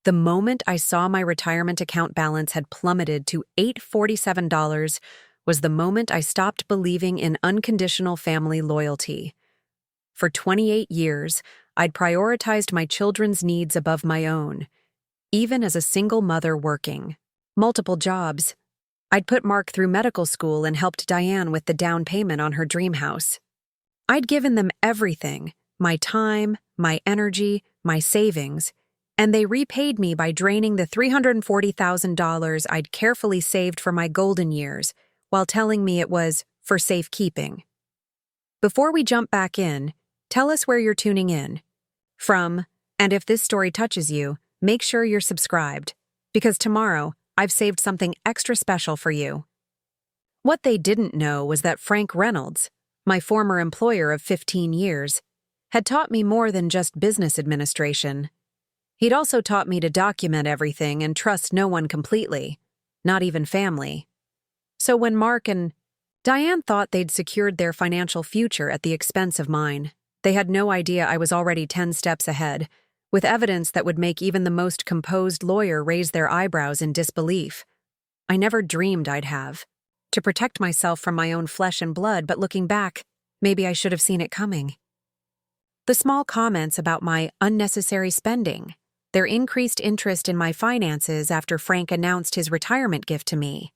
The moment I saw my retirement account balance had plummeted to $847 was the moment I stopped believing in unconditional family loyalty. For 28 years, I'd prioritized my children's needs above my own, even as a single mother working multiple jobs. I'd put Mark through medical school and helped Diane with the down payment on her dream house. I'd given them everything, my time, my energy, my savings, and they repaid me by draining the $340,000 I'd carefully saved for my golden years while telling me it was for safekeeping. Before we jump back in, tell us where you're tuning in from, and if this story touches you, make sure you're subscribed, because tomorrow I've saved something extra special for you. What they didn't know was that Frank Reynolds, my former employer of 15 years, had taught me more than just business administration. He'd also taught me to document everything and trust no one completely, not even family. So when Mark and Diane thought they'd secured their financial future at the expense of mine, they had no idea I was already 10 steps ahead, with evidence that would make even the most composed lawyer raise their eyebrows in disbelief. I never dreamed I'd have to protect myself from my own flesh and blood, but looking back, maybe I should have seen it coming. The small comments about my unnecessary spending, their increased interest in my finances after Frank announced his retirement gift to me.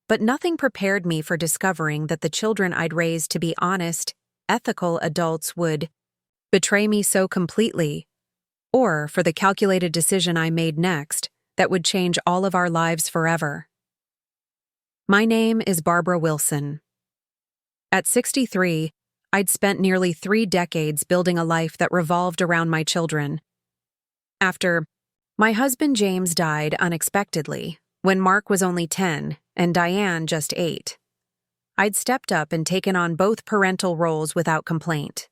But nothing prepared me for discovering that the children I'd raised to be honest, ethical adults would betray me so completely, or for the calculated decision I made next that would change all of our lives forever. My name is Barbara Wilson. At 63, I'd spent nearly 3 decades building a life that revolved around my children. After my husband James died unexpectedly, when Mark was only 10 and Diane just 8, I'd stepped up and taken on both parental roles without complaint.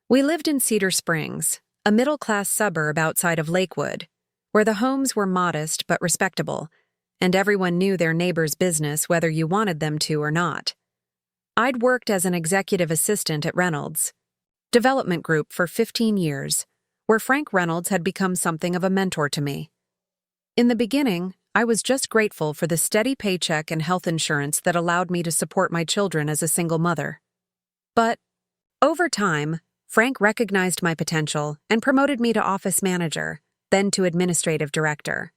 We lived in Cedar Springs, a middle-class suburb outside of Lakewood, where the homes were modest but respectable, and everyone knew their neighbor's business whether you wanted them to or not. I'd worked as an executive assistant at Reynolds Development Group for 15 years, where Frank Reynolds had become something of a mentor to me. In the beginning, I was just grateful for the steady paycheck and health insurance that allowed me to support my children as a single mother. But over time, Frank recognized my potential and promoted me to office manager, then to administrative director.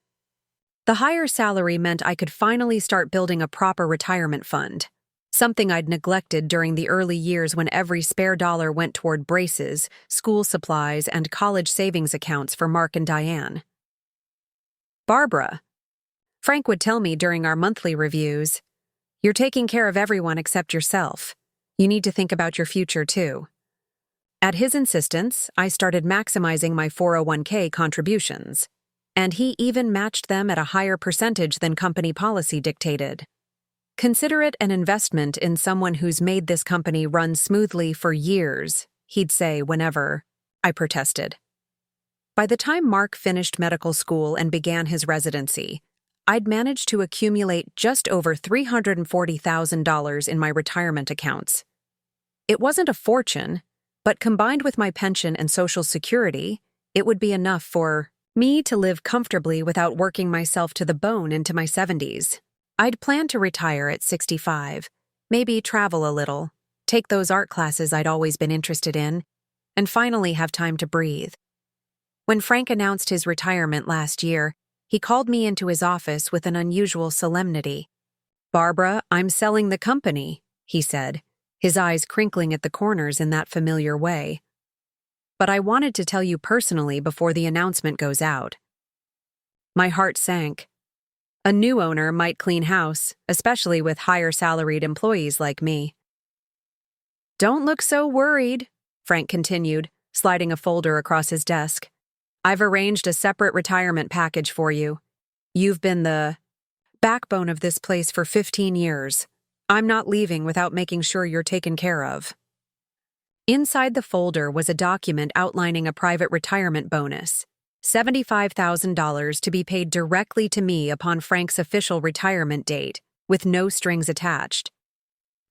The higher salary meant I could finally start building a proper retirement fund, something I'd neglected during the early years when every spare dollar went toward braces, school supplies, and college savings accounts for Mark and Diane. Barbara, Frank would tell me during our monthly reviews, "You're taking care of everyone except yourself. You need to think about your future too." At his insistence, I started maximizing my 401k contributions, and he even matched them at a higher percentage than company policy dictated. "Consider it an investment in someone who's made this company run smoothly for years," he'd say whenever I protested. By the time Mark finished medical school and began his residency, I'd managed to accumulate just over $340,000 in my retirement accounts. It wasn't a fortune, but combined with my pension and Social Security, it would be enough for me to live comfortably without working myself to the bone into my 70s. I'd planned to retire at 65, maybe travel a little, take those art classes I'd always been interested in, and finally have time to breathe. When Frank announced his retirement last year, he called me into his office with an unusual solemnity. "Barbara, I'm selling the company," he said, his eyes crinkling at the corners in that familiar way. "But I wanted to tell you personally before the announcement goes out." My heart sank. A new owner might clean house, especially with higher salaried employees like me. "Don't look so worried," Frank continued, sliding a folder across his desk. "I've arranged a separate retirement package for you. You've been the backbone of this place for 15 years. I'm not leaving without making sure you're taken care of." Inside the folder was a document outlining a private retirement bonus, $75,000 to be paid directly to me upon Frank's official retirement date, with no strings attached.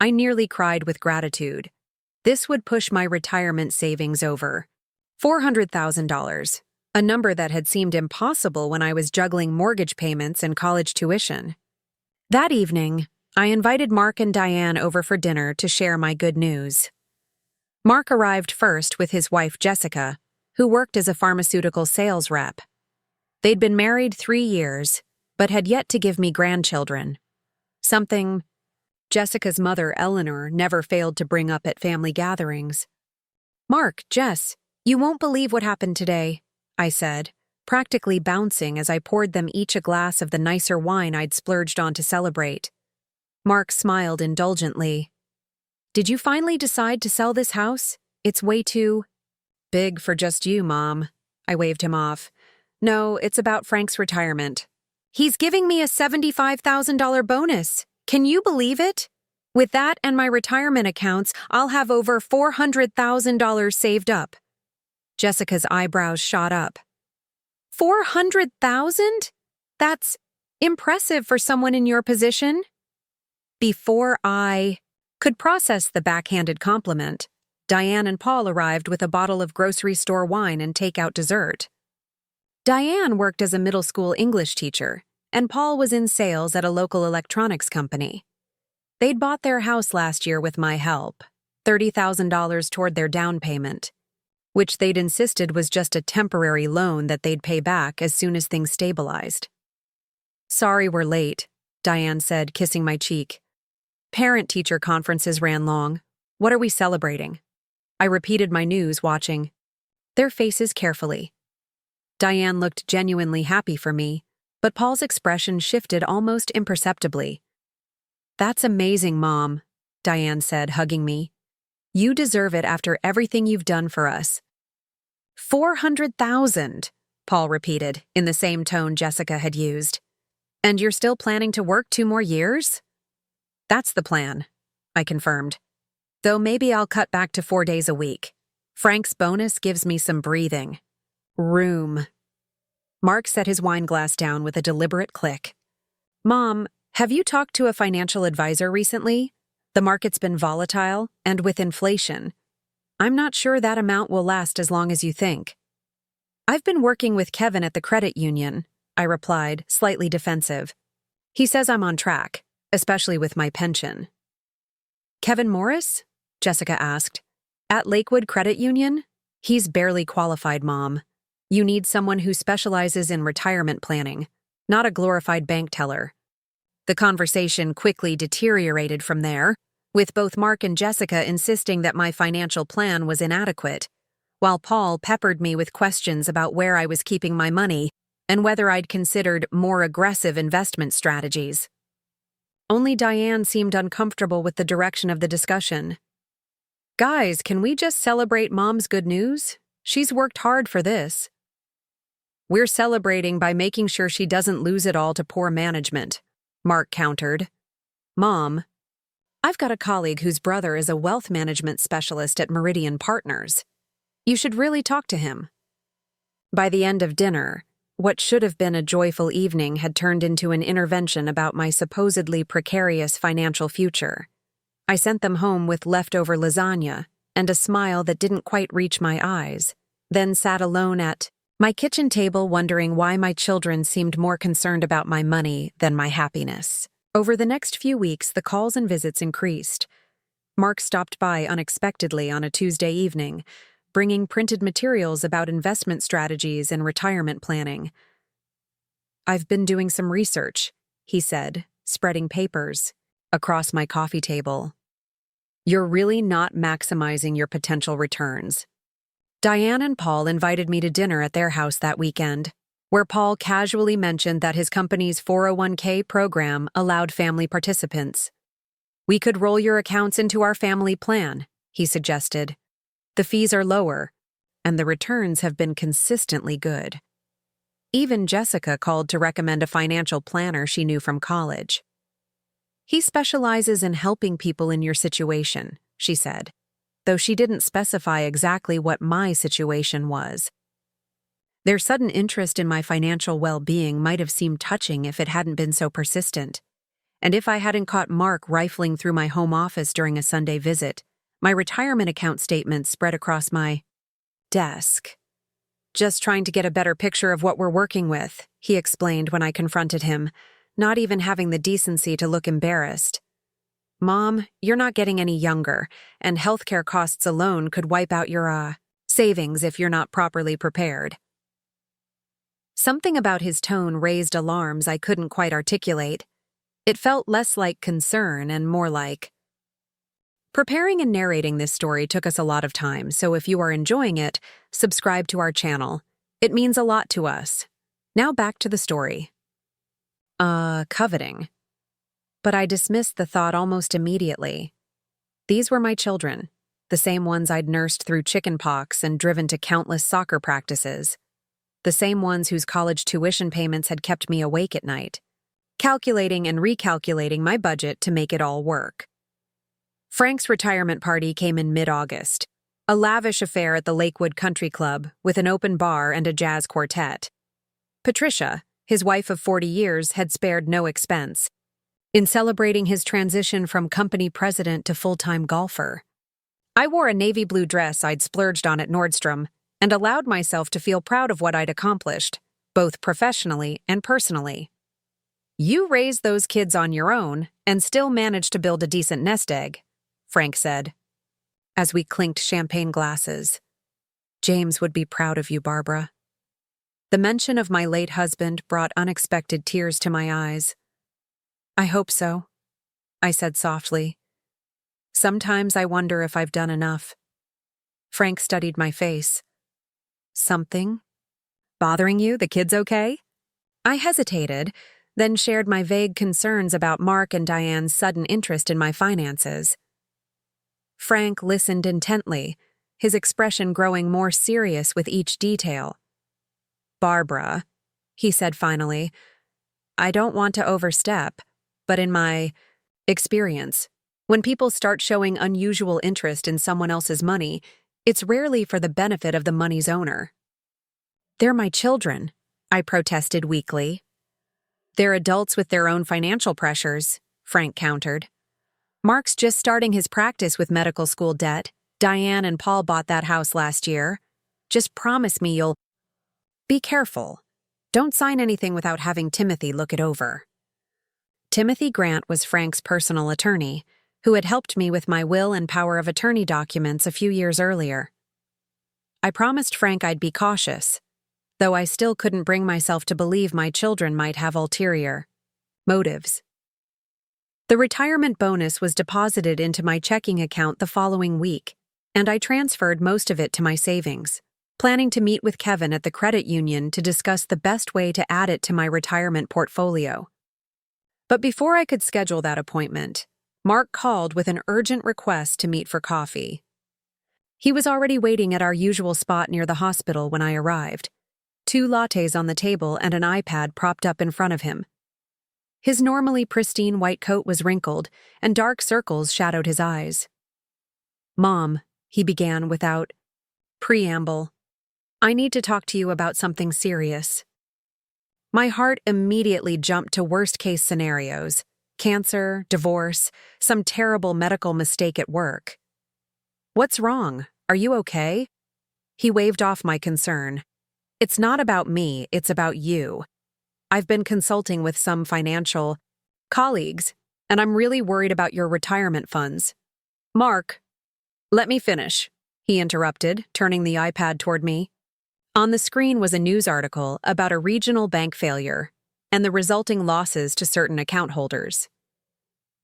I nearly cried with gratitude. This would push my retirement savings over $400,000, a number that had seemed impossible when I was juggling mortgage payments and college tuition. That evening, I invited Mark and Diane over for dinner to share my good news. Mark arrived first with his wife Jessica, who worked as a pharmaceutical sales rep. They'd been married 3 years, but had yet to give me grandchildren. Something Jessica's mother, Eleanor, never failed to bring up at family gatherings. "Mark, Jess, you won't believe what happened today," I said, practically bouncing as I poured them each a glass of the nicer wine I'd splurged on to celebrate. Mark smiled indulgently. "Did you finally decide to sell this house? It's way too big for just you, Mom." I waved him off. "No, it's about Frank's retirement. He's giving me a $75,000 bonus. Can you believe it? With that and my retirement accounts, I'll have over $400,000 saved up." Jessica's eyebrows shot up. $400,000? That's impressive for someone in your position. Before I could process the backhanded compliment, Diane and Paul arrived with a bottle of grocery store wine and takeout dessert. Diane worked as a middle school English teacher, and Paul was in sales at a local electronics company. They'd bought their house last year with my help, $30,000 toward their down payment, which they'd insisted was just a temporary loan that they'd pay back as soon as things stabilized. "Sorry we're late," Diane said, kissing my cheek. "Parent-teacher conferences ran long. What are we celebrating?" I repeated my news, watching their faces carefully. Diane looked genuinely happy for me, but Paul's expression shifted almost imperceptibly. "That's amazing, Mom," Diane said, hugging me. "You deserve it after everything you've done for us." $400,000, Paul repeated, in the same tone Jessica had used. "And you're still planning to work 2 more years?" "That's the plan," I confirmed. "Though maybe I'll cut back to 4 days a week. Frank's bonus gives me some breathing room." Mark set his wine glass down with a deliberate click. "Mom, have you talked to a financial advisor recently? The market's been volatile, and with inflation, I'm not sure that amount will last as long as you think." "I've been working with Kevin at the credit union," I replied, slightly defensive. "He says I'm on track, especially with my pension." "Kevin Morris?" Jessica asked. "At Lakewood Credit Union? He's barely qualified, Mom. You need someone who specializes in retirement planning, not a glorified bank teller." The conversation quickly deteriorated from there, with both Mark and Jessica insisting that my financial plan was inadequate, while Paul peppered me with questions about where I was keeping my money and whether I'd considered more aggressive investment strategies. Only Diane seemed uncomfortable with the direction of the discussion. "Guys, can we just celebrate Mom's good news? She's worked hard for this." "We're celebrating by making sure she doesn't lose it all to poor management," Mark countered. "Mom, I've got a colleague whose brother is a wealth management specialist at Meridian Partners. You should really talk to him." By the end of dinner, what should have been a joyful evening had turned into an intervention about my supposedly precarious financial future. I sent them home with leftover lasagna and a smile that didn't quite reach my eyes, then sat alone at my kitchen table wondering why my children seemed more concerned about my money than my happiness. Over the next few weeks, the calls and visits increased. Mark stopped by unexpectedly on a Tuesday evening, bringing printed materials about investment strategies and retirement planning. "I've been doing some research," he said, spreading papers across my coffee table. "You're really not maximizing your potential returns." Diane and Paul invited me to dinner at their house that weekend, where Paul casually mentioned that his company's 401k program allowed family participants. "We could roll your accounts into our family plan," he suggested. "The fees are lower, and the returns have been consistently good." Even Jessica called to recommend a financial planner she knew from college. "He specializes in helping people in your situation," she said, though she didn't specify exactly what my situation was. Their sudden interest in my financial well-being might have seemed touching if it hadn't been so persistent, and if I hadn't caught Mark rifling through my home office during a Sunday visit, my retirement account statement spread across my desk. Just trying to get a better picture of what we're working with, he explained when I confronted him, not even having the decency to look embarrassed. Mom, you're not getting any younger, and healthcare costs alone could wipe out your, savings if you're not properly prepared. Something about his tone raised alarms I couldn't quite articulate. It felt less like concern and more like... Preparing and narrating this story took us a lot of time, so if you are enjoying it, subscribe to our channel. It means a lot to us. Now back to the story. Coveting. But I dismissed the thought almost immediately. These were my children, the same ones I'd nursed through chickenpox and driven to countless soccer practices, the same ones whose college tuition payments had kept me awake at night, calculating and recalculating my budget to make it all work. Frank's retirement party came in mid-August, a lavish affair at the Lakewood Country Club with an open bar and a jazz quartet. Patricia, his wife of 40 years, had spared no expense in celebrating his transition from company president to full-time golfer. I wore a navy blue dress I'd splurged on at Nordstrom and allowed myself to feel proud of what I'd accomplished, both professionally and personally. You raised those kids on your own and still managed to build a decent nest egg, Frank said, as we clinked champagne glasses. James would be proud of you, Barbara. The mention of my late husband brought unexpected tears to my eyes. I hope so, I said softly. Sometimes I wonder if I've done enough. Frank studied my face. Something? Bothering you? The kids okay? I hesitated, then shared my vague concerns about Mark and Diane's sudden interest in my finances. Frank listened intently, his expression growing more serious with each detail. Barbara, he said finally, I don't want to overstep, but in my experience, when people start showing unusual interest in someone else's money, it's rarely for the benefit of the money's owner. They're my children, I protested weakly. They're adults with their own financial pressures, Frank countered. Mark's just starting his practice with medical school debt. Diane and Paul bought that house last year. Just promise me you'll... Be careful. Don't sign anything without having Timothy look it over. Timothy Grant was Frank's personal attorney, who had helped me with my will and power of attorney documents a few years earlier. I promised Frank I'd be cautious, though I still couldn't bring myself to believe my children might have ulterior motives. The retirement bonus was deposited into my checking account the following week, and I transferred most of it to my savings, planning to meet with Kevin at the credit union to discuss the best way to add it to my retirement portfolio. But before I could schedule that appointment, Mark called with an urgent request to meet for coffee. He was already waiting at our usual spot near the hospital when I arrived, 2 lattes on the table and an iPad propped up in front of him. His normally pristine white coat was wrinkled, and dark circles shadowed his eyes. Mom, he began without preamble, I need to talk to you about something serious. My heart immediately jumped to worst-case scenarios: cancer, divorce, some terrible medical mistake at work. What's wrong? Are you okay? He waved off my concern. It's not about me, it's about you. I've been consulting with some financial colleagues, and I'm really worried about your retirement funds. Mark, let me finish, he interrupted, turning the iPad toward me. On the screen was a news article about a regional bank failure and the resulting losses to certain account holders.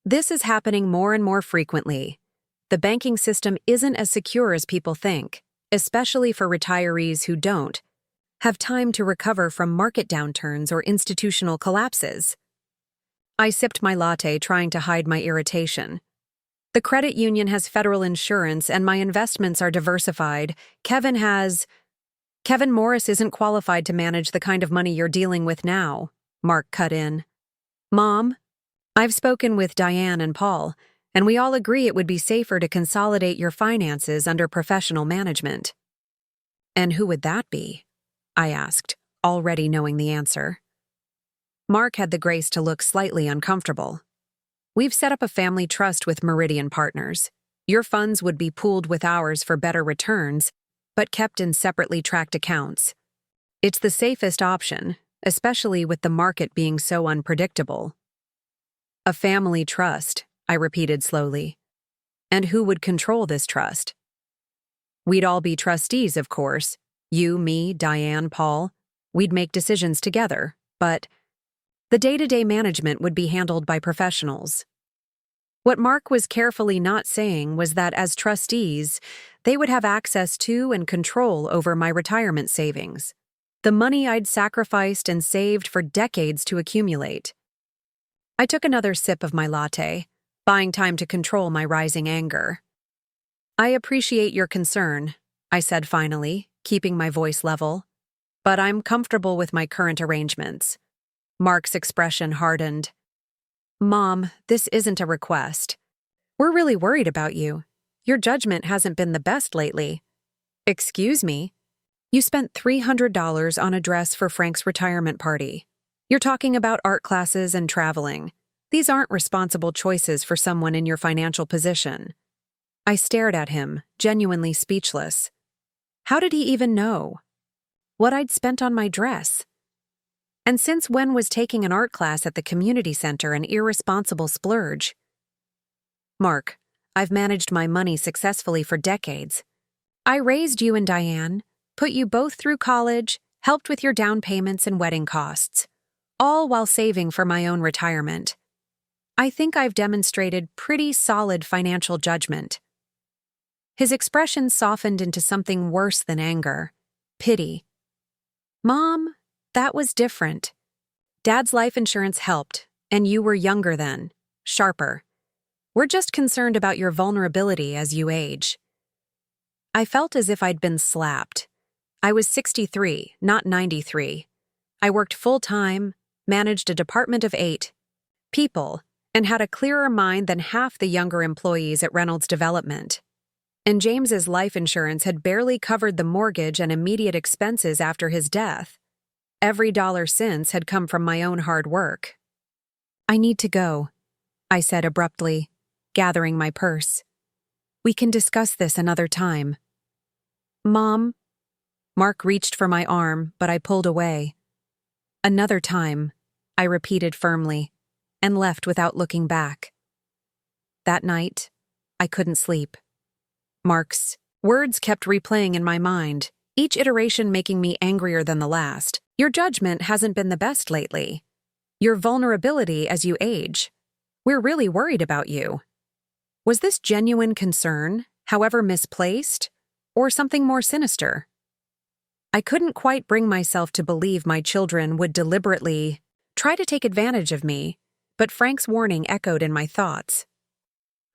This is happening more and more frequently. The banking system isn't as secure as people think, especially for retirees who don't have time to recover from market downturns or institutional collapses. I sipped my latte, trying to hide my irritation. The credit union has federal insurance and my investments are diversified. Kevin Morris isn't qualified to manage the kind of money you're dealing with now, Mark cut in. Mom, I've spoken with Diane and Paul, and we all agree it would be safer to consolidate your finances under professional management. And who would that be? I asked, already knowing the answer. Mark had the grace to look slightly uncomfortable. We've set up a family trust with Meridian Partners. Your funds would be pooled with ours for better returns, but kept in separately tracked accounts. It's the safest option, especially with the market being so unpredictable. A family trust, I repeated slowly. And who would control this trust? We'd all be trustees, of course. You, me, Diane, Paul. We'd make decisions together, but the day-to-day management would be handled by professionals. What Mark was carefully not saying was that as trustees, they would have access to and control over my retirement savings, the money I'd sacrificed and saved for decades to accumulate. I took another sip of my latte, buying time to control my rising anger. I appreciate your concern, I said finally, keeping my voice level, but I'm comfortable with my current arrangements. Mark's expression hardened. Mom, this isn't a request. We're really worried about you. Your judgment hasn't been the best lately. Excuse me? You spent $300 on a dress for Frank's retirement party. You're talking about art classes and traveling. These aren't responsible choices for someone in your financial position. I stared at him, genuinely speechless. How did he even know? What I'd spent on my dress? And since when was taking an art class at the community center an irresponsible splurge? Mark, I've managed my money successfully for decades. I raised you and Diane, put you both through college, helped with your down payments and wedding costs, all while saving for my own retirement. I think I've demonstrated pretty solid financial judgment. His expression softened into something worse than anger, pity. Mom, that was different. Dad's life insurance helped, and you were younger then, sharper. We're just concerned about your vulnerability as you age. I felt as if I'd been slapped. I was 63, not 93. I worked full-time, managed a department of 8 people, and had a clearer mind than half the younger employees at Reynolds Development. And James's life insurance had barely covered the mortgage and immediate expenses after his death. Every dollar since had come from my own hard work. I need to go, I said abruptly, gathering my purse. We can discuss this another time. Mom? Mark reached for my arm, but I pulled away. Another time, I repeated firmly, and left without looking back. That night, I couldn't sleep. Mark's words kept replaying in my mind, each iteration making me angrier than the last. Your judgment hasn't been the best lately. Your vulnerability as you age. We're really worried about you. Was this genuine concern, however misplaced, or something more sinister? I couldn't quite bring myself to believe my children would deliberately try to take advantage of me, but Frank's warning echoed in my thoughts.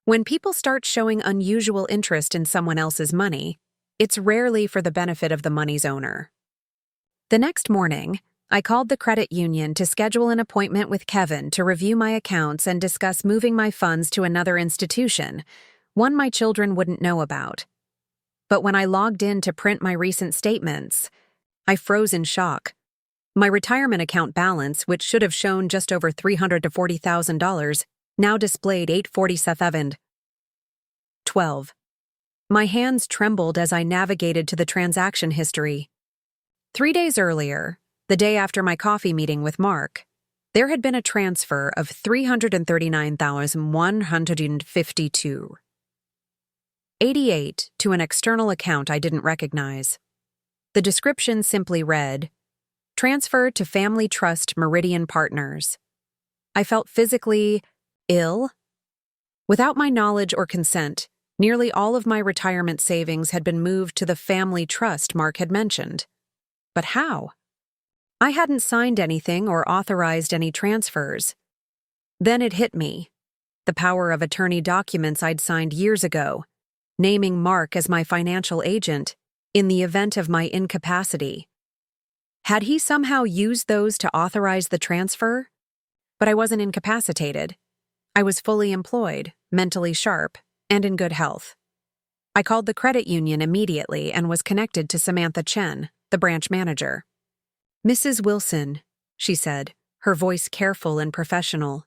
When people start showing unusual interest in someone else's money, it's rarely for the benefit of the money's owner. The next morning, I called the credit union to schedule an appointment with Kevin to review my accounts and discuss moving my funds to another institution, one my children wouldn't know about. But when I logged in to print my recent statements, I froze in shock. My retirement account balance, which should have shown just over $300,000 to $40,000, now displayed $847.12. My hands trembled as I navigated to the transaction history. 3 days earlier, the day after my coffee meeting with Mark, there had been a transfer of $339,152.88 to an external account I didn't recognize. The description simply read, "Transfer to Family Trust Meridian Partners." I felt physically ill. Without my knowledge or consent, nearly all of my retirement savings had been moved to the family trust Mark had mentioned. But how? I hadn't signed anything or authorized any transfers. Then it hit me. The power of attorney documents I'd signed years ago, naming Mark as my financial agent in the event of my incapacity. Had he somehow used those to authorize the transfer? But I wasn't incapacitated. I was fully employed, mentally sharp, and in good health. I called the credit union immediately and was connected to Samantha Chen, the branch manager. "Mrs. Wilson," she said, her voice careful and professional,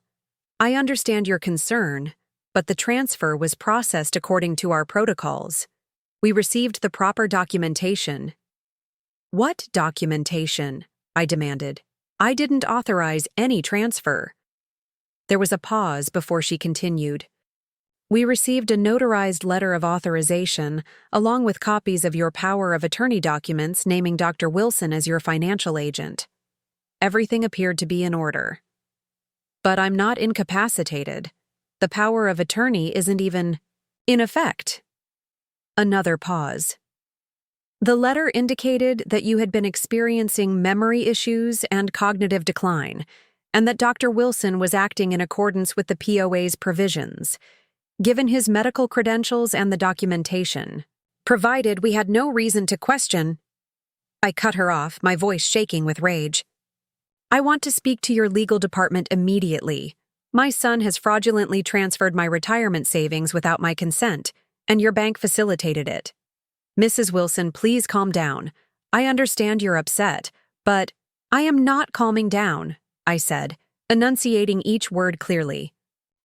"I understand your concern, but the transfer was processed according to our protocols. We received the proper documentation." What documentation? I demanded. I didn't authorize any transfer. There was a pause before she continued. We received a notarized letter of authorization, along with copies of your power of attorney documents naming Dr. Wilson as your financial agent. Everything appeared to be in order. But I'm not incapacitated. The power of attorney isn't even in effect. Another pause. The letter indicated that you had been experiencing memory issues and cognitive decline, and that Dr. Wilson was acting in accordance with the POA's provisions, given his medical credentials and the documentation. Provided we had no reason to question. I cut her off, my voice shaking with rage. I want to speak to your legal department immediately. My son has fraudulently transferred my retirement savings without my consent, and your bank facilitated it. Mrs. Wilson, please calm down. I understand you're upset, but I am not calming down, I said, enunciating each word clearly.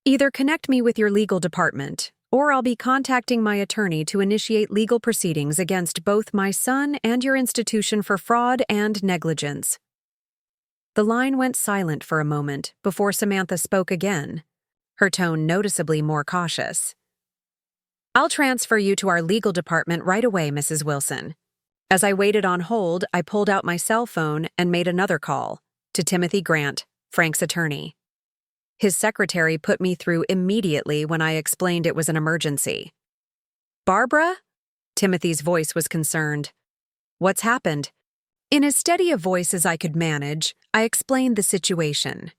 Either connect me with your legal department, or I'll be contacting my attorney to initiate legal proceedings against both my son and your institution for fraud and negligence. The line went silent for a moment before Samantha spoke again, her tone noticeably more cautious. I'll transfer you to our legal department right away, Mrs. Wilson. As I waited on hold, I pulled out my cell phone and made another call to Timothy Grant, Frank's attorney. His secretary put me through immediately when I explained it was an emergency. Barbara? Timothy's voice was concerned. What's happened? In as steady a voice as I could manage, I explained the situation.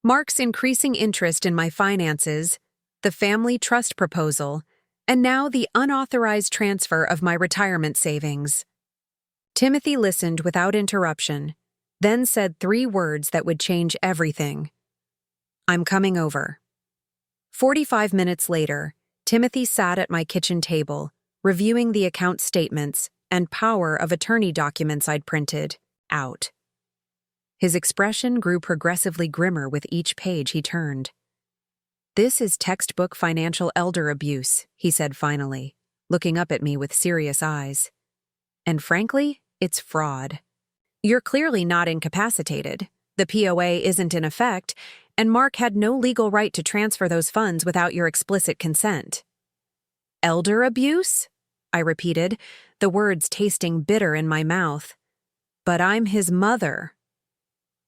Mark's increasing interest in my finances, the family trust proposal, and now the unauthorized transfer of my retirement savings. Timothy listened without interruption, then said 3 words that would change everything. I'm coming over. 45 minutes later, Timothy sat at my kitchen table, reviewing the account statements and power of attorney documents I'd printed out. His expression grew progressively grimmer with each page he turned. This is textbook financial elder abuse, he said finally, looking up at me with serious eyes. And frankly, it's fraud. You're clearly not incapacitated. The POA isn't in effect, and Mark had no legal right to transfer those funds without your explicit consent. Elder abuse? I repeated, the words tasting bitter in my mouth. But I'm his mother.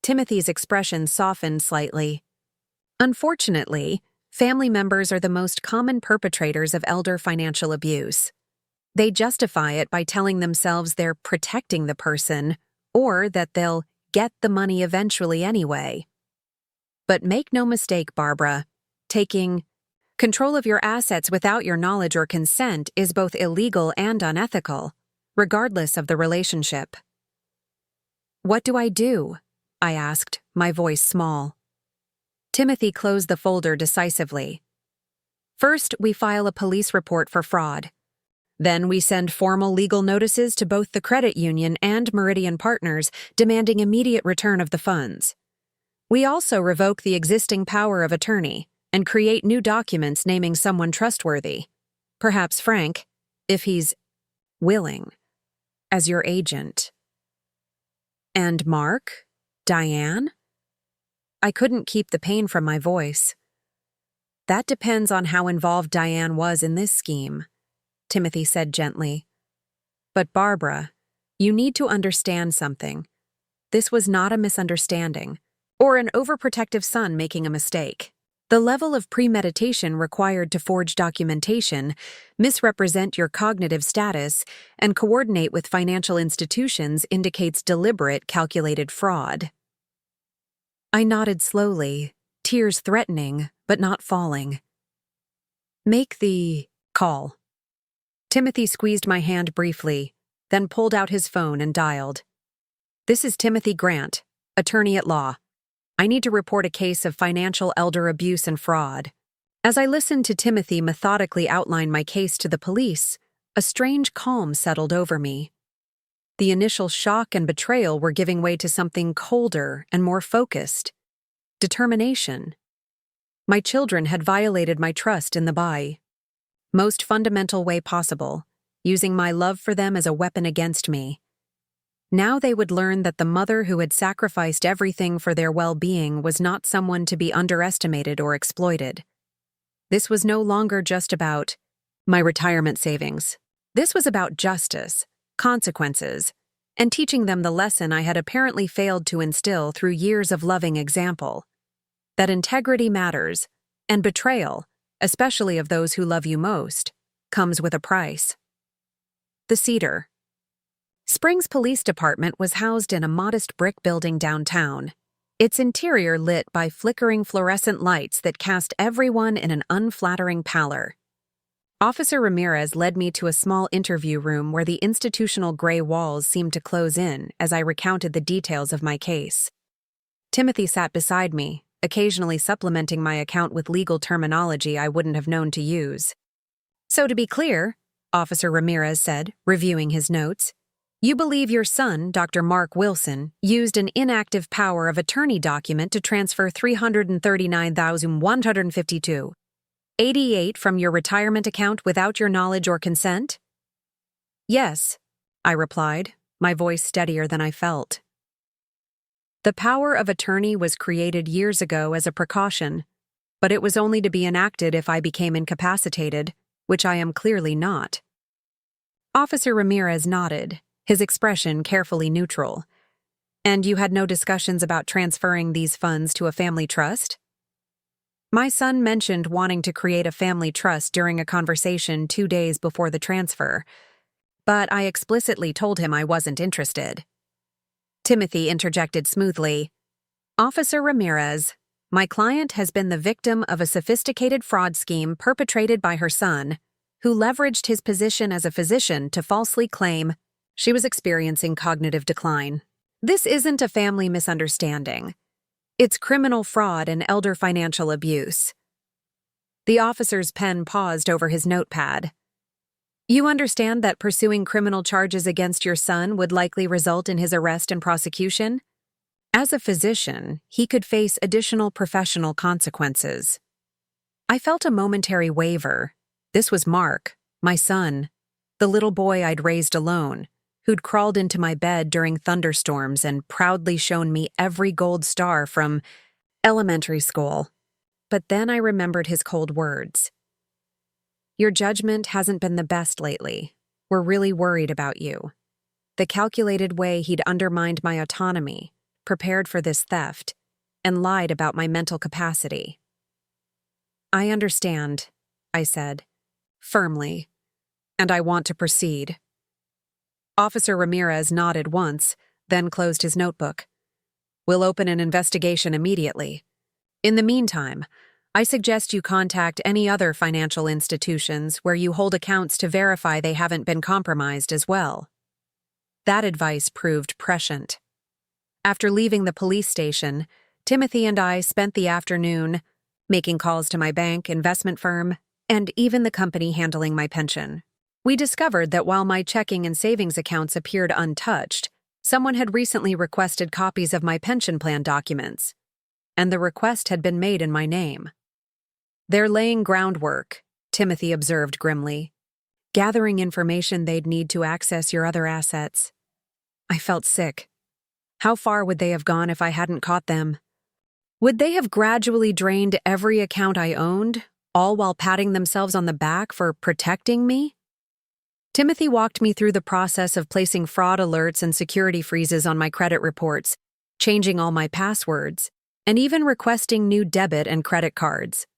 Timothy's expression softened slightly. Unfortunately, family members are the most common perpetrators of elder financial abuse. They justify it by telling themselves they're protecting the person, or that they'll get the money eventually anyway. But make no mistake, Barbara, taking control of your assets without your knowledge or consent is both illegal and unethical, regardless of the relationship. What do I do? I asked, my voice small. Timothy closed the folder decisively. First, we file a police report for fraud. Then we send formal legal notices to both the credit union and Meridian Partners demanding immediate return of the funds. We also revoke the existing power of attorney and create new documents naming someone trustworthy, perhaps Frank, if he's willing, as your agent. And Mark? Diane? I couldn't keep the pain from my voice. That depends on how involved Diane was in this scheme, Timothy said gently. But Barbara, you need to understand something. This was not a misunderstanding, or an overprotective son making a mistake. The level of premeditation required to forge documentation, misrepresent your cognitive status, and coordinate with financial institutions indicates deliberate, calculated fraud. I nodded slowly, tears threatening, but not falling. Make the call. Timothy squeezed my hand briefly, then pulled out his phone and dialed. This is Timothy Grant, attorney at law. I need to report a case of financial elder abuse and fraud. As I listened to Timothy methodically outline my case to the police, a strange calm settled over me. The initial shock and betrayal were giving way to something colder and more focused. Determination. My children had violated my trust in the most fundamental way possible, using my love for them as a weapon against me. Now they would learn that the mother who had sacrificed everything for their well-being was not someone to be underestimated or exploited. This was no longer just about my retirement savings. This was about justice, consequences, and teaching them the lesson I had apparently failed to instill through years of loving example: that integrity matters, and betrayal, especially of those who love you most, comes with a price. The Cedar. Springs Police Department was housed in a modest brick building downtown, its interior lit by flickering fluorescent lights that cast everyone in an unflattering pallor. Officer Ramirez led me to a small interview room where the institutional gray walls seemed to close in as I recounted the details of my case. Timothy sat beside me, occasionally supplementing my account with legal terminology I wouldn't have known to use. "So to be clear," Officer Ramirez said, reviewing his notes, "you believe your son, Dr. Mark Wilson, used an inactive power of attorney document to transfer $339,152.88 from your retirement account without your knowledge or consent?" "Yes," I replied, my voice steadier than I felt. The power of attorney was created years ago as a precaution, but it was only to be enacted if I became incapacitated, which I am clearly not. Officer Ramirez nodded, his expression carefully neutral. "And you had no discussions about transferring these funds to a family trust?" My son mentioned wanting to create a family trust during a conversation 2 days before the transfer, but I explicitly told him I wasn't interested. Timothy interjected smoothly, "Officer Ramirez, my client has been the victim of a sophisticated fraud scheme perpetrated by her son, who leveraged his position as a physician to falsely claim she was experiencing cognitive decline. This isn't a family misunderstanding. It's criminal fraud and elder financial abuse." The officer's pen paused over his notepad. "You understand that pursuing criminal charges against your son would likely result in his arrest and prosecution? As a physician, he could face additional professional consequences." I felt a momentary waver. This was Mark, my son, the little boy I'd raised alone, who'd crawled into my bed during thunderstorms and proudly shown me every gold star from elementary school. But then I remembered his cold words. "Your judgment hasn't been the best lately. We're really worried about you." The calculated way he'd undermined my autonomy, prepared for this theft, and lied about my mental capacity. "I understand," I said, firmly, "and I want to proceed." Officer Ramirez nodded once, then closed his notebook. "We'll open an investigation immediately. In the meantime, I suggest you contact any other financial institutions where you hold accounts to verify they haven't been compromised as well." That advice proved prescient. After leaving the police station, Timothy and I spent the afternoon making calls to my bank, investment firm, and even the company handling my pension. We discovered that while my checking and savings accounts appeared untouched, someone had recently requested copies of my pension plan documents, and the request had been made in my name. "They're laying groundwork," Timothy observed grimly, "gathering information they'd need to access your other assets." I felt sick. How far would they have gone if I hadn't caught them? Would they have gradually drained every account I owned, all while patting themselves on the back for protecting me? Timothy walked me through the process of placing fraud alerts and security freezes on my credit reports, changing all my passwords, and even requesting new debit and credit cards.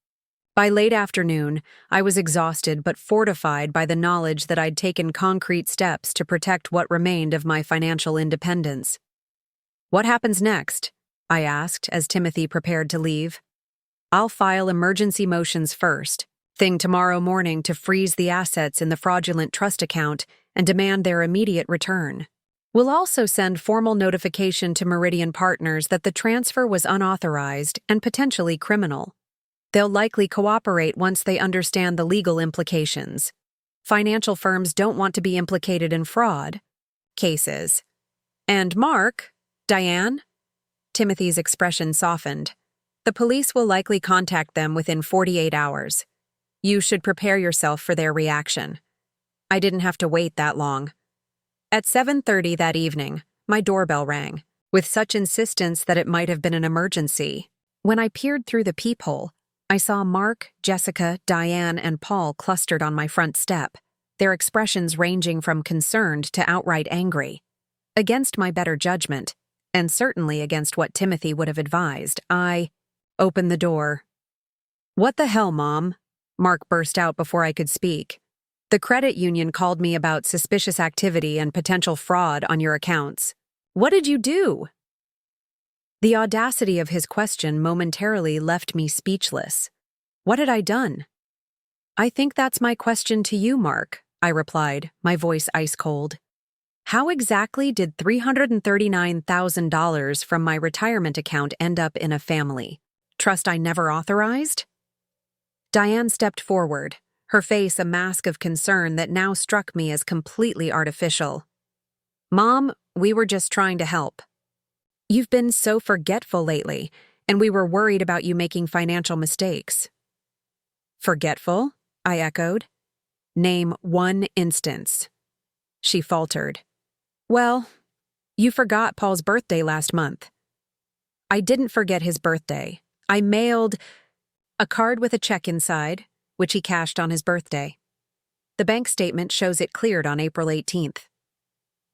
By late afternoon, I was exhausted but fortified by the knowledge that I'd taken concrete steps to protect what remained of my financial independence. "What happens next?" I asked as Timothy prepared to leave. "I'll file emergency motions first. Thing tomorrow morning to freeze the assets in the fraudulent trust account and demand their immediate return. We'll also send formal notification to Meridian Partners that the transfer was unauthorized and potentially criminal. They'll likely cooperate once they understand the legal implications. Financial firms don't want to be implicated in fraud cases. And Mark, Diane?" Timothy's expression softened. "The police will likely contact them within 48 hours. You should prepare yourself for their reaction." I didn't have to wait that long. At 7:30 that evening, my doorbell rang, with such insistence that it might have been an emergency. When I peered through the peephole, I saw Mark, Jessica, Diane, and Paul clustered on my front step, their expressions ranging from concerned to outright angry. Against my better judgment, and certainly against what Timothy would have advised, I opened the door. "What the hell, Mom?" Mark burst out before I could speak. "The credit union called me about suspicious activity and potential fraud on your accounts. What did you do?" The audacity of his question momentarily left me speechless. What had I done? "I think that's my question to you, Mark," I replied, my voice ice cold. "How exactly did $339,000 from my retirement account end up in a family trust I never authorized?" Diane stepped forward, her face a mask of concern that now struck me as completely artificial. "Mom, we were just trying to help. You've been so forgetful lately, and we were worried about you making financial mistakes." "Forgetful?" I echoed. "Name one instance." She faltered. "Well, you forgot Paul's birthday last month." "I didn't forget his birthday. I mailed a card with a check inside, which he cashed on his birthday. The bank statement shows it cleared on April 18th.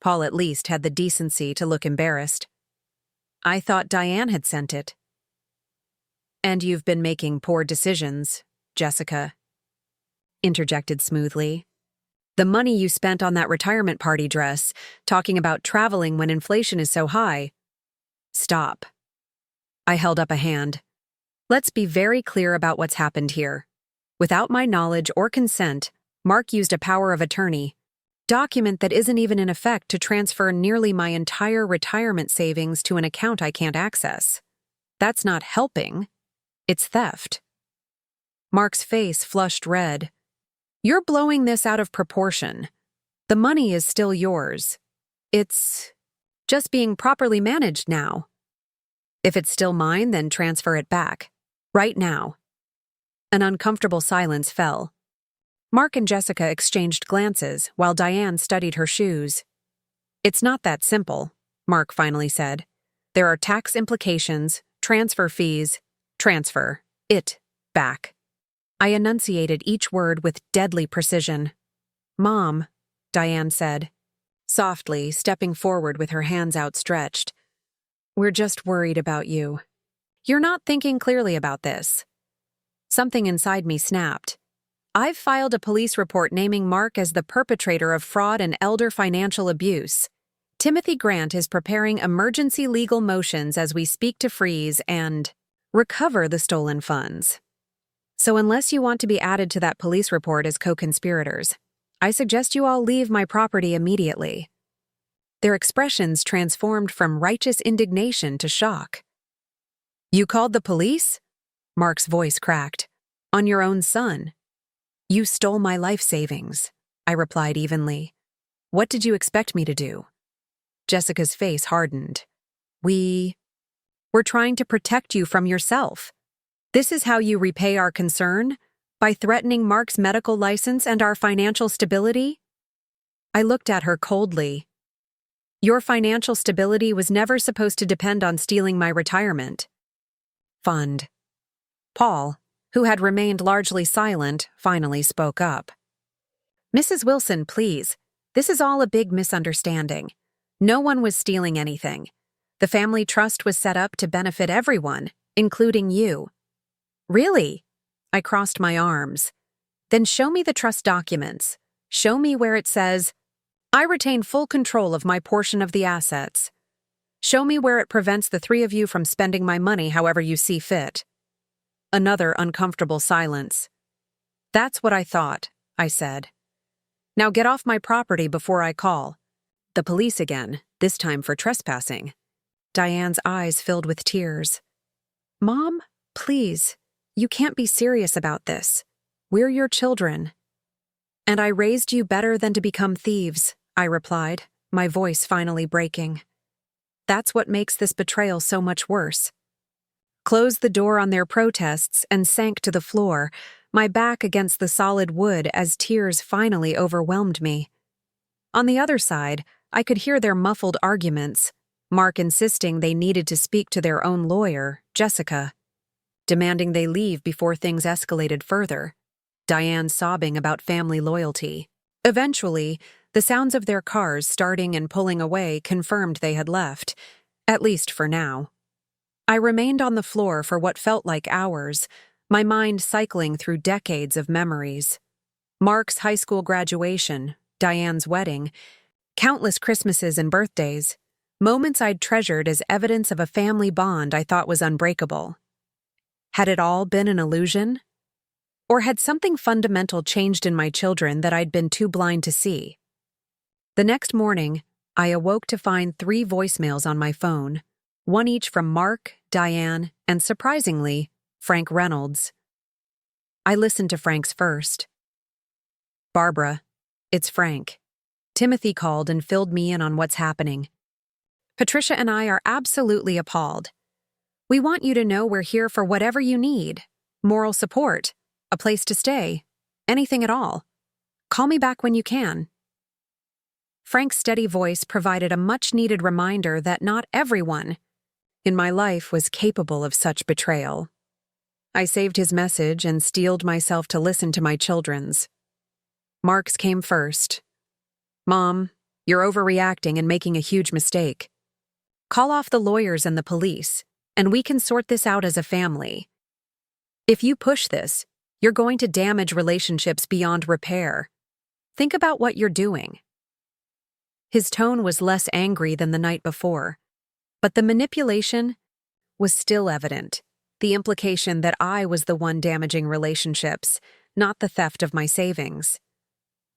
Paul at least had the decency to look embarrassed. "I thought Diane had sent it." "And you've been making poor decisions," Jessica interjected smoothly. "The money you spent on that retirement party dress, talking about traveling when inflation is so high." "Stop." I held up a hand. "Let's be very clear about what's happened here. Without my knowledge or consent, Mark used a power of attorney, document that isn't even in effect, to transfer nearly my entire retirement savings to an account I can't access. That's not helping. It's theft." Mark's face flushed red. "You're blowing this out of proportion. The money is still yours. It's just being properly managed now. If it's still mine, then transfer it back. Right now." An uncomfortable silence fell. Mark and Jessica exchanged glances while Diane studied her shoes. "It's not that simple," Mark finally said. "There are tax implications, transfer fees. Transfer it back." I enunciated each word with deadly precision. "Mom," Diane said, softly, stepping forward with her hands outstretched. "We're just worried about you. You're not thinking clearly about this." Something inside me snapped. "I've filed a police report naming Mark as the perpetrator of fraud and elder financial abuse. Timothy Grant is preparing emergency legal motions as we speak to freeze and recover the stolen funds. So unless you want to be added to that police report as co-conspirators, I suggest you all leave my property immediately." Their expressions transformed from righteous indignation to shock. "You called the police?" Mark's voice cracked. "On your own son?" "You stole my life savings," I replied evenly. "What did you expect me to do?" Jessica's face hardened. We're trying to protect you from yourself. This is how you repay our concern? By threatening Mark's medical license and our financial stability?" I looked at her coldly. "Your financial stability was never supposed to depend on stealing my retirement fund." Paul, who had remained largely silent, finally spoke up. "Mrs. Wilson, please. This is all a big misunderstanding. No one was stealing anything. The family trust was set up to benefit everyone, including you." "Really?" I crossed my arms. "Then show me the trust documents. Show me where it says, 'I retain full control of my portion of the assets.' Show me where it prevents the three of you from spending my money however you see fit." Another uncomfortable silence. "That's what I thought," I said. "Now get off my property before I call the police again, this time for trespassing." Diane's eyes filled with tears. "Mom, please, you can't be serious about this. We're your children." "And I raised you better than to become thieves," I replied, my voice finally breaking. "That's what makes this betrayal so much worse." Closed the door on their protests and sank to the floor, my back against the solid wood as tears finally overwhelmed me. On the other side, I could hear their muffled arguments, Mark insisting they needed to speak to their own lawyer, Jessica, demanding they leave before things escalated further, Diane sobbing about family loyalty. Eventually, the sounds of their cars starting and pulling away confirmed they had left, at least for now. I remained on the floor for what felt like hours, my mind cycling through decades of memories. Mark's high school graduation, Diane's wedding, countless Christmases and birthdays, moments I'd treasured as evidence of a family bond I thought was unbreakable. Had it all been an illusion? Or had something fundamental changed in my children that I'd been too blind to see? The next morning, I awoke to find 3 voicemails on my phone, one each from Mark, Diane, and surprisingly, Frank Reynolds. I listened to Frank's first. "Barbara, it's Frank. Timothy called and filled me in on what's happening. Patricia and I are absolutely appalled. We want you to know we're here for whatever you need. Moral support, a place to stay, anything at all. Call me back when you can." Frank's steady voice provided a much-needed reminder that not everyone in my life was capable of such betrayal. I saved his message and steeled myself to listen to my children's. Mark's came first. "Mom, you're overreacting and making a huge mistake. Call off the lawyers and the police, and we can sort this out as a family. If you push this, you're going to damage relationships beyond repair. Think about what you're doing." His tone was less angry than the night before, but the manipulation was still evident, the implication that I was the one damaging relationships, not the theft of my savings.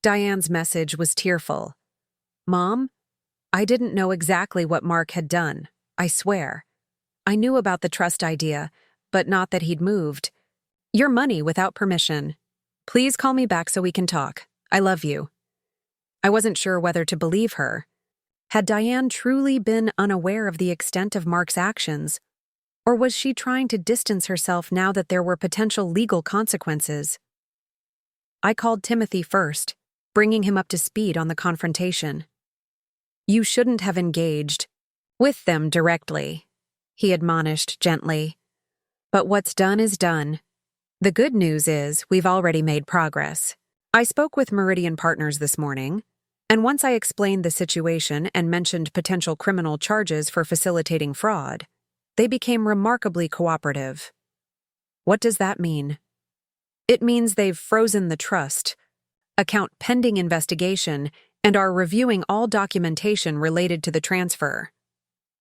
Diane's message was tearful. "Mom, I didn't know exactly what Mark had done, I swear. I knew about the trust idea, but not that he'd moved. Your money without permission. Please call me back so we can talk. I love you." I wasn't sure whether to believe her. Had Diane truly been unaware of the extent of Mark's actions, or was she trying to distance herself now that there were potential legal consequences? I called Timothy first, bringing him up to speed on the confrontation. "You shouldn't have engaged with them directly," he admonished gently. "But what's done is done. The good news is we've already made progress. I spoke with Meridian Partners this morning, and once I explained the situation and mentioned potential criminal charges for facilitating fraud, they became remarkably cooperative." "What does that mean?" "It means they've frozen the trust, account pending investigation, and are reviewing all documentation related to the transfer.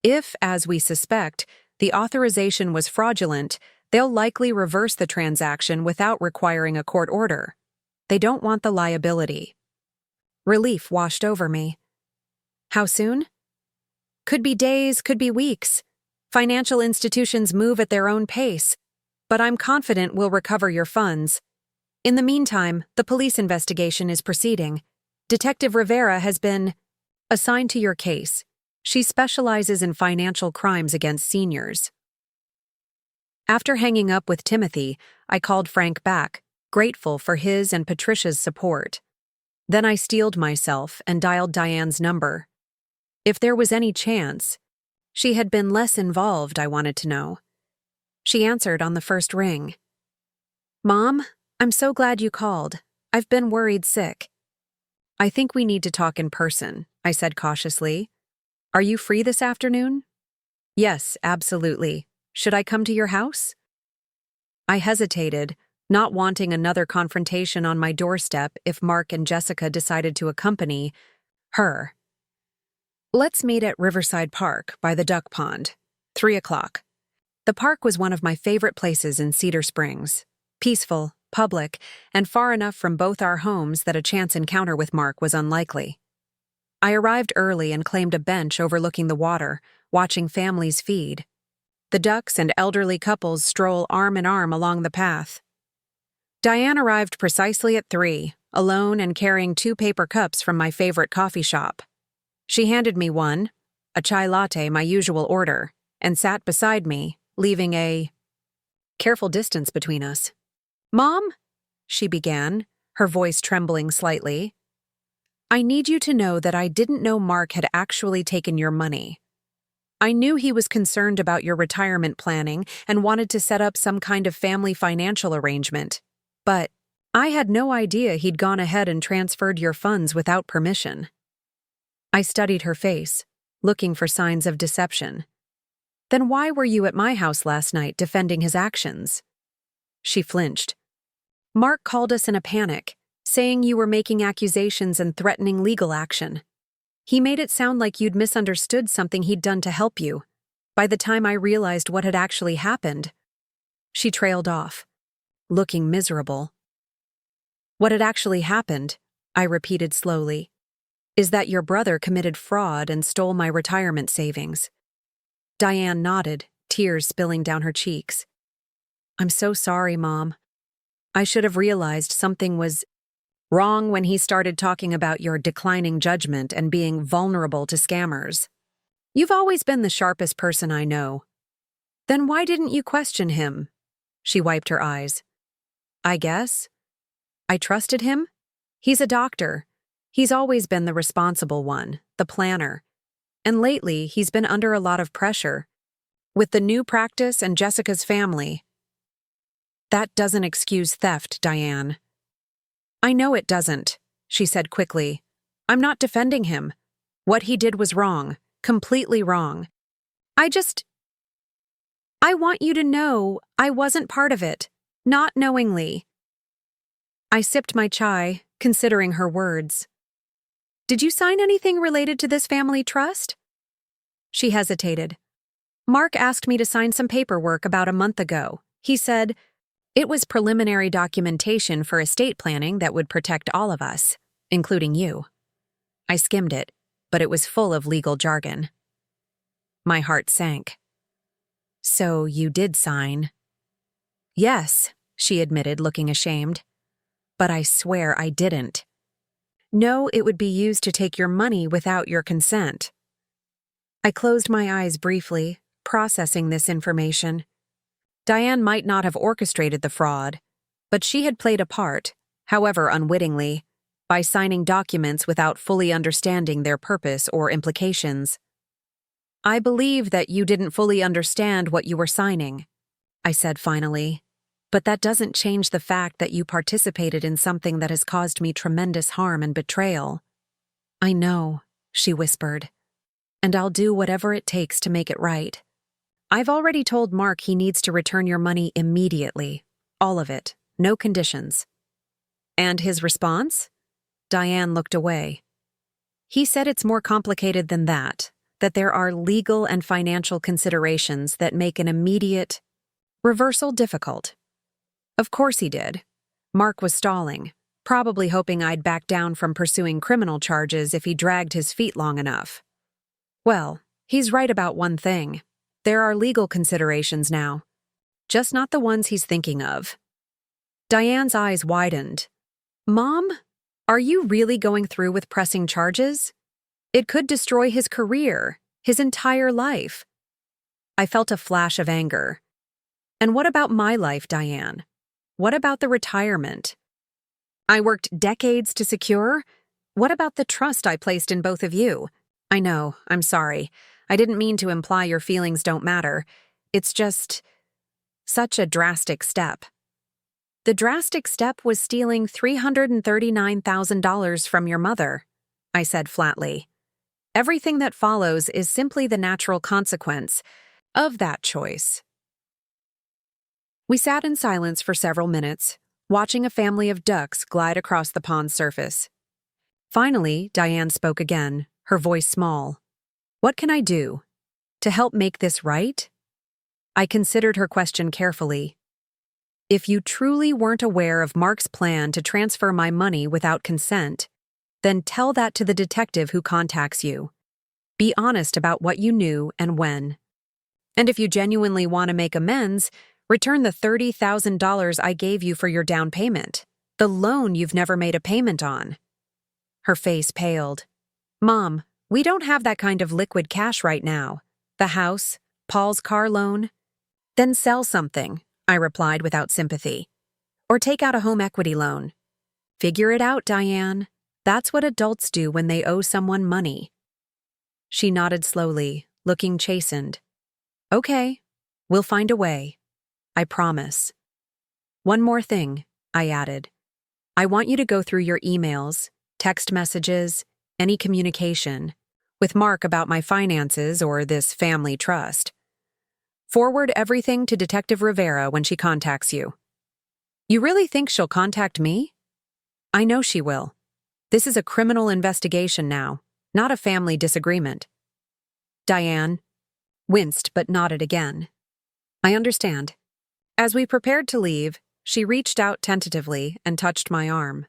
If, as we suspect, the authorization was fraudulent, they'll likely reverse the transaction without requiring a court order. They don't want the liability." Relief washed over me. "How soon?" "Could be days, could be weeks. Financial institutions move at their own pace, but I'm confident we'll recover your funds. In the meantime, the police investigation is proceeding. Detective Rivera has been assigned to your case. She specializes in financial crimes against seniors." After hanging up with Timothy, I called Frank back, grateful for his and Patricia's support. Then I steeled myself and dialed Diane's number. If there was any chance she had been less involved, I wanted to know. She answered on the first ring. "Mom, I'm so glad you called. I've been worried sick." "I think we need to talk in person," I said cautiously. "Are you free this afternoon?" "Yes, absolutely. Should I come to your house?" I hesitated, not wanting another confrontation on my doorstep if Mark and Jessica decided to accompany her. "Let's meet at Riverside Park by the duck pond. 3:00. The park was one of my favorite places in Cedar Springs. Peaceful, public, and far enough from both our homes that a chance encounter with Mark was unlikely. I arrived early and claimed a bench overlooking the water, watching families feed. The ducks and elderly couples stroll arm in arm along the path. Diane arrived precisely at 3, alone and carrying 2 paper cups from my favorite coffee shop. She handed me one, a chai latte, my usual order, and sat beside me, leaving a careful distance between us. "Mom," she began, her voice trembling slightly, "I need you to know that I didn't know Mark had actually taken your money. I knew he was concerned about your retirement planning and wanted to set up some kind of family financial arrangement. But I had no idea he'd gone ahead and transferred your funds without permission. I studied her face, looking for signs of deception. Then why were you at my house last night defending his actions? She flinched. Mark called us in a panic, saying you were making accusations and threatening legal action. He made it sound like you'd misunderstood something he'd done to help you. By the time I realized what had actually happened, she trailed off, looking miserable. What had actually happened, I repeated slowly, is that your brother committed fraud and stole my retirement savings. Diane nodded, tears spilling down her cheeks. I'm so sorry, Mom. I should have realized something was wrong when he started talking about your declining judgment and being vulnerable to scammers. You've always been the sharpest person I know. Then why didn't you question him? She wiped her eyes. I guess. I trusted him. He's a doctor. He's always been the responsible one, the planner. And lately, he's been under a lot of pressure. With the new practice and Jessica's family. That doesn't excuse theft, Diane. I know it doesn't, she said quickly. I'm not defending him. What he did was wrong, completely wrong. I want you to know I wasn't part of it, not knowingly. I sipped my chai, considering her words. Did you sign anything related to this family trust? She hesitated. Mark asked me to sign some paperwork about a month ago. He said, it was preliminary documentation for estate planning that would protect all of us, including you. I skimmed it, but it was full of legal jargon. My heart sank. So you did sign? Yes, she admitted, looking ashamed. But I swear I didn't. No, it would be used to take your money without your consent. I closed my eyes briefly, processing this information. Diane might not have orchestrated the fraud, but she had played a part, however unwittingly, by signing documents without fully understanding their purpose or implications. I believe that you didn't fully understand what you were signing, I said finally, but that doesn't change the fact that you participated in something that has caused me tremendous harm and betrayal. I know, she whispered, and I'll do whatever it takes to make it right. I've already told Mark he needs to return your money immediately. All of it. No conditions. And his response? Diane looked away. He said it's more complicated than that there are legal and financial considerations that make an immediate reversal difficult. Of course he did. Mark was stalling, probably hoping I'd back down from pursuing criminal charges if he dragged his feet long enough. Well, he's right about one thing. There are legal considerations now, just not the ones he's thinking of. Diane's eyes widened. Mom, are you really going through with pressing charges? It could destroy his career, his entire life. I felt a flash of anger. And what about my life, Diane? What about the retirement I worked decades to secure? What about the trust I placed in both of you? I know, I'm sorry. I didn't mean to imply your feelings don't matter. It's just such a drastic step. The drastic step was stealing $339,000 from your mother, I said flatly. Everything that follows is simply the natural consequence of that choice. We sat in silence for several minutes, watching a family of ducks glide across the pond's surface. Finally, Diane spoke again, her voice small. What can I do to help make this right? I considered her question carefully. If you truly weren't aware of Mark's plan to transfer my money without consent, then tell that to the detective who contacts you. Be honest about what you knew and when. And if you genuinely want to make amends, return the $30,000 I gave you for your down payment, the loan you've never made a payment on. Her face paled. Mom, we don't have that kind of liquid cash right now. The house, Paul's car loan. Then sell something, I replied without sympathy. Or take out a home equity loan. Figure it out, Diane. That's what adults do when they owe someone money. She nodded slowly, looking chastened. Okay, we'll find a way. I promise. One more thing, I added. I want you to go through your emails, text messages, any communication with Mark about my finances or this family trust. Forward everything to Detective Rivera when she contacts you. You really think she'll contact me? I know she will. This is a criminal investigation now, not a family disagreement. Diane winced but nodded again. I understand. As we prepared to leave, she reached out tentatively and touched my arm.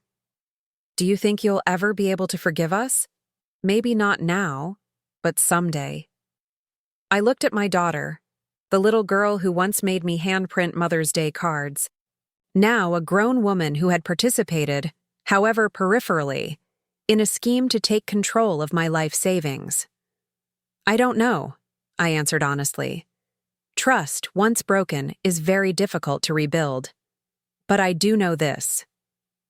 Do you think you'll ever be able to forgive us? Maybe not now, but someday. I looked at my daughter, the little girl who once made me handprint Mother's Day cards. Now a grown woman who had participated, however peripherally, in a scheme to take control of my life savings. I don't know, I answered honestly. Trust, once broken, is very difficult to rebuild. But I do know this.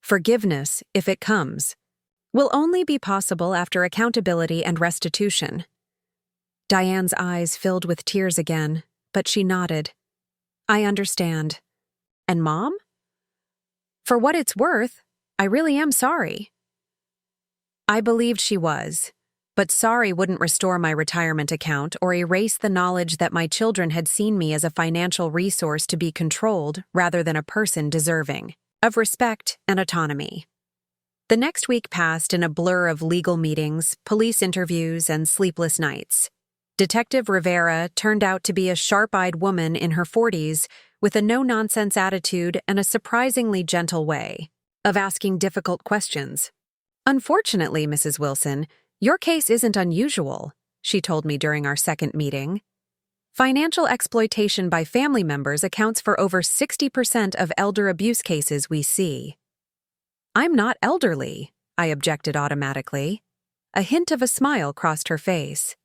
Forgiveness, if it comes, will only be possible after accountability and restitution. Diane's eyes filled with tears again, but she nodded. I understand. And Mom? For what it's worth, I really am sorry. I believed she was, but sorry wouldn't restore my retirement account or erase the knowledge that my children had seen me as a financial resource to be controlled rather than a person deserving of respect and autonomy. The next week passed in a blur of legal meetings, police interviews, and sleepless nights. Detective Rivera turned out to be a sharp-eyed woman in her 40s with a no-nonsense attitude and a surprisingly gentle way of asking difficult questions. Unfortunately, Mrs. Wilson, your case isn't unusual, she told me during our second meeting. Financial exploitation by family members accounts for over 60% of elder abuse cases we see. I'm not elderly, I objected automatically. A hint of a smile crossed her face.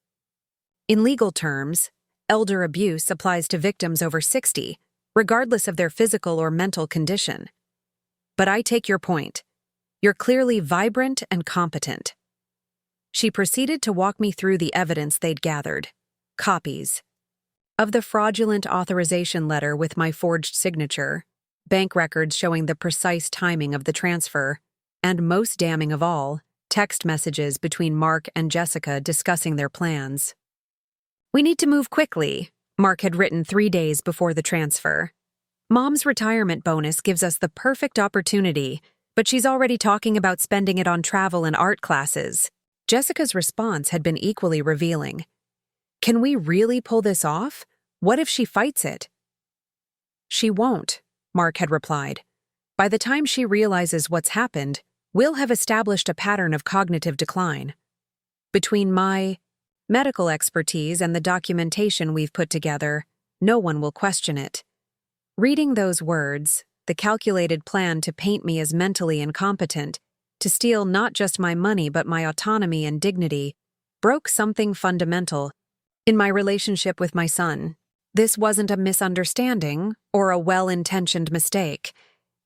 In legal terms, elder abuse applies to victims over 60, regardless of their physical or mental condition. But I take your point. You're clearly vibrant and competent. She proceeded to walk me through the evidence they'd gathered. Copies of the fraudulent authorization letter with my forged signature, bank records showing the precise timing of the transfer, and most damning of all, text messages between Mark and Jessica discussing their plans. We need to move quickly, Mark had written 3 days before the transfer. Mom's retirement bonus gives us the perfect opportunity, but she's already talking about spending it on travel and art classes. Jessica's response had been equally revealing. Can we really pull this off? What if she fights it? She won't, Mark had replied. By the time she realizes what's happened, we'll have established a pattern of cognitive decline. Between my medical expertise and the documentation we've put together, no one will question it. Reading those words, the calculated plan to paint me as mentally incompetent, to steal not just my money but my autonomy and dignity, broke something fundamental in my relationship with my son. This wasn't a misunderstanding or a well-intentioned mistake.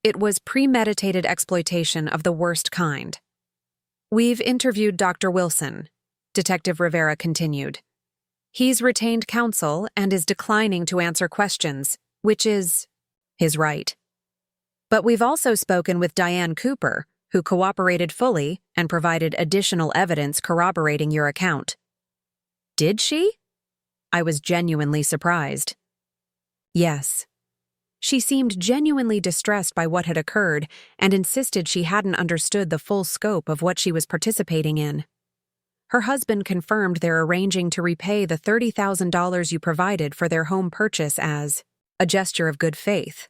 It was premeditated exploitation of the worst kind. We've interviewed Dr. Wilson, Detective Rivera continued. He's retained counsel and is declining to answer questions, which is his right. But we've also spoken with Diane Cooper, who cooperated fully and provided additional evidence corroborating your account. Did she? I was genuinely surprised. Yes. She seemed genuinely distressed by what had occurred and insisted she hadn't understood the full scope of what she was participating in. Her husband confirmed they're arranging to repay the $30,000 you provided for their home purchase as a gesture of good faith.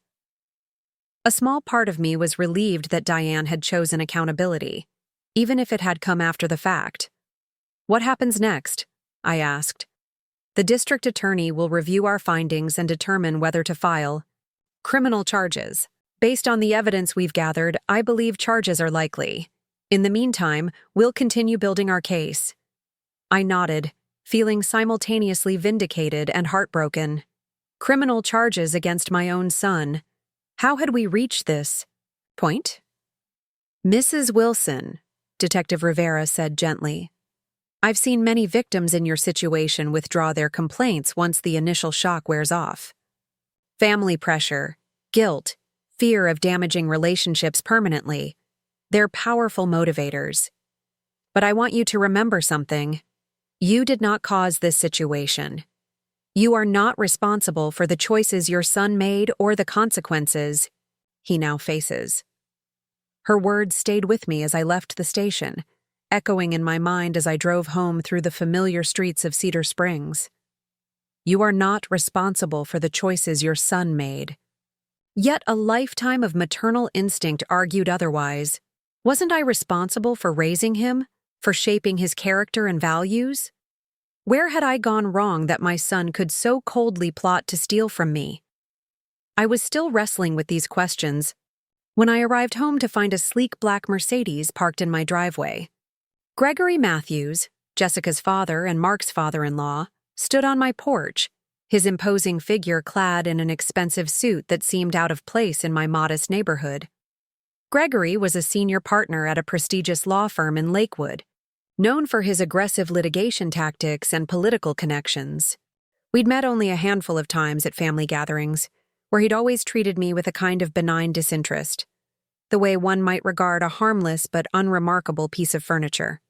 A small part of me was relieved that Diane had chosen accountability, even if it had come after the fact. What happens next? I asked. The district attorney will review our findings and determine whether to file criminal charges. Based on the evidence we've gathered, I believe charges are likely. In the meantime, we'll continue building our case. I nodded, feeling simultaneously vindicated and heartbroken. Criminal charges against my own son. How had we reached this point? Mrs. Wilson, Detective Rivera said gently. I've seen many victims in your situation withdraw their complaints once the initial shock wears off. Family pressure, guilt, fear of damaging relationships permanently. They're powerful motivators. But I want you to remember something. You did not cause this situation. You are not responsible for the choices your son made or the consequences he now faces. Her words stayed with me as I left the station, echoing in my mind as I drove home through the familiar streets of Cedar Springs. You are not responsible for the choices your son made. Yet a lifetime of maternal instinct argued otherwise. Wasn't I responsible for raising him, for shaping his character and values? Where had I gone wrong that my son could so coldly plot to steal from me? I was still wrestling with these questions when I arrived home to find a sleek black Mercedes parked in my driveway. Gregory Matthews, Jessica's father and Mark's father-in-law, stood on my porch, his imposing figure clad in an expensive suit that seemed out of place in my modest neighborhood. Gregory was a senior partner at a prestigious law firm in Lakewood, known for his aggressive litigation tactics and political connections. We'd met only a handful of times at family gatherings, where he'd always treated me with a kind of benign disinterest, the way one might regard a harmless but unremarkable piece of furniture.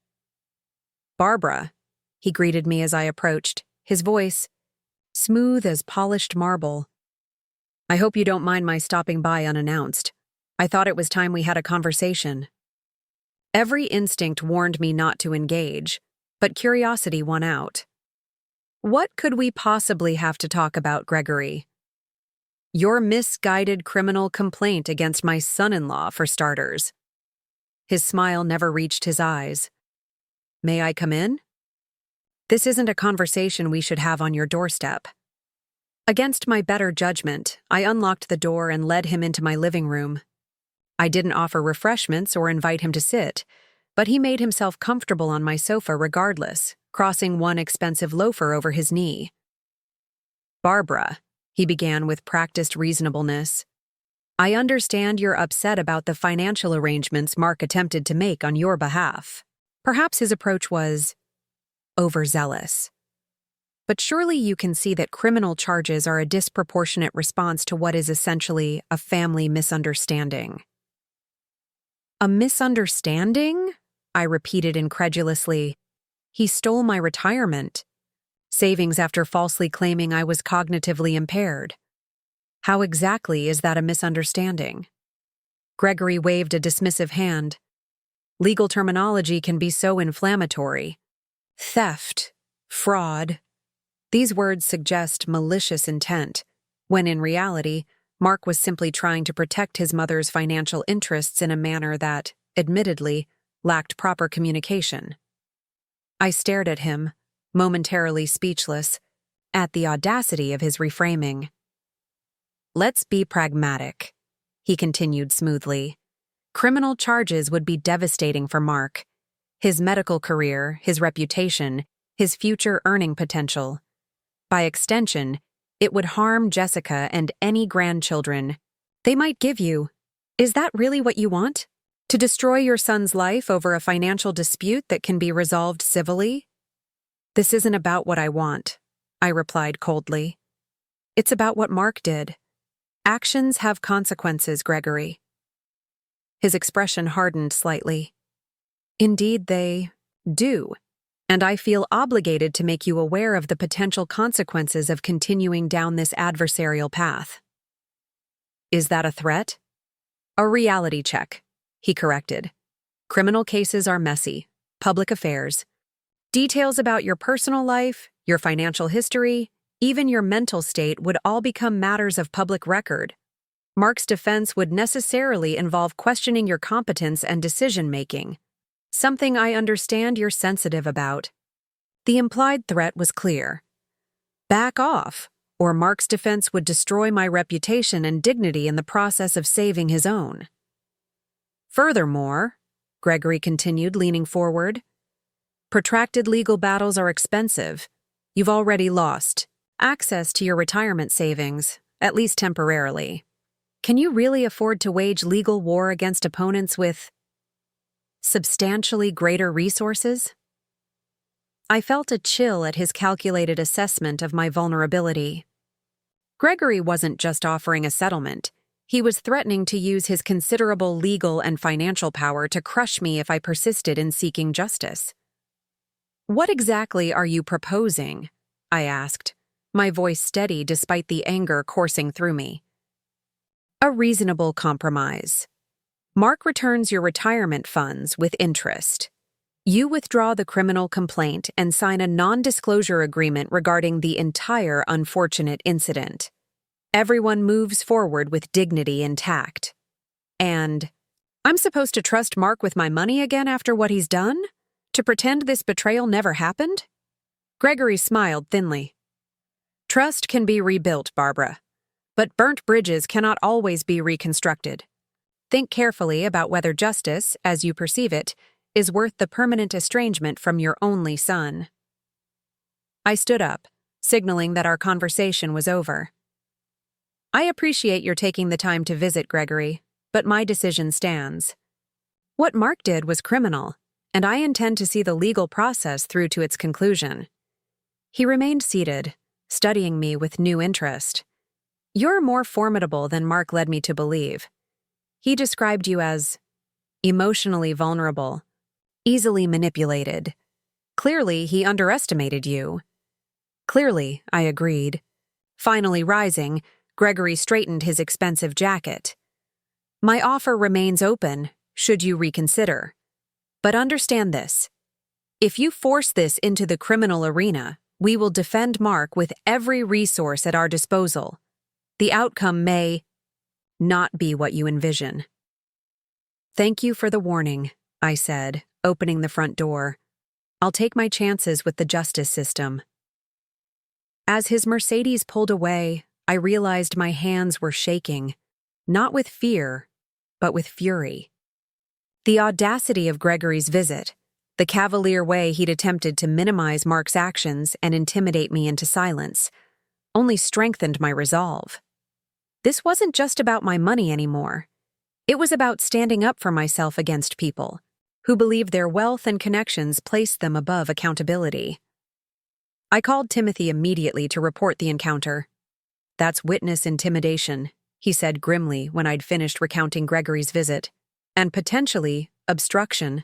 "Barbara," he greeted me as I approached, his voice smooth as polished marble. "I hope you don't mind my stopping by unannounced. I thought it was time we had a conversation." Every instinct warned me not to engage, but curiosity won out. "What could we possibly have to talk about, Gregory?" "Your misguided criminal complaint against my son-in-law, for starters." His smile never reached his eyes. "May I come in?" "This isn't a conversation we should have on your doorstep." Against my better judgment, I unlocked the door and led him into my living room. I didn't offer refreshments or invite him to sit, but he made himself comfortable on my sofa regardless, crossing one expensive loafer over his knee. "Barbara," he began with practiced reasonableness, "I understand you're upset about the financial arrangements Mark attempted to make on your behalf." Perhaps his approach was overzealous. But surely you can see that criminal charges are a disproportionate response to what is essentially a family misunderstanding. "A misunderstanding?" I repeated incredulously. "He stole my retirement savings after falsely claiming I was cognitively impaired. How exactly is that a misunderstanding?" Gregory waved a dismissive hand. "Legal terminology can be so inflammatory. Theft, fraud. These words suggest malicious intent, when in reality, Mark was simply trying to protect his mother's financial interests in a manner that, admittedly, lacked proper communication." I stared at him, momentarily speechless, at the audacity of his reframing. "Let's be pragmatic," he continued smoothly. "Criminal charges would be devastating for Mark. His medical career, his reputation, his future earning potential. By extension, it would harm Jessica and any grandchildren they might give you. Is that really what you want? To destroy your son's life over a financial dispute that can be resolved civilly?" "This isn't about what I want," I replied coldly. "It's about what Mark did. Actions have consequences, Gregory." His expression hardened slightly. "Indeed they do, and I feel obligated to make you aware of the potential consequences of continuing down this adversarial path." "Is that a threat?" "A reality check," he corrected. "Criminal cases are messy, public affairs. Details about your personal life, your financial history, even your mental state would all become matters of public record. Mark's defense would necessarily involve questioning your competence and decision-making, something I understand you're sensitive about." The implied threat was clear. Back off, or Mark's defense would destroy my reputation and dignity in the process of saving his own. "Furthermore," Gregory continued, leaning forward, "protracted legal battles are expensive. You've already lost access to your retirement savings, at least temporarily. Can you really afford to wage legal war against opponents with substantially greater resources?" I felt a chill at his calculated assessment of my vulnerability. Gregory wasn't just offering a settlement. He was threatening to use his considerable legal and financial power to crush me if I persisted in seeking justice. "What exactly are you proposing?" I asked, my voice steady despite the anger coursing through me. "A reasonable compromise. Mark returns your retirement funds with interest. You withdraw the criminal complaint and sign a non-disclosure agreement regarding the entire unfortunate incident. Everyone moves forward with dignity intact. And I'm supposed to trust Mark with my money again after what he's done? To pretend this betrayal never happened?" Gregory smiled thinly. "Trust can be rebuilt, Barbara. But burnt bridges cannot always be reconstructed. Think carefully about whether justice, as you perceive it, is worth the permanent estrangement from your only son." I stood up, signaling that our conversation was over. "I appreciate your taking the time to visit, Gregory, but my decision stands. What Mark did was criminal, and I intend to see the legal process through to its conclusion." He remained seated, studying me with new interest. "You're more formidable than Mark led me to believe. He described you as emotionally vulnerable, easily manipulated. Clearly, he underestimated you." "Clearly," I agreed. Finally rising, Gregory straightened his expensive jacket. "My offer remains open, should you reconsider. But understand this. If you force this into the criminal arena, we will defend Mark with every resource at our disposal. The outcome may not be what you envision." "Thank you for the warning," I said, opening the front door. "I'll take my chances with the justice system." As his Mercedes pulled away, I realized my hands were shaking, not with fear, but with fury. The audacity of Gregory's visit, the cavalier way he'd attempted to minimize Mark's actions and intimidate me into silence, only strengthened my resolve. This wasn't just about my money anymore. It was about standing up for myself against people who believed their wealth and connections placed them above accountability. I called Timothy immediately to report the encounter. "That's witness intimidation," he said grimly when I'd finished recounting Gregory's visit, "and potentially obstruction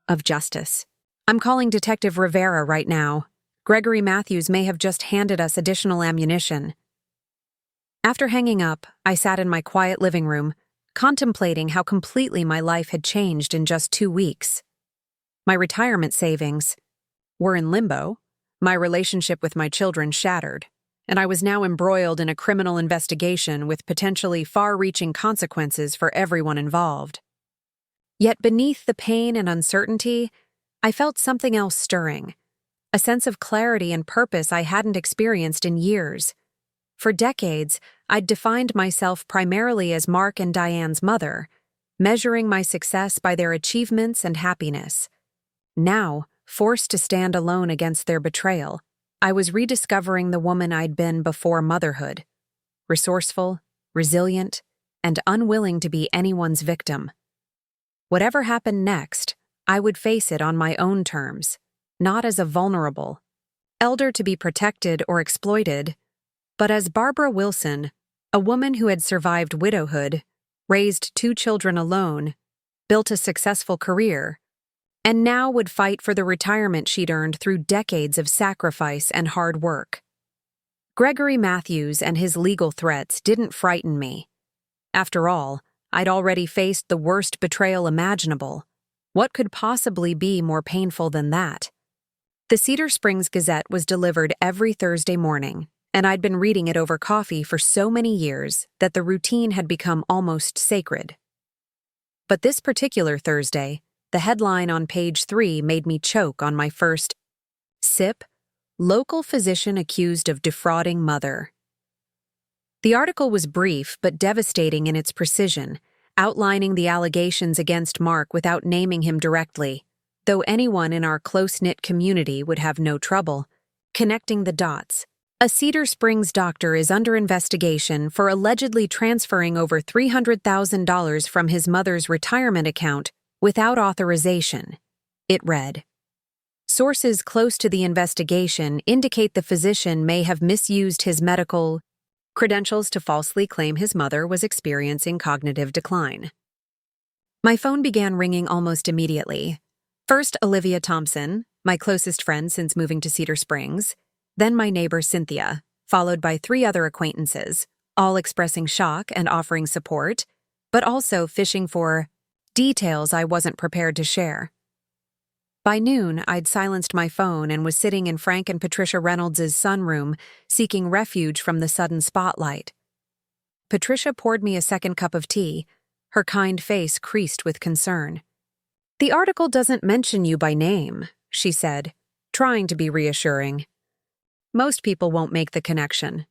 of justice. I'm calling Detective Rivera right now. Gregory Matthews may have just handed us additional ammunition." After hanging up, I sat in my quiet living room, contemplating how completely my life had changed in just 2 weeks. My retirement savings were in limbo, my relationship with my children shattered, and I was now embroiled in a criminal investigation with potentially far-reaching consequences for everyone involved. Yet beneath the pain and uncertainty, I felt something else stirring, a sense of clarity and purpose I hadn't experienced in years. For decades, I'd defined myself primarily as Mark and Diane's mother, measuring my success by their achievements and happiness. Now, forced to stand alone against their betrayal, I was rediscovering the woman I'd been before motherhood, resourceful, resilient, and unwilling to be anyone's victim. Whatever happened next, I would face it on my own terms, not as a vulnerable elder to be protected or exploited, but as Barbara Wilson, a woman who had survived widowhood, raised 2 children alone, built a successful career, and now would fight for the retirement she'd earned through decades of sacrifice and hard work. Gregory Matthews and his legal threats didn't frighten me. After all, I'd already faced the worst betrayal imaginable. What could possibly be more painful than that? The Cedar Springs Gazette was delivered every Thursday morning, and I'd been reading it over coffee for so many years that the routine had become almost sacred. But this particular Thursday, the headline on page 3 made me choke on my first sip. Local physician accused of defrauding mother. The article was brief but devastating in its precision, outlining the allegations against Mark without naming him directly, though anyone in our close-knit community would have no trouble connecting the dots. A Cedar Springs doctor is under investigation for allegedly transferring over $300,000 from his mother's retirement account without authorization, it read. Sources close to the investigation indicate the physician may have misused his medical credentials to falsely claim his mother was experiencing cognitive decline. My phone began ringing almost immediately. First, Olivia Thompson, my closest friend since moving to Cedar Springs, then my neighbor Cynthia, followed by 3 other acquaintances, all expressing shock and offering support, but also fishing for details I wasn't prepared to share. By noon, I'd silenced my phone and was sitting in Frank and Patricia Reynolds' sunroom, seeking refuge from the sudden spotlight. Patricia poured me a second cup of tea, her kind face creased with concern. "The article doesn't mention you by name," she said, trying to be reassuring. "Most people won't make the connection."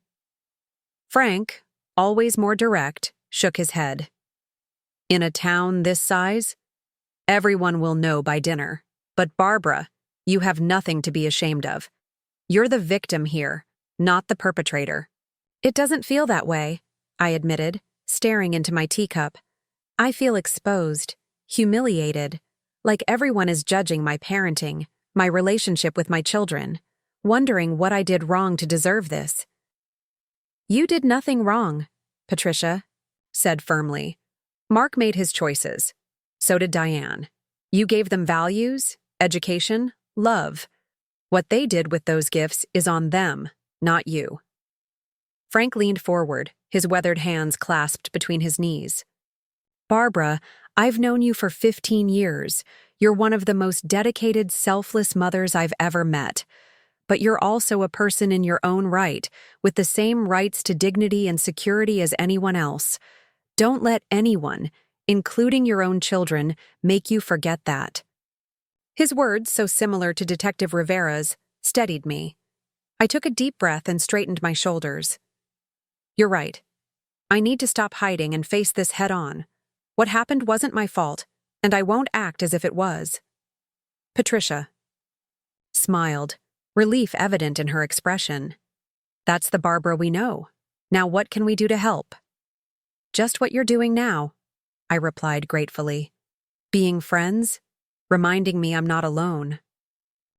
Frank, always more direct, shook his head. "In a town this size, everyone will know by dinner. But Barbara, you have nothing to be ashamed of. You're the victim here, not the perpetrator." "It doesn't feel that way," I admitted, staring into my teacup. "I feel exposed, humiliated, like everyone is judging my parenting, my relationship with my children, wondering what I did wrong to deserve this." "You did nothing wrong," Patricia said firmly. "Mark made his choices. So did Diane. You gave them values, education, love. What they did with those gifts is on them, not you." Frank leaned forward, his weathered hands clasped between his knees. "Barbara, I've known you for 15 years. You're one of the most dedicated, selfless mothers I've ever met. But you're also a person in your own right, with the same rights to dignity and security as anyone else. Don't let anyone, including your own children, make you forget that." His words, so similar to Detective Rivera's, steadied me. I took a deep breath and straightened my shoulders. "You're right. I need to stop hiding and face this head on. What happened wasn't my fault, and I won't act as if it was." Patricia smiled, relief evident in her expression. "That's the Barbara we know. Now what can we do to help?" "Just what you're doing now," I replied gratefully. "Being friends, reminding me I'm not alone."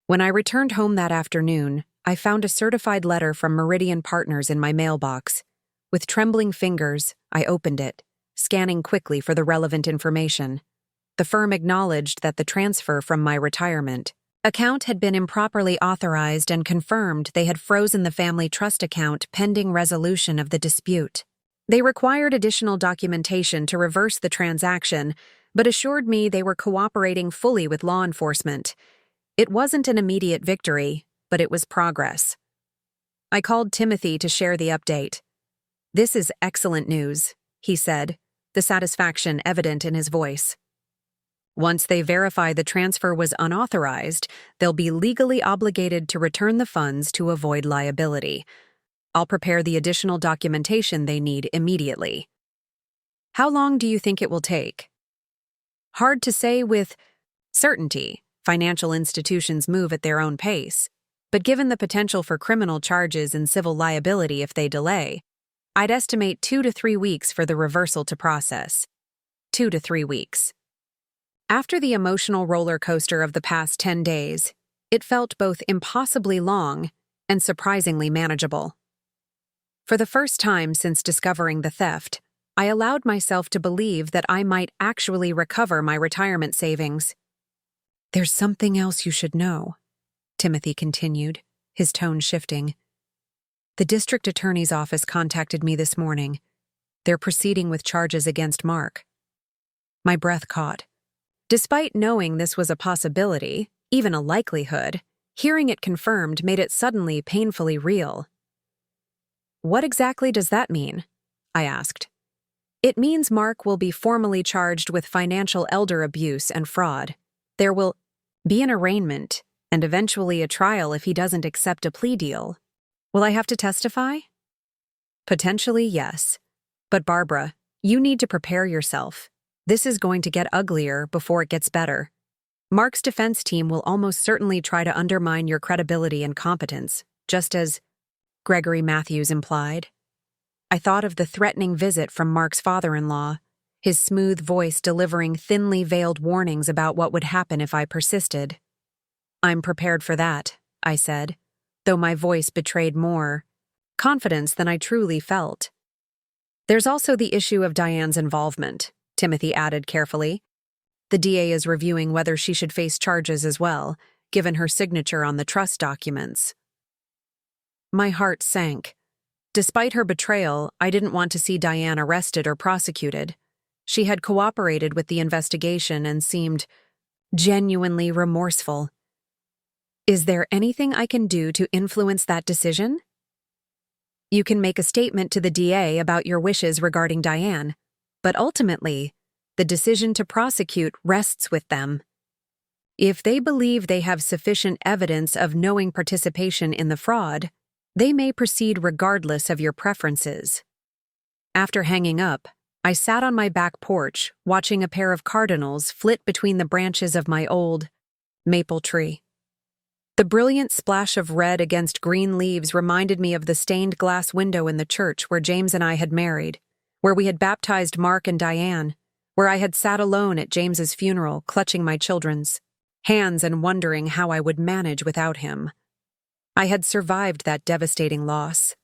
When I returned home that afternoon, I found a certified letter from Meridian Partners in my mailbox. With trembling fingers, I opened it, scanning quickly for the relevant information. The firm acknowledged that the transfer from my retirement account had been improperly authorized and confirmed they had frozen the family trust account pending resolution of the dispute. They required additional documentation to reverse the transaction, but assured me they were cooperating fully with law enforcement. It wasn't an immediate victory, but it was progress. I called Timothy to share the update. "This is excellent news," he said, the satisfaction evident in his voice. "Once they verify the transfer was unauthorized, they'll be legally obligated to return the funds to avoid liability. I'll prepare the additional documentation they need immediately." "How long do you think it will take?" "Hard to say with certainty. Financial institutions move at their own pace. But given the potential for criminal charges and civil liability if they delay, I'd estimate 2 to 3 weeks for the reversal to process. 2 to 3 weeks. After the emotional roller coaster of the past 10 days, it felt both impossibly long and surprisingly manageable. For the first time since discovering the theft, I allowed myself to believe that I might actually recover my retirement savings. "There's something else you should know," Timothy continued, his tone shifting. "The district attorney's office contacted me this morning. They're proceeding with charges against Mark." My breath caught. Despite knowing this was a possibility, even a likelihood, hearing it confirmed made it suddenly painfully real. "What exactly does that mean?" I asked. "It means Mark will be formally charged with financial elder abuse and fraud. There will be an arraignment and eventually a trial if he doesn't accept a plea deal. Will I have to testify?" "Potentially, yes. But Barbara, you need to prepare yourself. This is going to get uglier before it gets better. Mark's defense team will almost certainly try to undermine your credibility and competence, just as Gregory Matthews implied. I thought of the threatening visit from Mark's father-in-law, his smooth voice delivering thinly veiled warnings about what would happen if I persisted. I'm prepared for that, I said, though my voice betrayed more confidence than I truly felt. There's also the issue of Diane's involvement, Timothy added carefully. The DA is reviewing whether she should face charges as well, given her signature on the trust documents. My heart sank. Despite her betrayal, I didn't want to see Diane arrested or prosecuted. She had cooperated with the investigation and seemed genuinely remorseful. Is there anything I can do to influence that decision? You can make a statement to the DA about your wishes regarding Diane, but ultimately, the decision to prosecute rests with them. If they believe they have sufficient evidence of knowing participation in the fraud, they may proceed regardless of your preferences. After hanging up, I sat on my back porch watching a pair of cardinals flit between the branches of my old maple tree. The brilliant splash of red against green leaves reminded me of the stained glass window in the church where James and I had married, where we had baptized Mark and Diane, where I had sat alone at James's funeral, clutching my children's hands and wondering how I would manage without him. I had survived that devastating loss.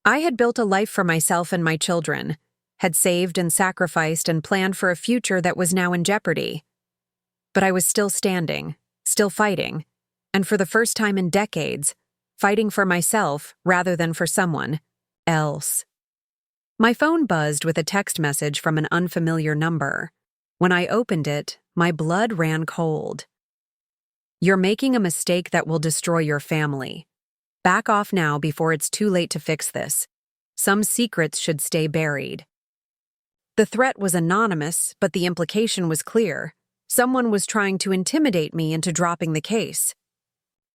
I had built a life for myself and my children, had saved and sacrificed and planned for a future that was now in jeopardy. But I was still standing, still fighting, and for the first time in decades, fighting for myself rather than for someone else. My phone buzzed with a text message from an unfamiliar number. When I opened it, my blood ran cold. You're making a mistake that will destroy your family. Back off now before it's too late to fix this. Some secrets should stay buried. The threat was anonymous, but the implication was clear. Someone was trying to intimidate me into dropping the case.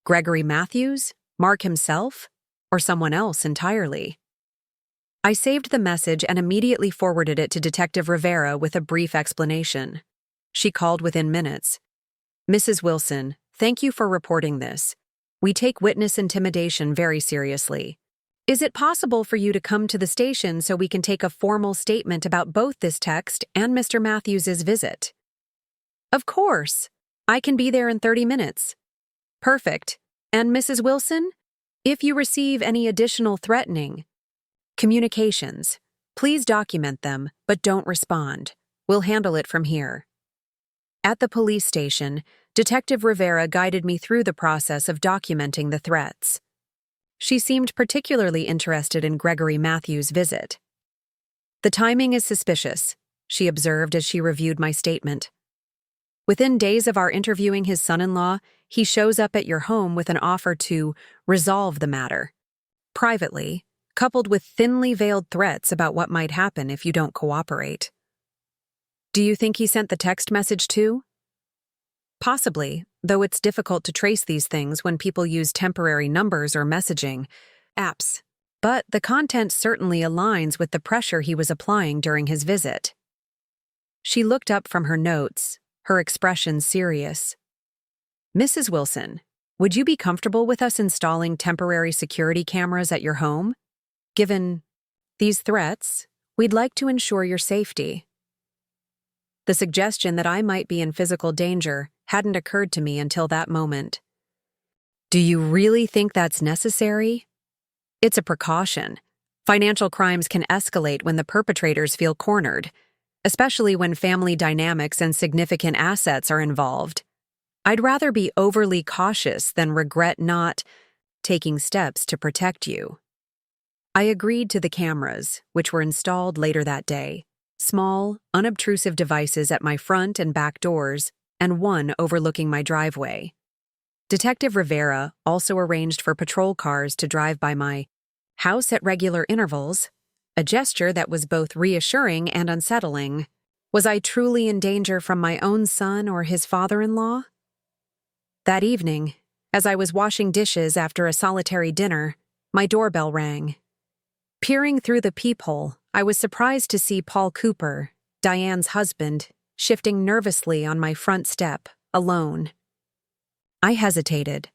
Gregory Matthews? Mark himself? Or someone else entirely? I saved the message and immediately forwarded it to Detective Rivera with a brief explanation. She called within minutes. Mrs. Wilson, thank you for reporting this. We take witness intimidation very seriously. Is it possible for you to come to the station so we can take a formal statement about both this text and Mr. Matthews' visit? Of course. I can be there in 30 minutes. Perfect. And Mrs. Wilson, if you receive any additional threatening communications, please document them, but don't respond. We'll handle it from here. At the police station, Detective Rivera guided me through the process of documenting the threats. She seemed particularly interested in Gregory Matthews' visit. The timing is suspicious, she observed as she reviewed my statement. Within days of our interviewing his son-in-law, he shows up at your home with an offer to resolve the matter. Privately, coupled with thinly veiled threats about what might happen if you don't cooperate. Do you think he sent the text message too? Possibly, though it's difficult to trace these things when people use temporary numbers or messaging apps. But the content certainly aligns with the pressure he was applying during his visit. She looked up from her notes, her expression serious. Mrs. Wilson, would you be comfortable with us installing temporary security cameras at your home? Given these threats, we'd like to ensure your safety. The suggestion that I might be in physical danger hadn't occurred to me until that moment. Do you really think that's necessary? It's a precaution. Financial crimes can escalate when the perpetrators feel cornered, especially when family dynamics and significant assets are involved. I'd rather be overly cautious than regret not taking steps to protect you. I agreed to the cameras, which were installed later that day. Small, unobtrusive devices at my front and back doors, and one overlooking my driveway. Detective Rivera also arranged for patrol cars to drive by my house at regular intervals, a gesture that was both reassuring and unsettling. Was I truly in danger from my own son or his father-in-law? That evening, as I was washing dishes after a solitary dinner, my doorbell rang. Peering through the peephole, I was surprised to see Paul Cooper, Diane's husband, shifting nervously on my front step, alone. I hesitated.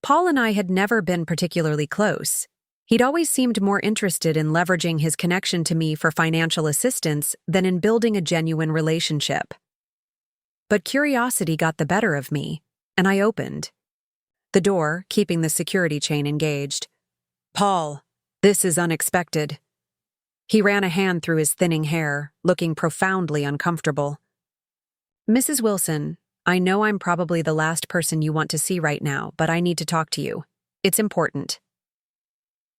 Paul and I had never been particularly close. He'd always seemed more interested in leveraging his connection to me for financial assistance than in building a genuine relationship. But curiosity got the better of me, and I opened. the door keeping the security chain engaged. "Paul, this is unexpected." He ran a hand through his thinning hair, looking profoundly uncomfortable. "Mrs. Wilson, I know I'm probably the last person you want to see right now, but I need to talk to you. It's important."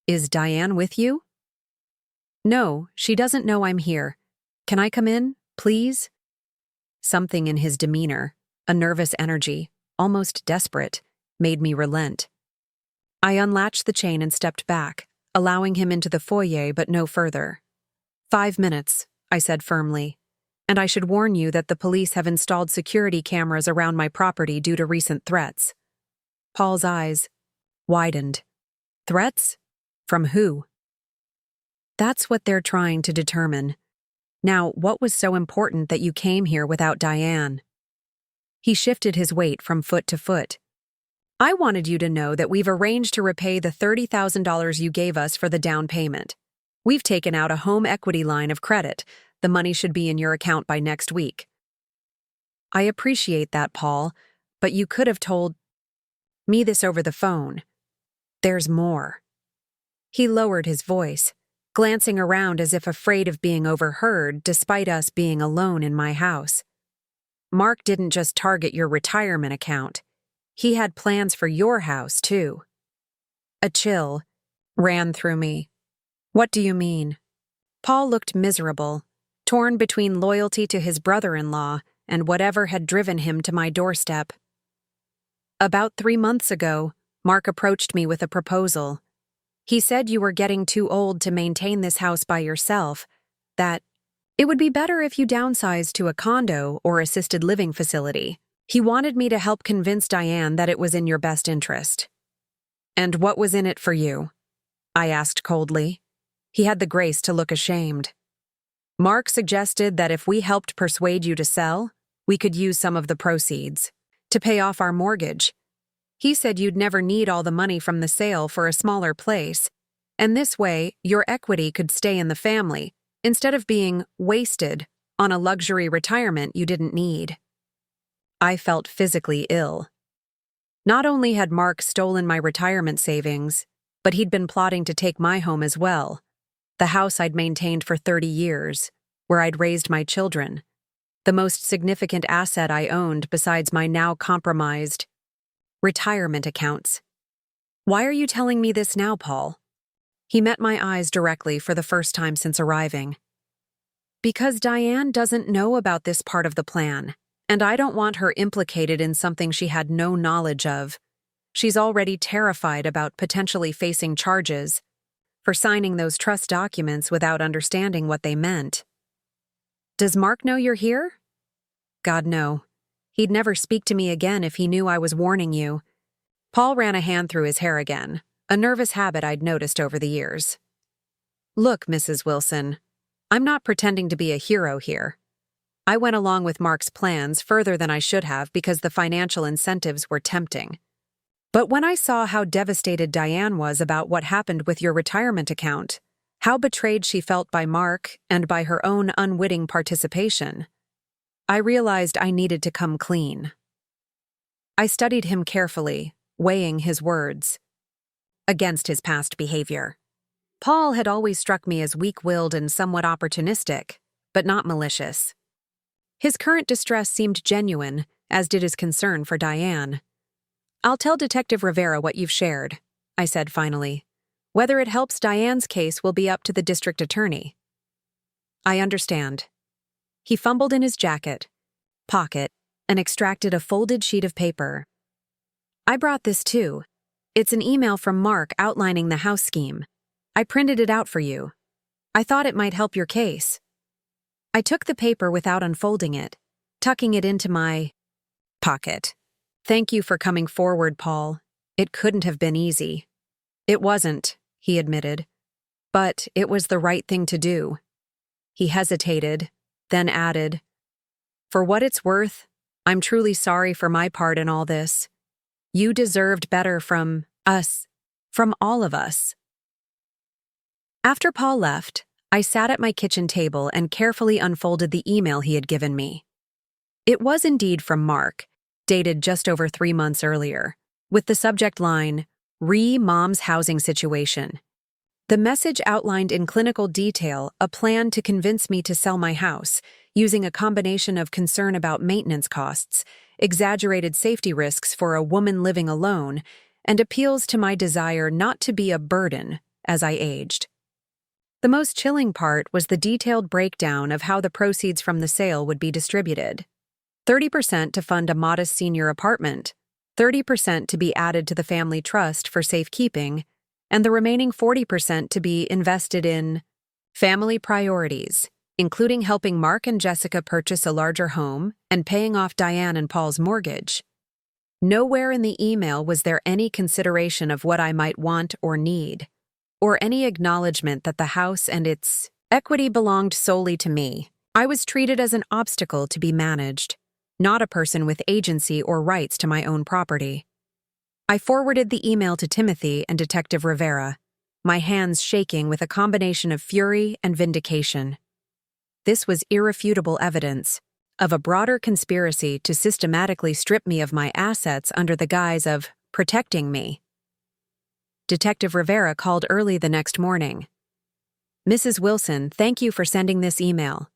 "Is Diane with you?" "No, she doesn't know I'm here. Can I come in, please?" Something in his demeanor, a nervous energy, almost desperate, made me relent. I unlatched the chain and stepped back, allowing him into the foyer but no further. "5 minutes," I said firmly. "And I should warn you that the police have installed security cameras around my property due to recent threats." Paul's eyes widened. "Threats? From who?" "That's what they're trying to determine. Now, what was so important that you came here without Diane?" He shifted his weight from foot to foot. "I wanted you to know that we've arranged to repay the $30,000 you gave us for the down payment. We've taken out a home equity line of credit. The money should be in your account by next week." "I appreciate that, Paul, but you could have told me this over the phone. There's more." He lowered his voice, glancing around as if afraid of being overheard despite us being alone in my house. "Mark didn't just target your retirement account. He had plans for your house, too." A chill ran through me. "What do you mean?" Paul looked miserable, torn between loyalty to his brother-in-law and whatever had driven him to my doorstep. "About 3 months ago, Mark approached me with a proposal. He said you were getting too old to maintain this house by yourself, that it would be better if you downsized to a condo or assisted living facility. He wanted me to help convince Diane that it was in your best interest." "And what was in it for you?" I asked coldly. He had the grace to look ashamed. "Mark suggested that if we helped persuade you to sell, we could use some of the proceeds to pay off our mortgage. He said you'd never need all the money from the sale for a smaller place, and this way your equity could stay in the family instead of being wasted on a luxury retirement you didn't need." I felt physically ill. Not only had Mark stolen my retirement savings, but he'd been plotting to take my home as well, the house I'd maintained for 30 years, where I'd raised my children, the most significant asset I owned besides my now compromised retirement accounts. "Why are you telling me this now, Paul?" He met my eyes directly for the first time since arriving. "Because Diane doesn't know about this part of the plan, and I don't want her implicated in something she had no knowledge of. She's already terrified about potentially facing charges for signing those trust documents without understanding what they meant." "Does Mark know you're here?" "God, no. He'd never speak to me again if he knew I was warning you." Paul ran a hand through his hair again, a nervous habit I'd noticed over the years. "Look, Mrs. Wilson, I'm not pretending to be a hero here. I went along with Mark's plans further than I should have because the financial incentives were tempting. But when I saw how devastated Diane was about what happened with your retirement account, how betrayed she felt by Mark and by her own unwitting participation, I realized I needed to come clean." I studied him carefully, weighing his words against his past behavior. Paul had always struck me as weak-willed and somewhat opportunistic, but not malicious. His current distress seemed genuine, as did his concern for Diane. "I'll tell Detective Rivera what you've shared," I said finally. "Whether it helps Diane's case will be up to the district attorney." "I understand." He fumbled in his jacket pocket and extracted a folded sheet of paper. "I brought this too. It's an email from Mark outlining the house scheme. I printed it out for you. I thought it might help your case." I took the paper without unfolding it, tucking it into my pocket. "Thank you for coming forward, Paul. It couldn't have been easy." "It wasn't," he admitted. "But it was the right thing to do." He hesitated, then added, "For what it's worth, I'm truly sorry for my part in all this. You deserved better from us, from all of us." After Paul left, I sat at my kitchen table and carefully unfolded the email he had given me. It was indeed from Mark, dated just over 3 months earlier. with the subject line, Mom's housing situation. The message outlined in clinical detail a plan to convince me to sell my house, using a combination of concern about maintenance costs, exaggerated safety risks for a woman living alone, and appeals to my desire not to be a burden as I aged. The most chilling part was the detailed breakdown of how the proceeds from the sale would be distributed. 30% to fund a modest senior apartment, 30% to be added to the family trust for safekeeping, and the remaining 40% to be invested in family priorities, including helping Mark and Jessica purchase a larger home and paying off Diane and Paul's mortgage. Nowhere in the email was there any consideration of what I might want or need, or any acknowledgement that the house and its equity belonged solely to me. I was treated as an obstacle to be managed, not a person with agency or rights to my own property. I forwarded the email to Timothy and Detective Rivera, my hands shaking with a combination of fury and vindication. This was irrefutable evidence of a broader conspiracy to systematically strip me of my assets under the guise of protecting me. Detective Rivera called early the next morning. "Mrs. Wilson, thank you for sending this email.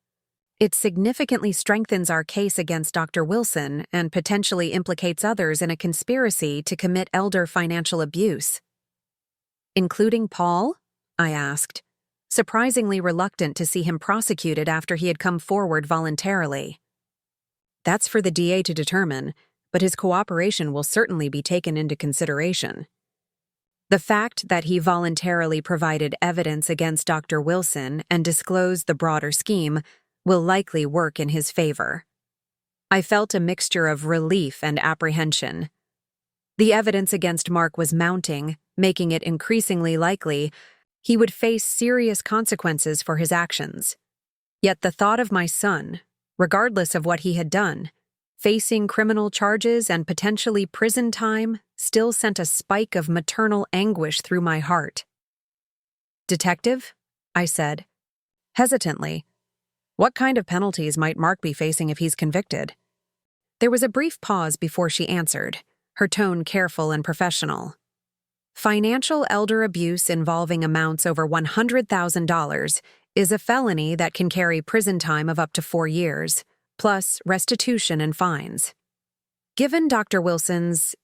It significantly strengthens our case against Dr. Wilson and potentially implicates others in a conspiracy to commit elder financial abuse." "Including Paul?" I asked, surprisingly reluctant to see him prosecuted after he had come forward voluntarily. "That's for the DA to determine, but his cooperation will certainly be taken into consideration. The fact that he voluntarily provided evidence against Dr. Wilson and disclosed the broader scheme will likely work in his favor." I felt a mixture of relief and apprehension. The evidence against Mark was mounting, making it increasingly likely he would face serious consequences for his actions. Yet the thought of my son, regardless of what he had done, facing criminal charges and potentially prison time, still sent a spike of maternal anguish through my heart. "Detective?" I said, hesitantly. "What kind of penalties might Mark be facing if he's convicted?" There was a brief pause before she answered, her tone careful and professional. "Financial elder abuse involving amounts over $100,000 is a felony that can carry prison time of up to 4 years, plus restitution and fines. Given Dr. Wilson's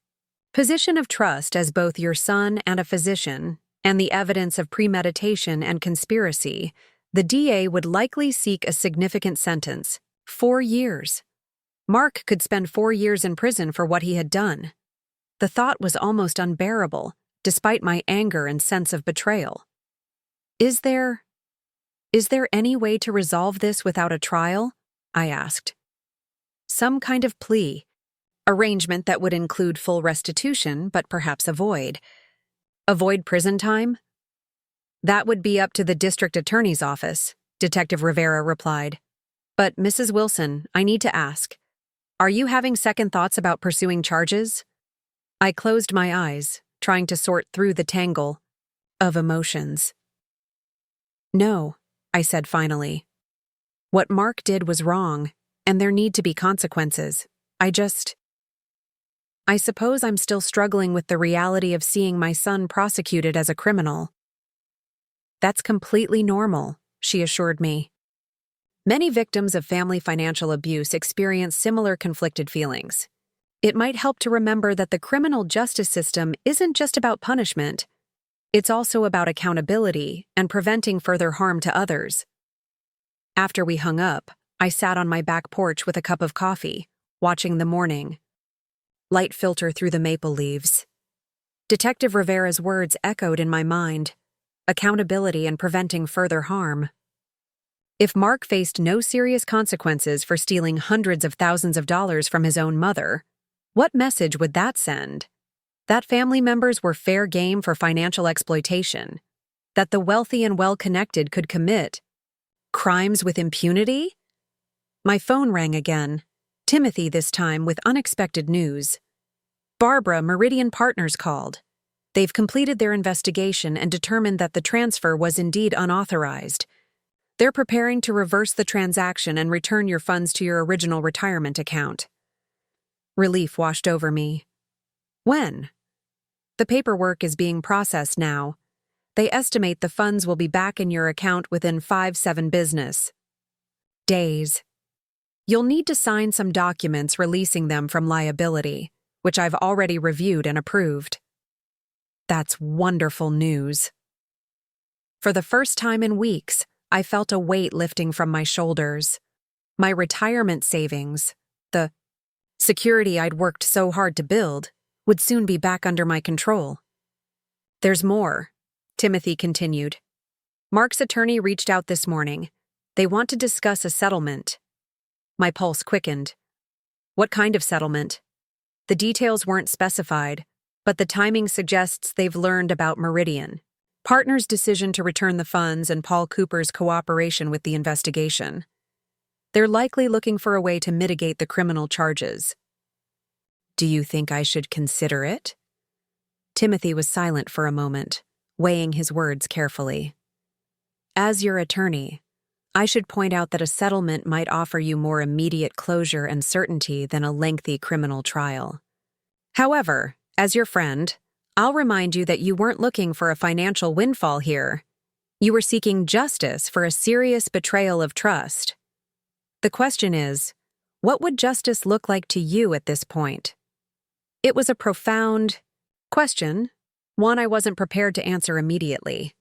position of trust as both your son and a physician, and the evidence of premeditation and conspiracy, the DA would likely seek a significant sentence, 4 years. Mark could spend 4 years in prison for what he had done." The thought was almost unbearable, despite my anger and sense of betrayal. Is there any way to resolve this without a trial?" I asked. "Some kind of plea. Arrangement that would include full restitution, but perhaps avoid prison time?" "That would be up to the district attorney's office," Detective Rivera replied. "But, Mrs. Wilson, I need to ask, are you having second thoughts about pursuing charges?" I closed my eyes, trying to sort through the tangle of emotions. "No," I said finally. "What Mark did was wrong, and there need to be consequences. I suppose I'm still struggling with the reality of seeing my son prosecuted as a criminal." "That's completely normal," she assured me. "Many victims of family financial abuse experience similar conflicted feelings. It might help to remember that the criminal justice system isn't just about punishment. It's also about accountability and preventing further harm to others." After we hung up, I sat on my back porch with a cup of coffee, watching the morning light filter through the maple leaves. Detective Rivera's words echoed in my mind: accountability and preventing further harm. If Mark faced no serious consequences for stealing hundreds of thousands of dollars from his own mother, what message would that send? That family members were fair game for financial exploitation? That the wealthy and well-connected could commit crimes with impunity? My phone rang again. Timothy this time with unexpected news. "Barbara, Meridian Partners called. They've completed their investigation and determined that the transfer was indeed unauthorized. They're preparing to reverse the transaction and return your funds to your original retirement account." Relief washed over me. "When?" The paperwork is being processed now. They estimate the funds will be back in your account within 5-7 business days. You'll need to sign some documents releasing them from liability, which I've already reviewed and approved. That's wonderful news. For the first time in weeks, I felt a weight lifting from my shoulders. My retirement savings, the security I'd worked so hard to build, would soon be back under my control. There's more, Timothy continued. Mark's attorney reached out this morning. They want to discuss a settlement. My pulse quickened. What kind of settlement? The details weren't specified, but the timing suggests they've learned about Meridian, Partner's decision to return the funds, and Paul Cooper's cooperation with the investigation. They're likely looking for a way to mitigate the criminal charges. Do you think I should consider it? Timothy was silent for a moment, weighing his words carefully. As your attorney, I should point out that a settlement might offer you more immediate closure and certainty than a lengthy criminal trial. However, as your friend, I'll remind you that you weren't looking for a financial windfall here. You were seeking justice for a serious betrayal of trust. The question is, what would justice look like to you at this point? It was a profound question, one I wasn't prepared to answer immediately.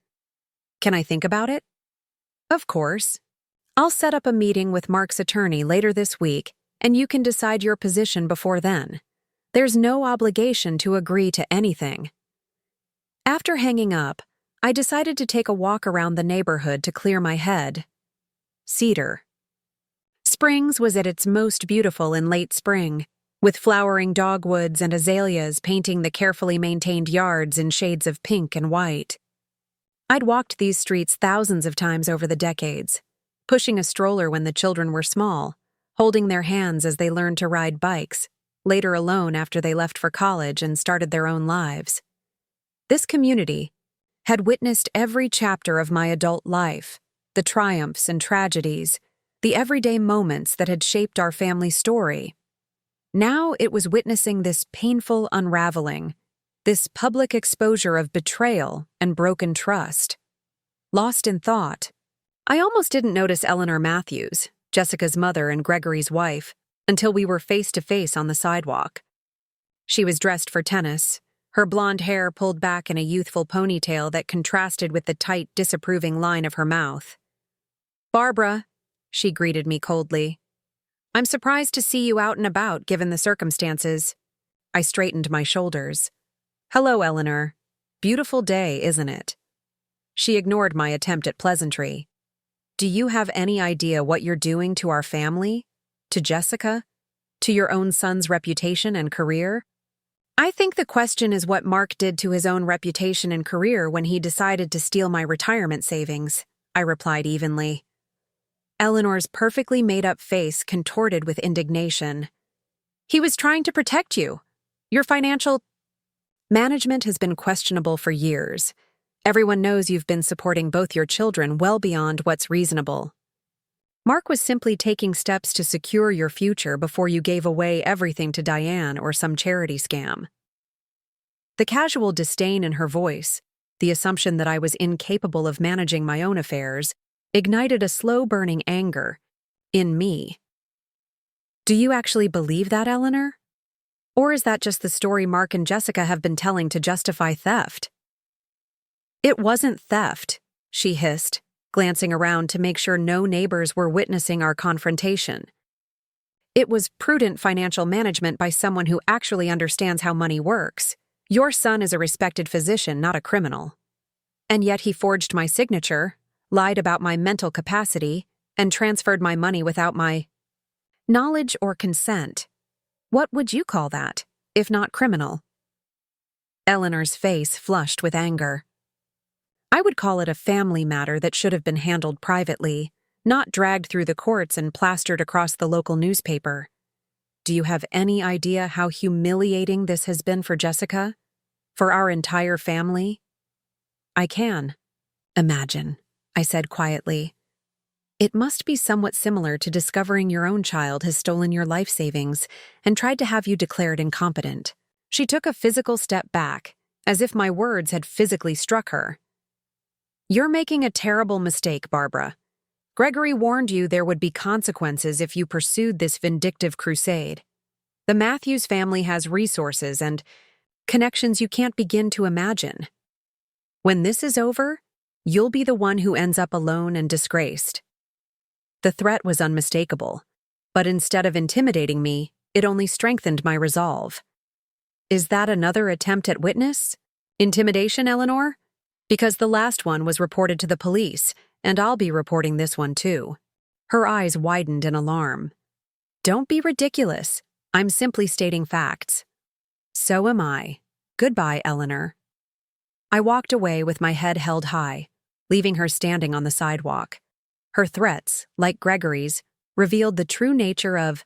Can I think about it? Of course. I'll set up a meeting with Mark's attorney later this week, and you can decide your position before then. There's no obligation to agree to anything. After hanging up, I decided to take a walk around the neighborhood to clear my head. Cedar Springs was at its most beautiful in late spring, with flowering dogwoods and azaleas painting the carefully maintained yards in shades of pink and white. I'd walked these streets thousands of times over the decades, pushing a stroller when the children were small, holding their hands as they learned to ride bikes, later alone after they left for college and started their own lives. This community had witnessed every chapter of my adult life, the triumphs and tragedies, the everyday moments that had shaped our family story. Now it was witnessing this painful unraveling, this public exposure of betrayal and broken trust. Lost in thought, I almost didn't notice Eleanor Matthews, Jessica's mother and Gregory's wife, until we were face to face on the sidewalk. She was dressed for tennis, her blonde hair pulled back in a youthful ponytail that contrasted with the tight, disapproving line of her mouth. "Barbara," she greeted me coldly. "I'm surprised to see you out and about given the circumstances." I straightened my shoulders. "Hello, Eleanor. Beautiful day, isn't it?" She ignored my attempt at pleasantry. "Do you have any idea what you're doing to our family? To Jessica? To your own son's reputation and career?" "I think the question is what Mark did to his own reputation and career when he decided to steal my retirement savings," I replied evenly. Eleanor's perfectly made-up face contorted with indignation. "He was trying to protect you. Your financial management has been questionable for years. Everyone knows you've been supporting both your children well beyond what's reasonable. Mark was simply taking steps to secure your future before you gave away everything to Diane or some charity scam." The casual disdain in her voice, the assumption that I was incapable of managing my own affairs, ignited a slow-burning anger in me. "Do you actually believe that, Eleanor? Or is that just the story Mark and Jessica have been telling to justify theft?" "It wasn't theft," she hissed, glancing around to make sure no neighbors were witnessing our confrontation. "It was prudent financial management by someone who actually understands how money works. Your son is a respected physician, not a criminal. And yet he forged my signature, lied about my mental capacity, and transferred my money without my knowledge or consent. What would you call that, if not criminal?" Eleanor's face flushed with anger. "I would call it a family matter that should have been handled privately, not dragged through the courts and plastered across the local newspaper. Do you have any idea how humiliating this has been for Jessica? For our entire family?" "I can imagine," I said quietly. "It must be somewhat similar to discovering your own child has stolen your life savings and tried to have you declared incompetent." She took a physical step back, as if my words had physically struck her. "You're making a terrible mistake, Barbara. Gregory warned you there would be consequences if you pursued this vindictive crusade. The Matthews family has resources and connections you can't begin to imagine. When this is over, you'll be the one who ends up alone and disgraced." The threat was unmistakable, but instead of intimidating me, it only strengthened my resolve. Is that another attempt at intimidation, Eleanor? Because the last one was reported to the police, and I'll be reporting this one too. Her eyes widened in alarm. Don't be ridiculous. I'm simply stating facts. So am I. Goodbye, Eleanor. I walked away with my head held high, leaving her standing on the sidewalk. Her threats, like Gregory's, revealed the true nature of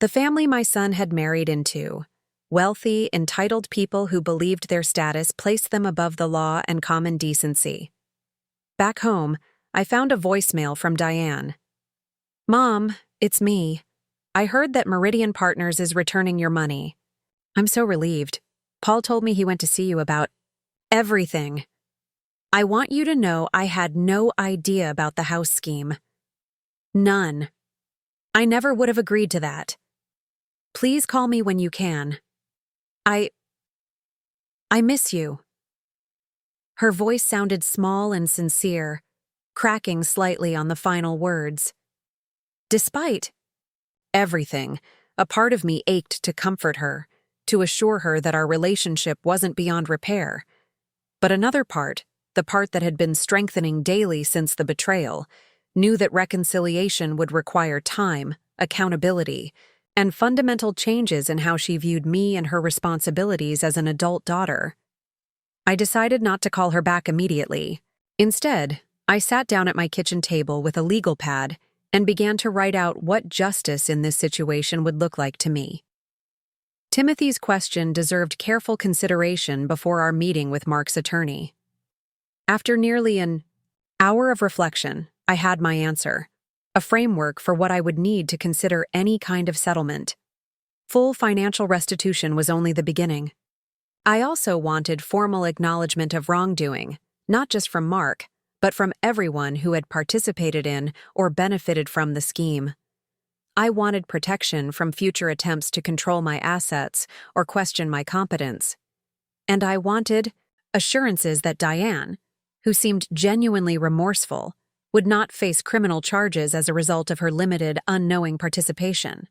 the family my son had married into. Wealthy, entitled people who believed their status placed them above the law and common decency. Back home, I found a voicemail from Diane. "Mom, it's me. I heard that Meridian Partners is returning your money. I'm so relieved. Paul told me he went to see you about everything. I want you to know I had no idea about the house scheme. None. I never would have agreed to that. Please call me when you can. I miss you." Her voice sounded small and sincere, cracking slightly on the final words. Despite everything, a part of me ached to comfort her, to assure her that our relationship wasn't beyond repair. But another part, the part that had been strengthening daily since the betrayal, knew that reconciliation would require time, accountability, and fundamental changes in how she viewed me and her responsibilities as an adult daughter. I decided not to call her back immediately. Instead, I sat down at my kitchen table with a legal pad and began to write out what justice in this situation would look like to me. Timothy's question deserved careful consideration before our meeting with Mark's attorney. After nearly an hour of reflection, I had my answer. A framework for what I would need to consider any kind of settlement. Full financial restitution was only the beginning. I also wanted formal acknowledgement of wrongdoing, not just from Mark, but from everyone who had participated in or benefited from the scheme. I wanted protection from future attempts to control my assets or question my competence. And I wanted assurances that Diane, who seemed genuinely remorseful, would not face criminal charges as a result of her limited, unknowing participation.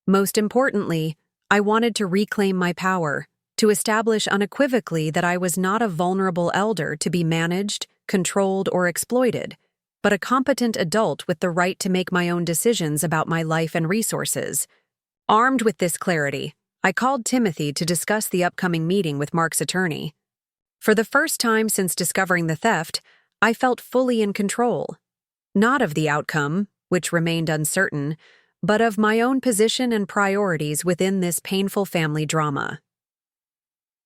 Most importantly, I wanted to reclaim my power, to establish unequivocally that I was not a vulnerable elder to be managed, controlled, or exploited, but a competent adult with the right to make my own decisions about my life and resources. Armed with this clarity, I called Timothy to discuss the upcoming meeting with Mark's attorney. For the first time since discovering the theft, I felt fully in control, not of the outcome, which remained uncertain, but of my own position and priorities within this painful family drama.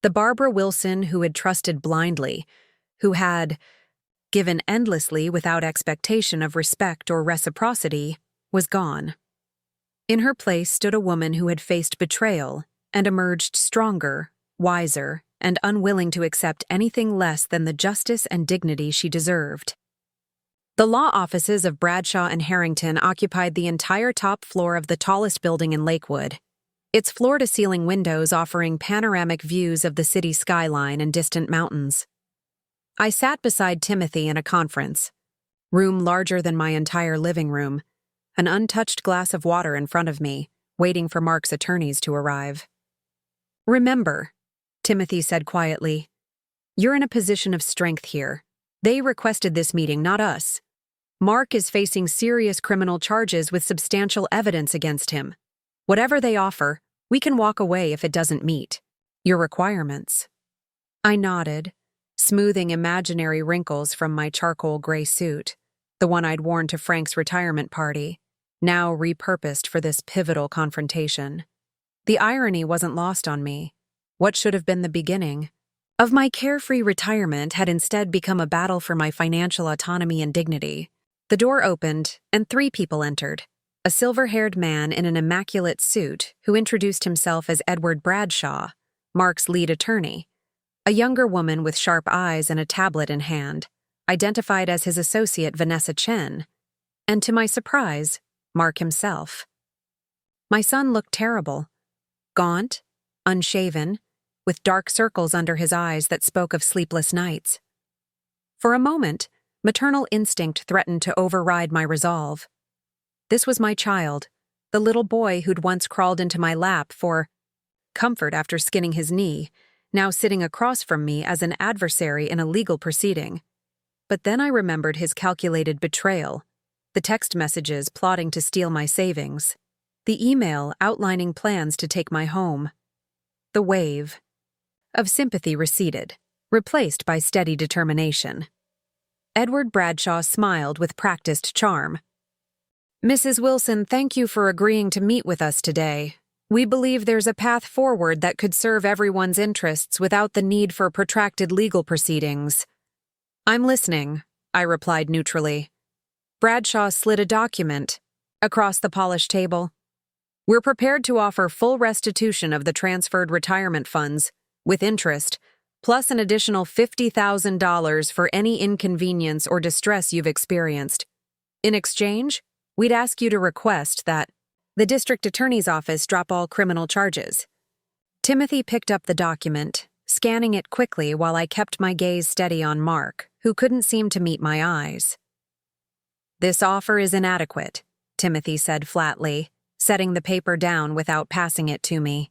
The Barbara Wilson who had trusted blindly, who had given endlessly without expectation of respect or reciprocity, was gone. In her place stood a woman who had faced betrayal and emerged stronger, wiser, and unwilling to accept anything less than the justice and dignity she deserved. The law offices of Bradshaw and Harrington occupied the entire top floor of the tallest building in Lakewood, its floor-to-ceiling windows offering panoramic views of the city skyline and distant mountains. I sat beside Timothy in a conference room larger than my entire living room, an untouched glass of water in front of me, waiting for Mark's attorneys to arrive. "Remember," Timothy said quietly, "you're in a position of strength here. They requested this meeting, not us. Mark is facing serious criminal charges with substantial evidence against him. Whatever they offer, we can walk away if it doesn't meet your requirements." I nodded, smoothing imaginary wrinkles from my charcoal gray suit, the one I'd worn to Frank's retirement party, now repurposed for this pivotal confrontation. The irony wasn't lost on me. What should have been the beginning of my carefree retirement had instead become a battle for my financial autonomy and dignity. The door opened, and 3 people entered. A silver-haired man in an immaculate suit who introduced himself as Edward Bradshaw, Mark's lead attorney. A younger woman with sharp eyes and a tablet in hand, identified as his associate Vanessa Chen, and to my surprise, Mark himself. My son looked terrible, gaunt, unshaven, with dark circles under his eyes that spoke of sleepless nights. For a moment, maternal instinct threatened to override my resolve. This was my child, the little boy who'd once crawled into my lap for comfort after skinning his knee, now sitting across from me as an adversary in a legal proceeding. But then I remembered his calculated betrayal, the text messages plotting to steal my savings, the email outlining plans to take my home. The wave of sympathy receded, replaced by steady determination. Edward Bradshaw smiled with practiced charm. "Mrs. Wilson, thank you for agreeing to meet with us today. We believe there's a path forward that could serve everyone's interests without the need for protracted legal proceedings." "I'm listening," I replied neutrally. Bradshaw slid a document across the polished table. "We're prepared to offer full restitution of the transferred retirement funds, with interest, plus an additional $50,000 for any inconvenience or distress you've experienced. In exchange, we'd ask you to request that the district attorney's office drop all criminal charges." Timothy picked up the document, scanning it quickly while I kept my gaze steady on Mark, who couldn't seem to meet my eyes. "This offer is inadequate," Timothy said flatly, setting the paper down without passing it to me.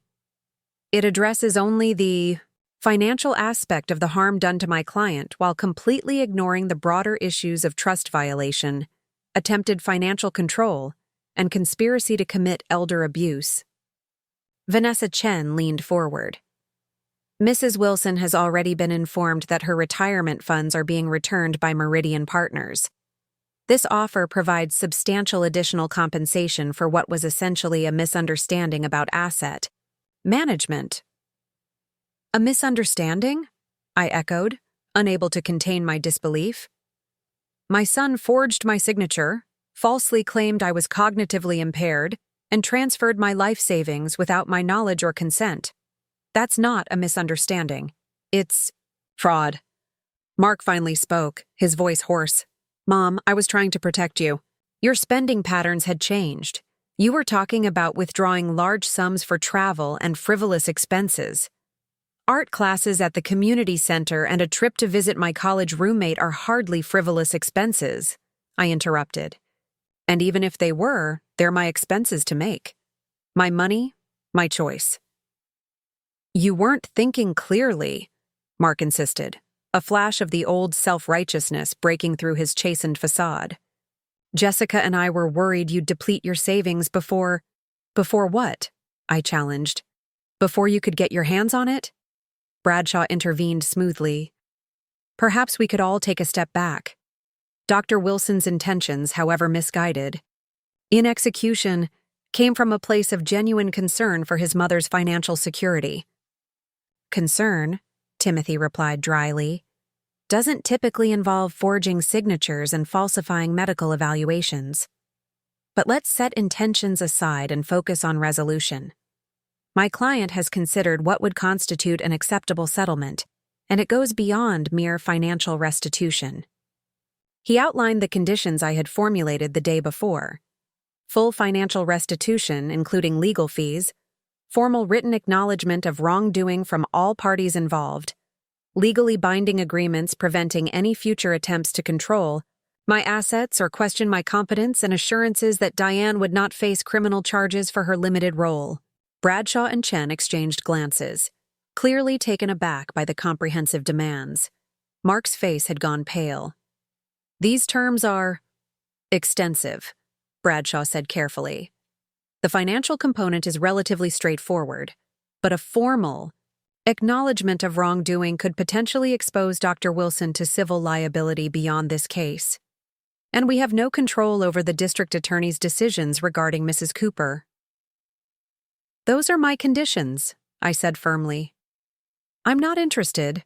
"It addresses only the financial aspect of the harm done to my client while completely ignoring the broader issues of trust violation, attempted financial control, and conspiracy to commit elder abuse." Vanessa Chen leaned forward. "Mrs. Wilson has already been informed that her retirement funds are being returned by Meridian Partners. This offer provides substantial additional compensation for what was essentially a misunderstanding about asset management." "A misunderstanding?" I echoed, unable to contain my disbelief. "My son forged my signature, falsely claimed I was cognitively impaired, and transferred my life savings without my knowledge or consent. That's not a misunderstanding. It's fraud." Mark finally spoke, his voice hoarse. "Mom, I was trying to protect you. Your spending patterns had changed. You were talking about withdrawing large sums for travel and frivolous expenses. Art classes at the community center and a trip to visit my college roommate are hardly frivolous expenses," I interrupted. "And even if they were, they're my expenses to make. My money, my choice." "You weren't thinking clearly," Mark insisted, a flash of the old self-righteousness breaking through his chastened facade. "Jessica and I were worried you'd deplete your savings before—" "Before what?" I challenged. "Before you could get your hands on it?" Bradshaw intervened smoothly. "Perhaps we could all take a step back. Dr. Wilson's intentions, however misguided, in execution, came from a place of genuine concern for his mother's financial security." "Concern," Timothy replied dryly, "doesn't typically involve forging signatures and falsifying medical evaluations. But let's set intentions aside and focus on resolution. My client has considered what would constitute an acceptable settlement, and it goes beyond mere financial restitution." He outlined the conditions I had formulated the day before: full financial restitution, including legal fees, formal written acknowledgement of wrongdoing from all parties involved, legally binding agreements preventing any future attempts to control my assets or question my competence, and assurances that Diane would not face criminal charges for her limited role. Bradshaw and Chen exchanged glances, clearly taken aback by the comprehensive demands. Mark's face had gone pale. "These terms are extensive," Bradshaw said carefully. "The financial component is relatively straightforward, but a formal acknowledgement of wrongdoing could potentially expose Dr. Wilson to civil liability beyond this case. And we have no control over the district attorney's decisions regarding Mrs. Cooper." "Those are my conditions," I said firmly. "I'm not interested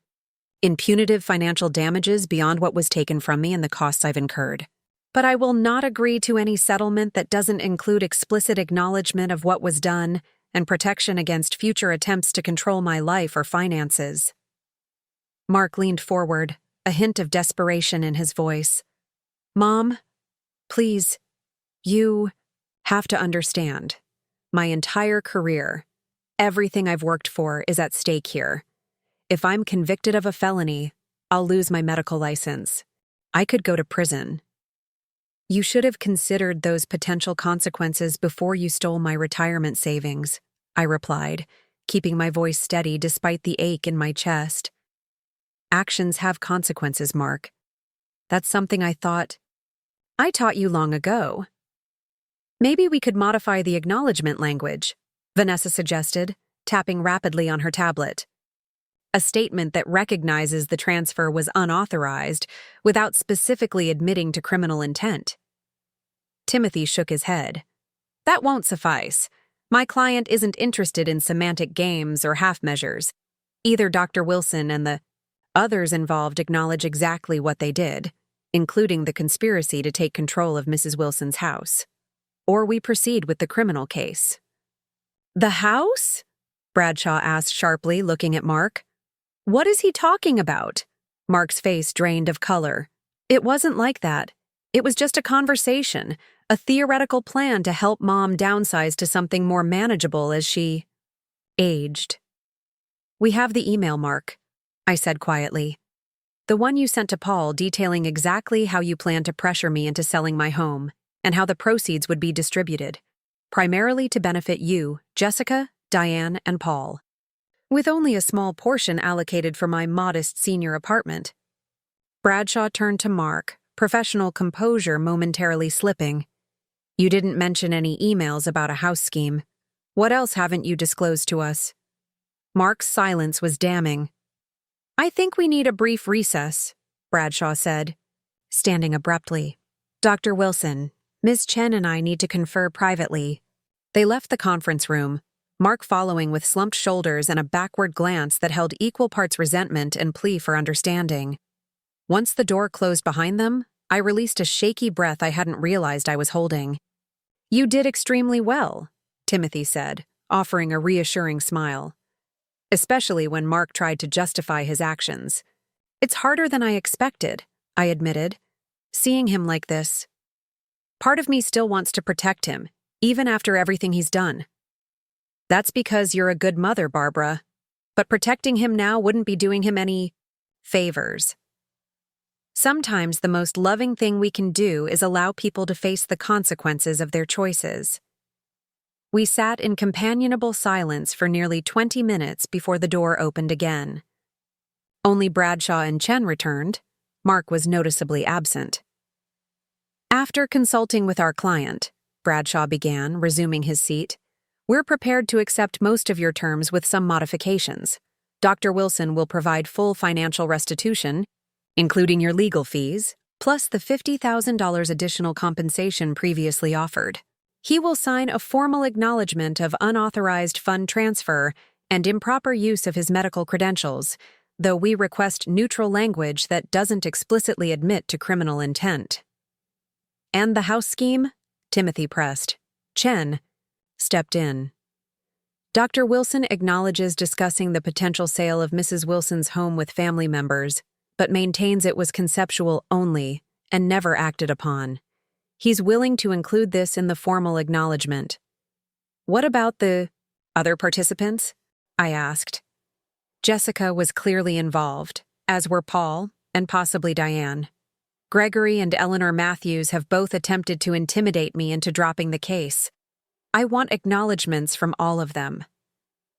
in punitive financial damages beyond what was taken from me and the costs I've incurred. But I will not agree to any settlement that doesn't include explicit acknowledgement of what was done and protection against future attempts to control my life or finances." Mark leaned forward, a hint of desperation in his voice. Mom, please, you have to understand. My entire career, everything I've worked for is at stake here. If I'm convicted of a felony, I'll lose my medical license. I could go to prison. You should have considered those potential consequences before you stole my retirement savings, I replied, keeping my voice steady despite the ache in my chest. Actions have consequences, Mark. That's something I thought I taught you long ago. Maybe we could modify the acknowledgement language, Vanessa suggested, tapping rapidly on her tablet. A statement that recognizes the transfer was unauthorized without specifically admitting to criminal intent. Timothy shook his head. That won't suffice. My client isn't interested in semantic games or half measures. Either Dr. Wilson and the others involved acknowledge exactly what they did, including the conspiracy to take control of Mrs. Wilson's house, or we proceed with the criminal case. The house? Bradshaw asked sharply, looking at Mark. What is he talking about? Mark's face drained of color. It wasn't like that. It was just a conversation, a theoretical plan to help Mom downsize to something more manageable as she aged. We have the email, Mark, I said quietly. The one you sent to Paul detailing exactly how you plan to pressure me into selling my home and how the proceeds would be distributed, primarily to benefit you, Jessica, Diane, and Paul, with only a small portion allocated for my modest senior apartment. Bradshaw turned to Mark, professional composure momentarily slipping. You didn't mention any emails about a house scheme. What else haven't you disclosed to us? Mark's silence was damning. I think we need a brief recess, Bradshaw said, standing abruptly. Dr. Wilson, Ms. Chen and I need to confer privately. They left the conference room, Mark following with slumped shoulders and a backward glance that held equal parts resentment and plea for understanding. Once the door closed behind them, I released a shaky breath I hadn't realized I was holding. You did extremely well, Timothy said, offering a reassuring smile. Especially when Mark tried to justify his actions. It's harder than I expected, I admitted, seeing him like this. Part of me still wants to protect him, even after everything he's done. That's because you're a good mother, Barbara. But protecting him now wouldn't be doing him any favors. Sometimes the most loving thing we can do is allow people to face the consequences of their choices. We sat in companionable silence for nearly 20 minutes before the door opened again. Only Bradshaw and Chen returned. Mark was noticeably absent. After consulting with our client, Bradshaw began, resuming his seat, we're prepared to accept most of your terms with some modifications. Dr. Wilson will provide full financial restitution, including your legal fees, plus the $50,000 additional compensation previously offered. He will sign a formal acknowledgement of unauthorized fund transfer and improper use of his medical credentials, though we request neutral language that doesn't explicitly admit to criminal intent. And the house scheme? Timothy pressed. Chen stepped in. Dr. Wilson acknowledges discussing the potential sale of Mrs. Wilson's home with family members, but maintains it was conceptual only and never acted upon. He's willing to include this in the formal acknowledgement. What about the other participants? I asked. Jessica was clearly involved, as were Paul and possibly Diane. Gregory and Eleanor Matthews have both attempted to intimidate me into dropping the case. I want acknowledgments from all of them.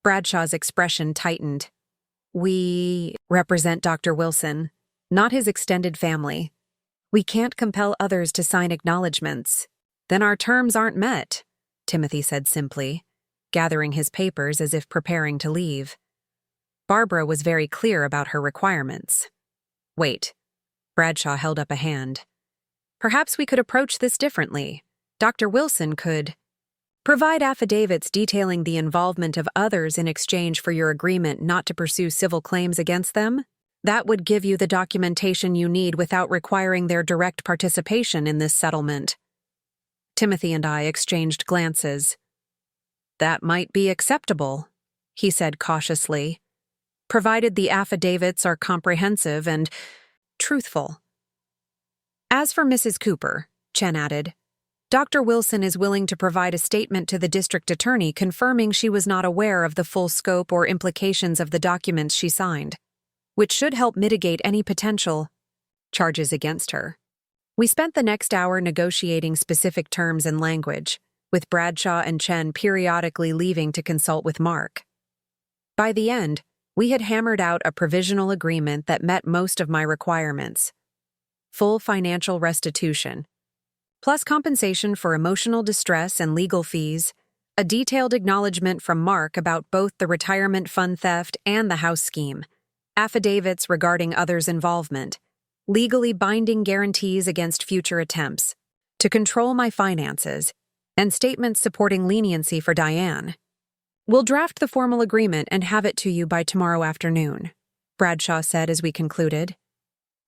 Bradshaw's expression tightened. We represent Dr. Wilson, not his extended family. We can't compel others to sign acknowledgments. Then our terms aren't met, Timothy said simply, gathering his papers as if preparing to leave. Barbara was very clear about her requirements. Wait. Bradshaw held up a hand. Perhaps we could approach this differently. Dr. Wilson could provide affidavits detailing the involvement of others in exchange for your agreement not to pursue civil claims against them. That would give you the documentation you need without requiring their direct participation in this settlement. Timothy and I exchanged glances. That might be acceptable, he said cautiously. provided the affidavits are comprehensive and truthful. As for Mrs. Cooper, Chen added, Dr. Wilson is willing to provide a statement to the district attorney confirming she was not aware of the full scope or implications of the documents she signed, which should help mitigate any potential charges against her. We spent the next hour negotiating specific terms and language, with Bradshaw and Chen periodically leaving to consult with Mark. By the end, we had hammered out a provisional agreement that met most of my requirements. Full financial restitution, plus compensation for emotional distress and legal fees, a detailed acknowledgement from Mark about both the retirement fund theft and the house scheme, affidavits regarding others' involvement, legally binding guarantees against future attempts to control my finances, and statements supporting leniency for Diane. We'll draft the formal agreement and have it to you by tomorrow afternoon, Bradshaw said as we concluded.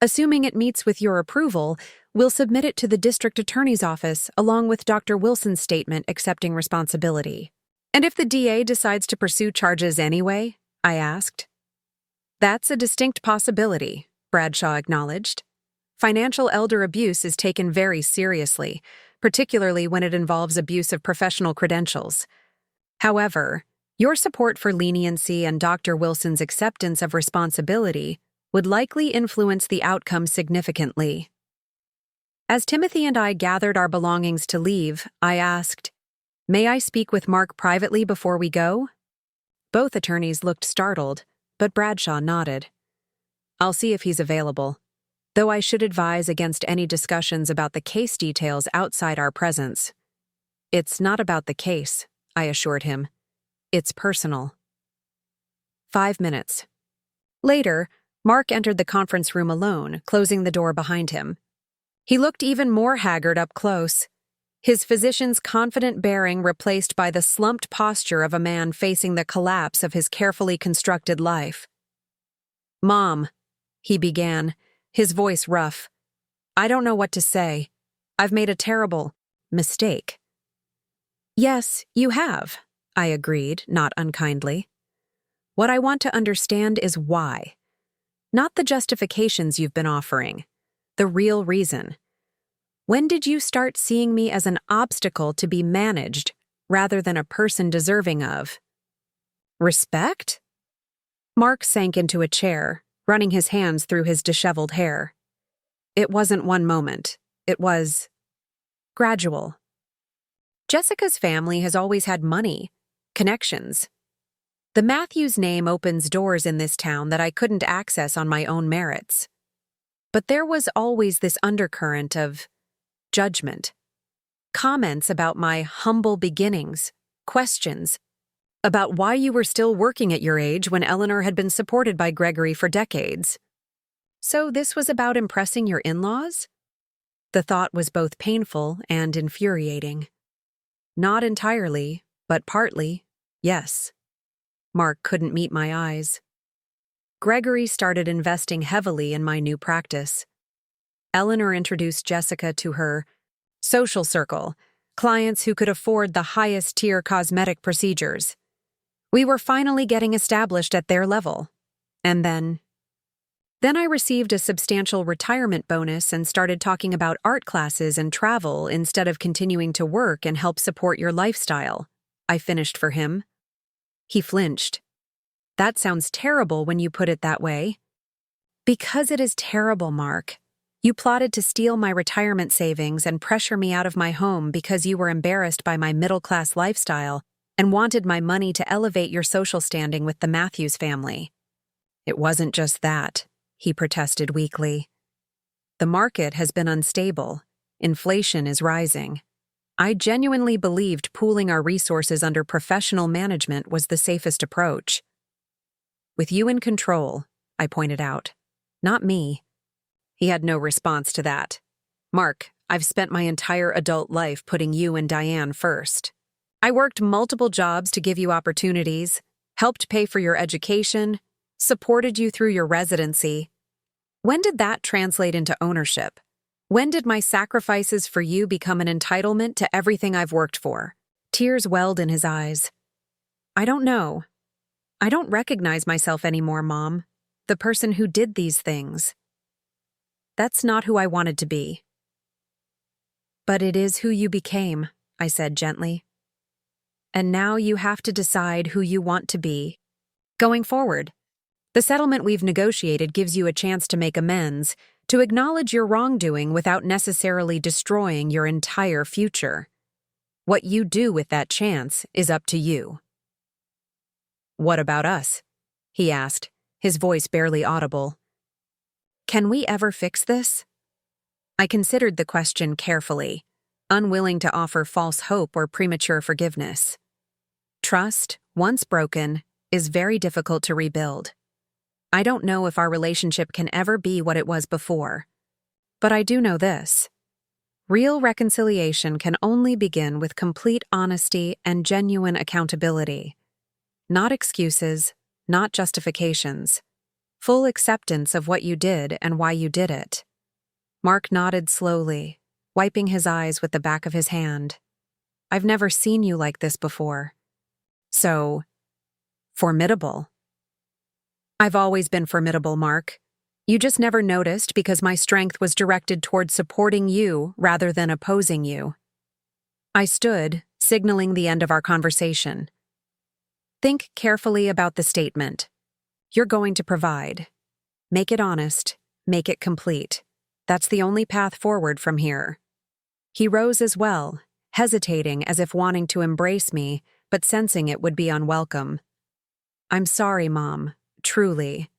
Assuming it meets with your approval, we'll submit it to the district attorney's office along with Dr. Wilson's statement accepting responsibility. And if the DA decides to pursue charges anyway? I asked. That's a distinct possibility, Bradshaw acknowledged. Financial elder abuse is taken very seriously, particularly when it involves abuse of professional credentials. However, your support for leniency and Dr. Wilson's acceptance of responsibility would likely influence the outcome significantly. As Timothy and I gathered our belongings to leave, I asked, "May I speak with Mark privately before we go?" Both attorneys looked startled, but Bradshaw nodded. "I'll see if he's available, though I should advise against any discussions about the case details outside our presence." "It's not about the case," I assured him. "It's personal." 5 minutes. Later, Mark entered the conference room alone, closing the door behind him. He looked even more haggard up close, his physician's confident bearing replaced by the slumped posture of a man facing the collapse of his carefully constructed life. "Mom," he began, his voice rough, "I don't know what to say. I've made a terrible mistake." "Yes, you have," I agreed, not unkindly. "What I want to understand is why. Not the justifications you've been offering. The real reason. When did you start seeing me as an obstacle to be managed rather than a person deserving of respect?" Mark sank into a chair, running his hands through his disheveled hair. "It wasn't one moment. It was gradual. Jessica's family has always had money, connections. The Matthews name opens doors in this town that I couldn't access on my own merits. But there was always this undercurrent of judgment. Comments about my humble beginnings, questions about why you were still working at your age when Eleanor had been supported by Gregory for decades. So this was about impressing your in-laws?" The thought was both painful and infuriating. "Not entirely, but partly, yes." Mark couldn't meet my eyes. "Gregory started investing heavily in my new practice. Eleanor introduced Jessica to her social circle, clients who could afford the highest-tier cosmetic procedures. We were finally getting established at their level. And then I received a substantial retirement bonus and started talking about art classes and travel instead of continuing to work and help support your lifestyle," I finished for him. He flinched. "That sounds terrible when you put it that way." "Because it is terrible, Mark. You plotted to steal my retirement savings and pressure me out of my home because you were embarrassed by my middle-class lifestyle and wanted my money to elevate your social standing with the Matthews family." "It wasn't just that," he protested weakly. "The market has been unstable. Inflation is rising. I genuinely believed pooling our resources under professional management was the safest approach. With you in control," I pointed out. "Not me." He had no response to that. "Mark, I've spent my entire adult life putting you and Diane first. I worked multiple jobs to give you opportunities, helped pay for your education, supported you through your residency. When did that translate into ownership? When did my sacrifices for you become an entitlement to everything I've worked for?" Tears welled in his eyes. "I don't know. I don't recognize myself anymore, Mom. The person who did these things. That's not who I wanted to be. But it is who you became, I said gently. And now you have to decide who you want to be. Going forward, the settlement we've negotiated gives you a chance to make amends, to acknowledge your wrongdoing without necessarily destroying your entire future. What you do with that chance is up to you. What about us? He asked, his voice barely audible. Can we ever fix this? I considered the question carefully, unwilling to offer false hope or premature forgiveness. Trust, once broken, is very difficult to rebuild. I don't know if our relationship can ever be what it was before. But I do know this. Real reconciliation can only begin with complete honesty and genuine accountability. Not excuses, not justifications. Full acceptance of what you did and why you did it. Mark nodded slowly, wiping his eyes with the back of his hand. I've never seen you like this before. So, formidable. I've always been formidable, Mark. You just never noticed because my strength was directed toward supporting you rather than opposing you. I stood, signaling the end of our conversation. Think carefully about the statement. You're going to provide. Make it honest, make it complete. That's the only path forward from here. He rose as well, hesitating as if wanting to embrace me, but sensing it would be unwelcome. I'm sorry, Mom, truly.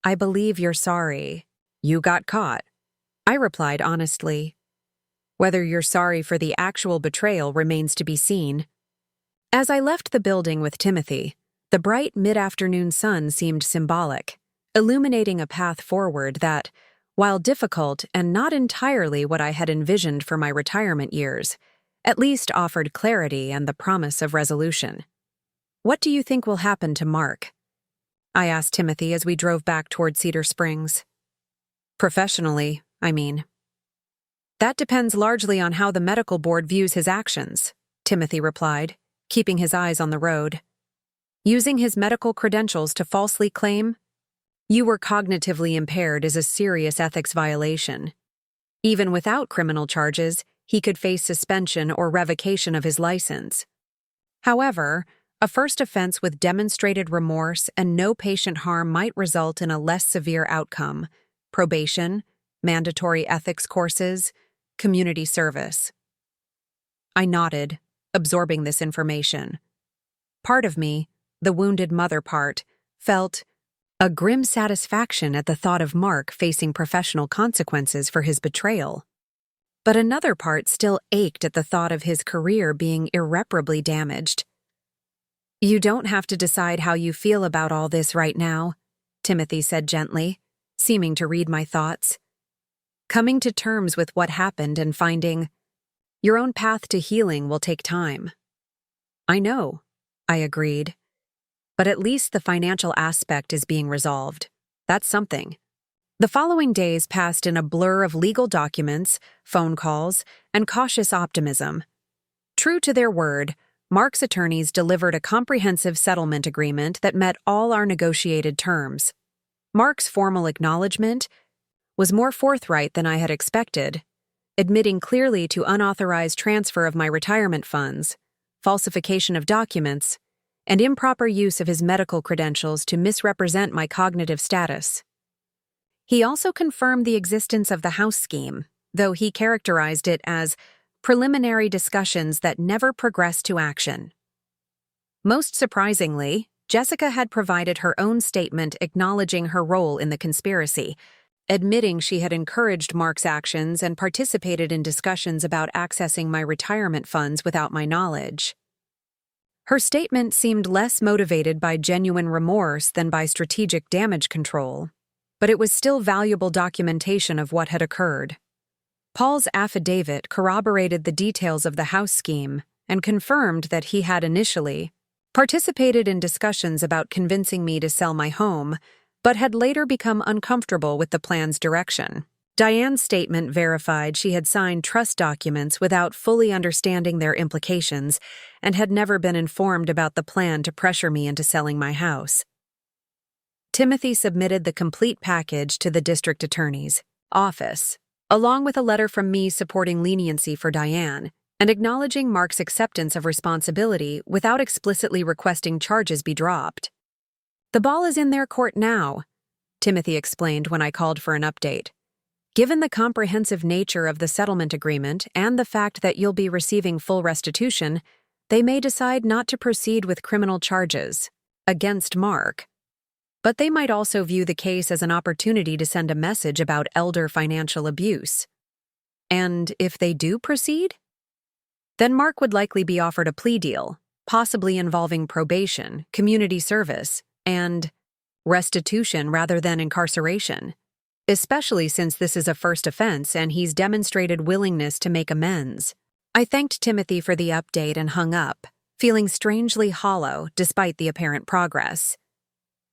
I believe you're sorry. You got caught. I replied honestly. Whether you're sorry for the actual betrayal remains to be seen. As I left the building with Timothy, the bright mid-afternoon sun seemed symbolic, illuminating a path forward that, while difficult and not entirely what I had envisioned for my retirement years, at least offered clarity and the promise of resolution. What do you think will happen to Mark? I asked Timothy as we drove back toward Cedar Springs. Professionally, I mean. That depends largely on how the medical board views his actions, Timothy replied, keeping his eyes on the road. Using his medical credentials to falsely claim, "You were cognitively impaired" is a serious ethics violation. Even without criminal charges, he could face suspension or revocation of his license. However, a first offense with demonstrated remorse and no patient harm might result in a less severe outcome: probation, mandatory ethics courses, community service. I nodded, absorbing this information. Part of me, the wounded mother part, felt a grim satisfaction at the thought of Mark facing professional consequences for his betrayal. But another part still ached at the thought of his career being irreparably damaged. You don't have to decide how you feel about all this right now, Timothy said gently, seeming to read my thoughts. Coming to terms with what happened and finding your own path to healing will take time. I know, I agreed. But at least the financial aspect is being resolved. That's something. The following days passed in a blur of legal documents, phone calls, and cautious optimism. True to their word, Mark's attorneys delivered a comprehensive settlement agreement that met all our negotiated terms. Mark's formal acknowledgement was more forthright than I had expected, admitting clearly to unauthorized transfer of my retirement funds, falsification of documents, and improper use of his medical credentials to misrepresent my cognitive status. He also confirmed the existence of the house scheme, though he characterized it as preliminary discussions that never progressed to action. Most surprisingly, Jessica had provided her own statement acknowledging her role in the conspiracy, admitting she had encouraged Mark's actions and participated in discussions about accessing my retirement funds without my knowledge. Her statement seemed less motivated by genuine remorse than by strategic damage control, but it was still valuable documentation of what had occurred. Paul's affidavit corroborated the details of the house scheme and confirmed that he had initially participated in discussions about convincing me to sell my home, but had later become uncomfortable with the plan's direction. Diane's statement verified she had signed trust documents without fully understanding their implications and had never been informed about the plan to pressure me into selling my house. Timothy submitted the complete package to the district attorney's office, along with a letter from me supporting leniency for Diane and acknowledging Mark's acceptance of responsibility without explicitly requesting charges be dropped. "The ball is in their court now," Timothy explained when I called for an update. "Given the comprehensive nature of the settlement agreement and the fact that you'll be receiving full restitution, they may decide not to proceed with criminal charges against Mark. But they might also view the case as an opportunity to send a message about elder financial abuse. And if they do proceed, then Mark would likely be offered a plea deal, possibly involving probation, community service, and restitution rather than incarceration, especially since this is a first offense and he's demonstrated willingness to make amends." I thanked Timothy for the update and hung up, feeling strangely hollow despite the apparent progress.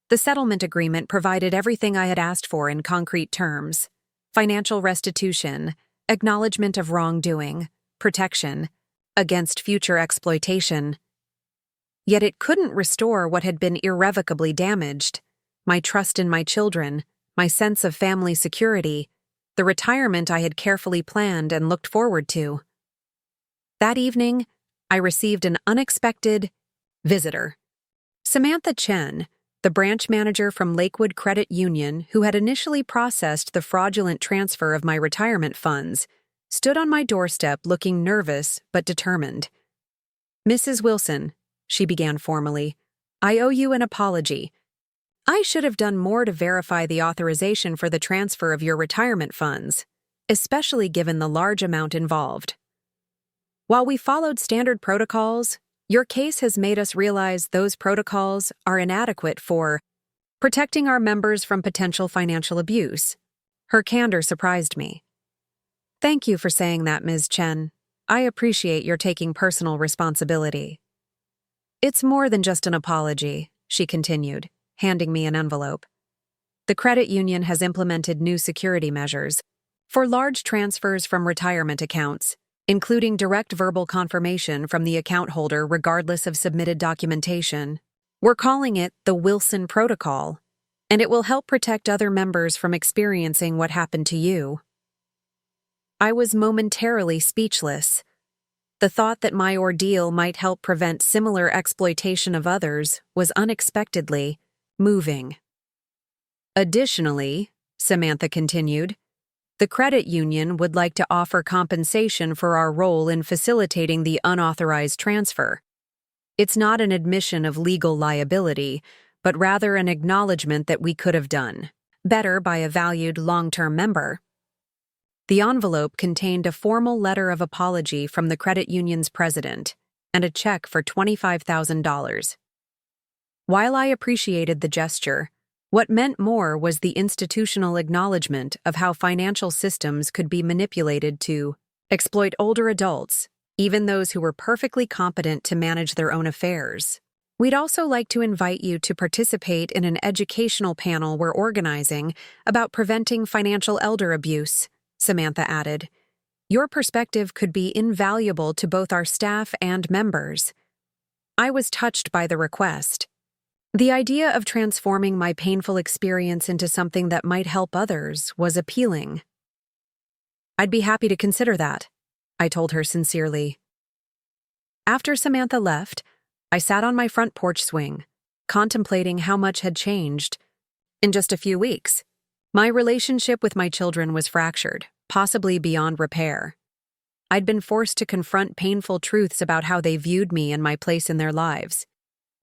The settlement agreement provided everything I had asked for in concrete terms: financial restitution, acknowledgement of wrongdoing, protection against future exploitation. Yet it couldn't restore what had been irrevocably damaged: my trust in my children, my sense of family security, the retirement I had carefully planned and looked forward to. That evening, I received an unexpected visitor. Samantha Chen, the branch manager from Lakewood Credit Union who had initially processed the fraudulent transfer of my retirement funds, stood on my doorstep looking nervous but determined. "Mrs. Wilson," she began formally, "I owe you an apology. I should have done more to verify the authorization for the transfer of your retirement funds, especially given the large amount involved. While we followed standard protocols, your case has made us realize those protocols are inadequate for protecting our members from potential financial abuse." Her candor surprised me. "Thank you for saying that, Ms. Chen. I appreciate your taking personal responsibility." "It's more than just an apology," she continued, handing me an envelope. "The credit union has implemented new security measures for large transfers from retirement accounts, including direct verbal confirmation from the account holder regardless of submitted documentation. We're calling it the Wilson Protocol, and it will help protect other members from experiencing what happened to you." I was momentarily speechless. The thought that my ordeal might help prevent similar exploitation of others was unexpectedly moving. "Additionally," Samantha continued, "the credit union would like to offer compensation for our role in facilitating the unauthorized transfer. It's not an admission of legal liability, but rather an acknowledgement that we could have done better by a valued long-term member." The envelope contained a formal letter of apology from the credit union's president and a check for $25,000. While I appreciated the gesture, what meant more was the institutional acknowledgement of how financial systems could be manipulated to exploit older adults, even those who were perfectly competent to manage their own affairs. "We'd also like to invite you to participate in an educational panel we're organizing about preventing financial elder abuse," Samantha added. "Your perspective could be invaluable to both our staff and members." I was touched by the request. The idea of transforming my painful experience into something that might help others was appealing. "I'd be happy to consider that," I told her sincerely. After Samantha left, I sat on my front porch swing, contemplating how much had changed in just a few weeks. My relationship with my children was fractured, possibly beyond repair. I'd been forced to confront painful truths about how they viewed me and my place in their lives.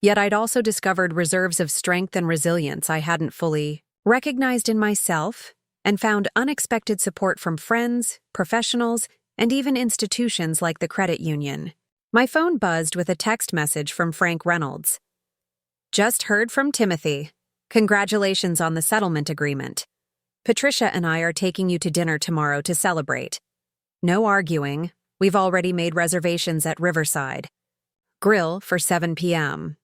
Yet I'd also discovered reserves of strength and resilience I hadn't fully recognized in myself, and found unexpected support from friends, professionals, and even institutions like the credit union. My phone buzzed with a text message from Frank Reynolds. "Just heard from Timothy. Congratulations on the settlement agreement. Patricia and I are taking you to dinner tomorrow to celebrate. No arguing. We've already made reservations at Riverside Grill for 7 p.m.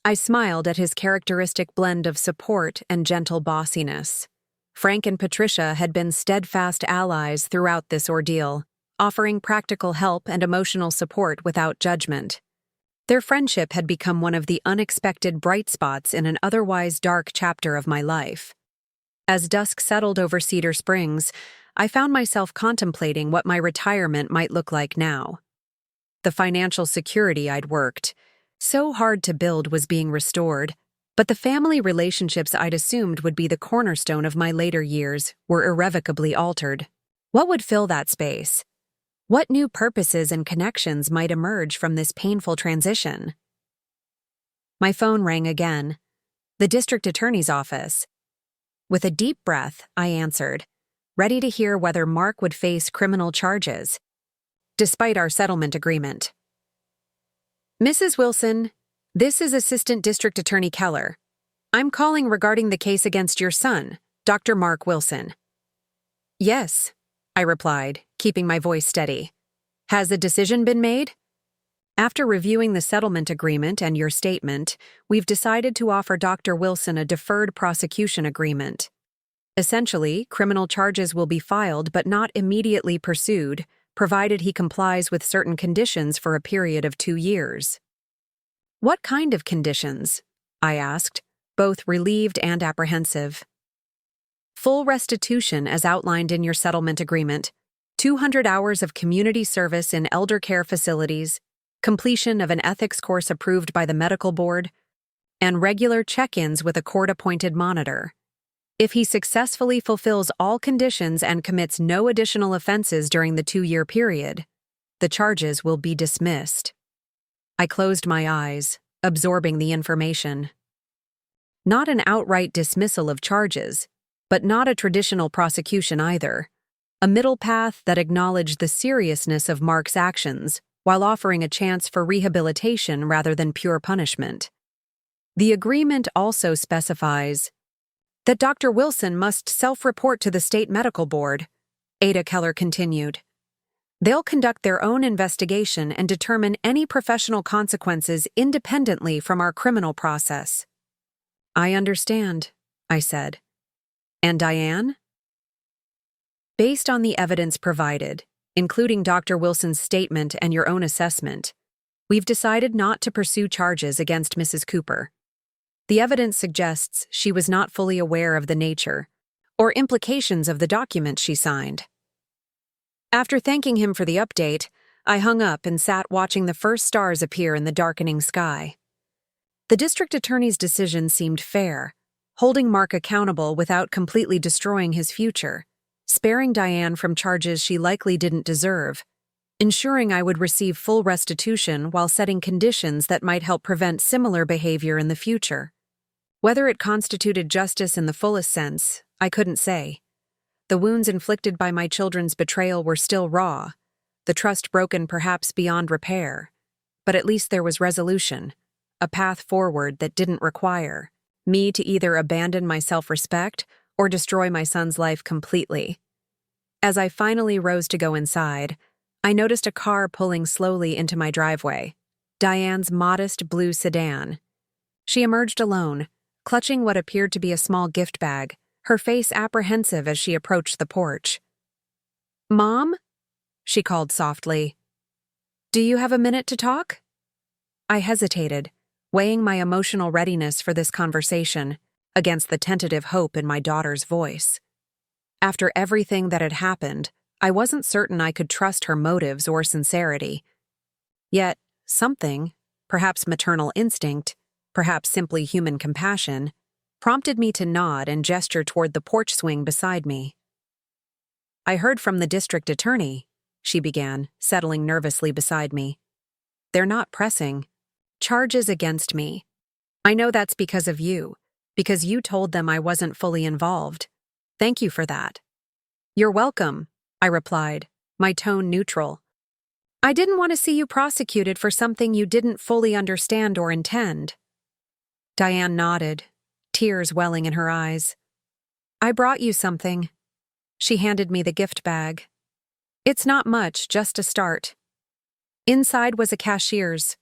I smiled at his characteristic blend of support and gentle bossiness. Frank and Patricia had been steadfast allies throughout this ordeal, offering practical help and emotional support without judgment. Their friendship had become one of the unexpected bright spots in an otherwise dark chapter of my life. As dusk settled over Cedar Springs, I found myself contemplating what my retirement might look like now. The financial security I'd worked so hard to build was being restored, but the family relationships I'd assumed would be the cornerstone of my later years were irrevocably altered. What would fill that space? What new purposes and connections might emerge from this painful transition? My phone rang again. The district attorney's office. With a deep breath, I answered, ready to hear whether Mark would face criminal charges, despite our settlement agreement. Mrs. Wilson, this is Assistant District Attorney Keller. I'm calling regarding the case against your son, Dr. Mark Wilson. Yes, I replied, keeping my voice steady. Has a decision been made? After reviewing the settlement agreement and your statement, we've decided to offer Dr. Wilson a deferred prosecution agreement. Essentially, criminal charges will be filed but not immediately pursued, provided he complies with certain conditions for a period of 2 years. What kind of conditions? I asked, both relieved and apprehensive. Full restitution as outlined in your settlement agreement, 200 hours of community service in elder care facilities, completion of an ethics course approved by the medical board, and regular check-ins with a court-appointed monitor. If he successfully fulfills all conditions and commits no additional offenses during the 2-year period, the charges will be dismissed. I closed my eyes, absorbing the information. Not an outright dismissal of charges, but not a traditional prosecution either. A middle path that acknowledged the seriousness of Mark's actions while offering a chance for rehabilitation rather than pure punishment. The agreement also specifies that Dr. Wilson must self-report to the state medical board, Ada Keller continued. They'll conduct their own investigation and determine any professional consequences independently from our criminal process. I understand, I said. And Diane? Based on the evidence provided, including Dr. Wilson's statement and your own assessment, we've decided not to pursue charges against Mrs. Cooper. The evidence suggests she was not fully aware of the nature or implications of the document she signed. After thanking him for the update, I hung up and sat watching the first stars appear in the darkening sky. The district attorney's decision seemed fair, holding Mark accountable without completely destroying his future, sparing Diane from charges she likely didn't deserve, ensuring I would receive full restitution while setting conditions that might help prevent similar behavior in the future. Whether it constituted justice in the fullest sense, I couldn't say. The wounds inflicted by my children's betrayal were still raw, the trust broken perhaps beyond repair. But at least there was resolution, a path forward that didn't require me to either abandon my self-respect or destroy my son's life completely. As I finally rose to go inside, I noticed a car pulling slowly into my driveway, Diane's modest blue sedan. She emerged alone, clutching what appeared to be a small gift bag, her face apprehensive as she approached the porch. "Mom?" she called softly. "Do you have a minute to talk?" I hesitated, weighing my emotional readiness for this conversation against the tentative hope in my daughter's voice. After everything that had happened, I wasn't certain I could trust her motives or sincerity. Yet, something, perhaps maternal instinct, perhaps simply human compassion, prompted me to nod and gesture toward the porch swing beside me. "I heard from the district attorney," she began, settling nervously beside me. "They're not pressing charges against me. I know that's because of you, because you told them I wasn't fully involved. Thank you for that." "You're welcome," I replied, my tone neutral. "I didn't want to see you prosecuted for something you didn't fully understand or intend." Diane nodded, tears welling in her eyes. "I brought you something." She handed me the gift bag. "It's not much, just a start." Inside was a cashier's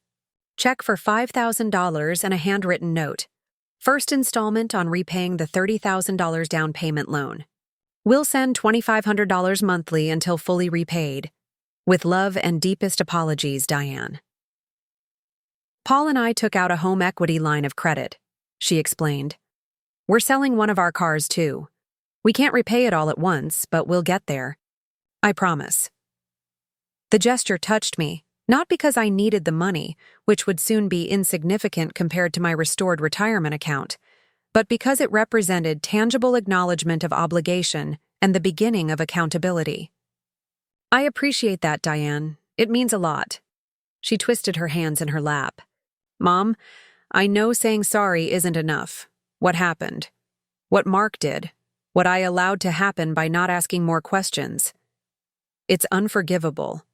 check for $5,000 and a handwritten note. First installment on repaying the $30,000 down payment loan. We'll send $2,500 monthly until fully repaid. With love and deepest apologies, Diane. Paul and I took out a home equity line of credit, she explained. We're selling one of our cars, too. We can't repay it all at once, but we'll get there. I promise. The gesture touched me, not because I needed the money, which would soon be insignificant compared to my restored retirement account, but because it represented tangible acknowledgement of obligation and the beginning of accountability. I appreciate that, Diane. It means a lot. She twisted her hands in her lap. Mom, I know saying sorry isn't enough. What happened? What Mark did? What I allowed to happen by not asking more questions? It's unforgivable.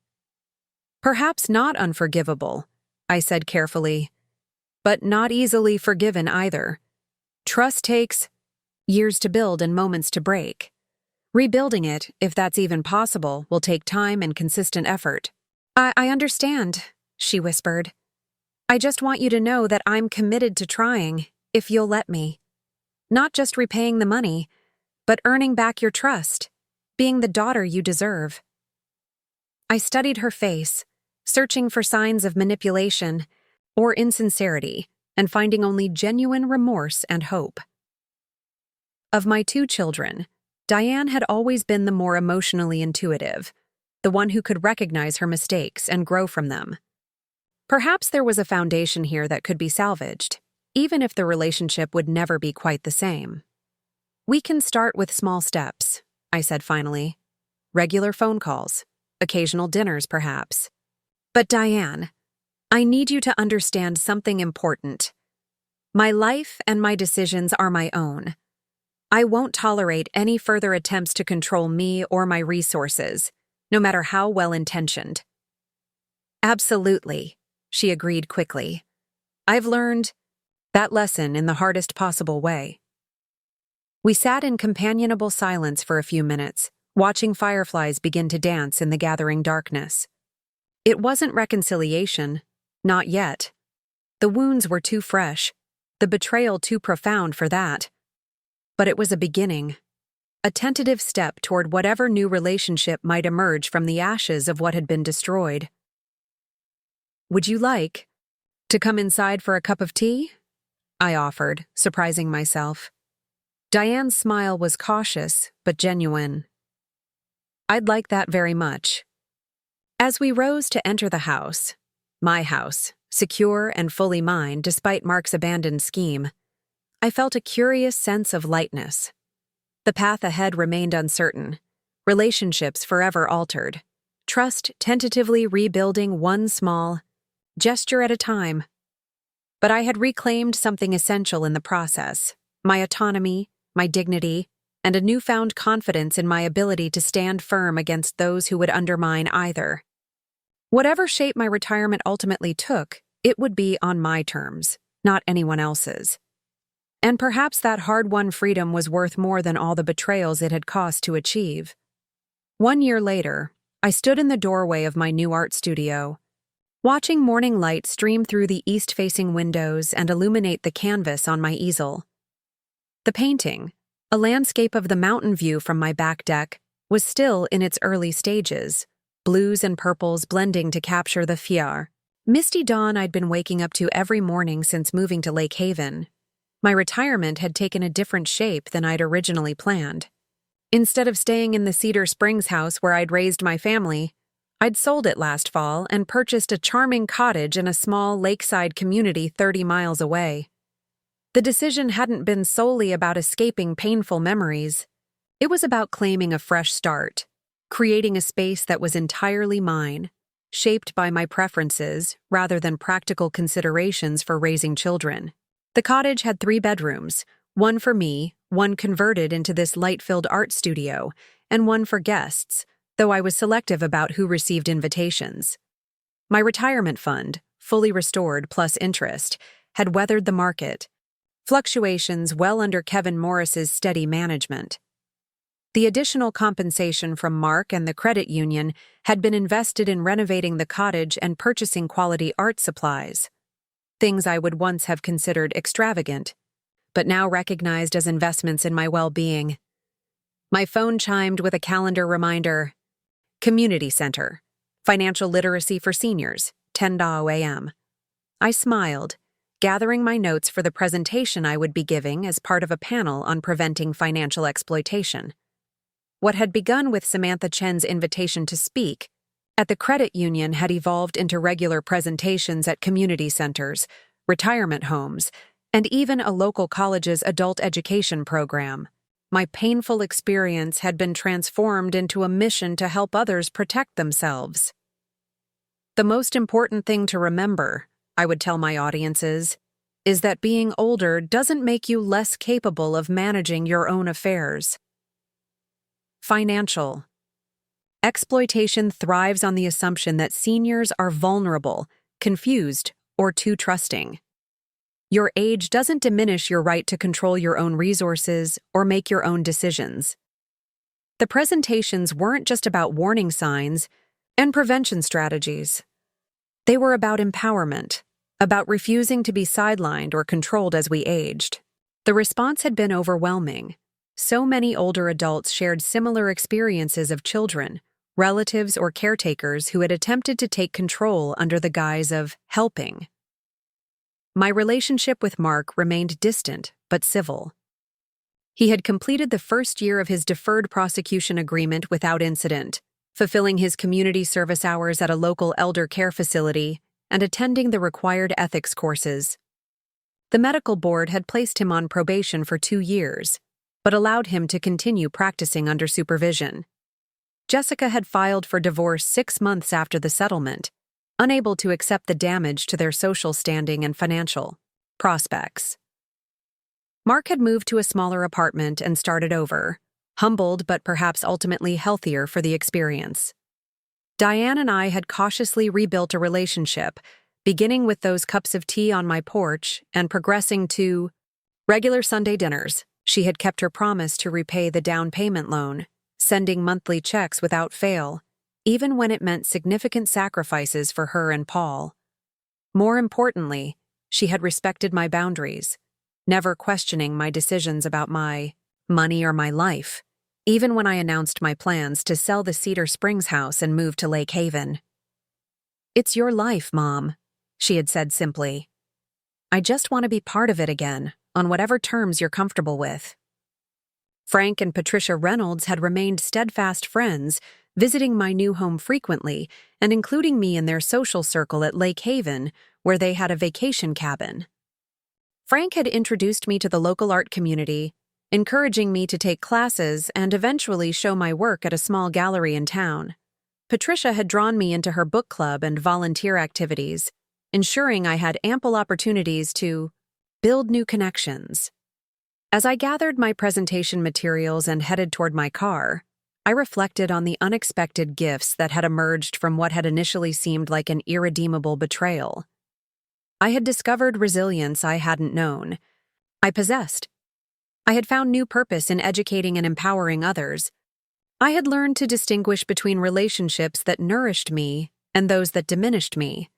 Perhaps not unforgivable, I said carefully, but not easily forgiven either. Trust takes years to build and moments to break. Rebuilding it, if that's even possible, will take time and consistent effort. I understand, she whispered. I just want you to know that I'm committed to trying, if you'll let me. Not just repaying the money, but earning back your trust, being the daughter you deserve. I studied her face, searching for signs of manipulation or insincerity, and finding only genuine remorse and hope. Of my two children, Diane had always been the more emotionally intuitive, the one who could recognize her mistakes and grow from them. Perhaps there was a foundation here that could be salvaged, even if the relationship would never be quite the same. We can start with small steps, I said finally. Regular phone calls, occasional dinners perhaps. But Diane, I need you to understand something important. My life and my decisions are my own. I won't tolerate any further attempts to control me or my resources, no matter how well-intentioned. Absolutely, she agreed quickly. I've learned that lesson in the hardest possible way. We sat in companionable silence for a few minutes, watching fireflies begin to dance in the gathering darkness. It wasn't reconciliation, not yet. The wounds were too fresh, the betrayal too profound for that. But it was a beginning, a tentative step toward whatever new relationship might emerge from the ashes of what had been destroyed. Would you like to come inside for a cup of tea? I offered, surprising myself. Diane's smile was cautious, but genuine. I'd like that very much. As we rose to enter the house, my house, secure and fully mine despite Mark's abandoned scheme, I felt a curious sense of lightness. The path ahead remained uncertain, relationships forever altered, trust tentatively rebuilding one small gesture at a time. But I had reclaimed something essential in the process, my autonomy, my dignity, and a newfound confidence in my ability to stand firm against those who would undermine either. Whatever shape my retirement ultimately took, it would be on my terms, not anyone else's. And perhaps that hard-won freedom was worth more than all the betrayals it had cost to achieve. 1 year later, I stood in the doorway of my new art studio, watching morning light stream through the east-facing windows and illuminate the canvas on my easel. The painting, a landscape of the mountain view from my back deck, was still in its early stages, blues and purples blending to capture the fjord. Misty dawn I'd been waking up to every morning since moving to Lake Haven. My retirement had taken a different shape than I'd originally planned. Instead of staying in the Cedar Springs house where I'd raised my family, I'd sold it last fall and purchased a charming cottage in a small lakeside community 30 miles away. The decision hadn't been solely about escaping painful memories. It was about claiming a fresh start, creating a space that was entirely mine, shaped by my preferences rather than practical considerations for raising children. The cottage had 3 bedrooms, one for me, one converted into this light-filled art studio, and one for guests, though I was selective about who received invitations. My retirement fund, fully restored plus interest, had weathered the market, fluctuations well under Kevin Morris's steady management. The additional compensation from Mark and the credit union had been invested in renovating the cottage and purchasing quality art supplies, things I would once have considered extravagant. but now recognized as investments in my well-being. My phone chimed with a calendar reminder. Community Center. Financial Literacy for Seniors, 10 a.m. I smiled, gathering my notes for the presentation I would be giving as part of a panel on preventing financial exploitation. What had begun with Samantha Chen's invitation to speak at the credit union had evolved into regular presentations at community centers, retirement homes, and even a local college's adult education program. My painful experience had been transformed into a mission to help others protect themselves. The most important thing to remember, I would tell my audiences, is that being older doesn't make you less capable of managing your own affairs. Financial exploitation thrives on the assumption that seniors are vulnerable, confused, or too trusting. Your age doesn't diminish your right to control your own resources or make your own decisions. The presentations weren't just about warning signs and prevention strategies. They were about empowerment, about refusing to be sidelined or controlled as we aged. The response had been overwhelming. So many older adults shared similar experiences of children, relatives, or caretakers who had attempted to take control under the guise of helping. My relationship with Mark remained distant but civil. He had completed the first year of his deferred prosecution agreement without incident, fulfilling his community service hours at a local elder care facility and attending the required ethics courses. The medical board had placed him on probation for 2 years, but allowed him to continue practicing under supervision. Jessica had filed for divorce 6 months after the settlement, unable to accept the damage to their social standing and financial prospects. Mark had moved to a smaller apartment and started over, humbled but perhaps ultimately healthier for the experience. Diane and I had cautiously rebuilt a relationship, beginning with those cups of tea on my porch and progressing to regular Sunday dinners. She had kept her promise to repay the down payment loan, sending monthly checks without fail, even when it meant significant sacrifices for her and Paul. More importantly, she had respected my boundaries, never questioning my decisions about my money or my life, even when I announced my plans to sell the Cedar Springs house and move to Lake Haven. "It's your life, Mom," she had said simply. "I just want to be part of it again, on whatever terms you're comfortable with." Frank and Patricia Reynolds had remained steadfast friends, visiting my new home frequently and including me in their social circle at Lake Haven, where they had a vacation cabin. Frank had introduced me to the local art community, encouraging me to take classes and eventually show my work at a small gallery in town. Patricia had drawn me into her book club and volunteer activities, ensuring I had ample opportunities to build new connections. As I gathered my presentation materials and headed toward my car, I reflected on the unexpected gifts that had emerged from what had initially seemed like an irredeemable betrayal. I had discovered resilience I hadn't known. I had found new purpose in educating and empowering others. I had learned to distinguish between relationships that nourished me and those that diminished me,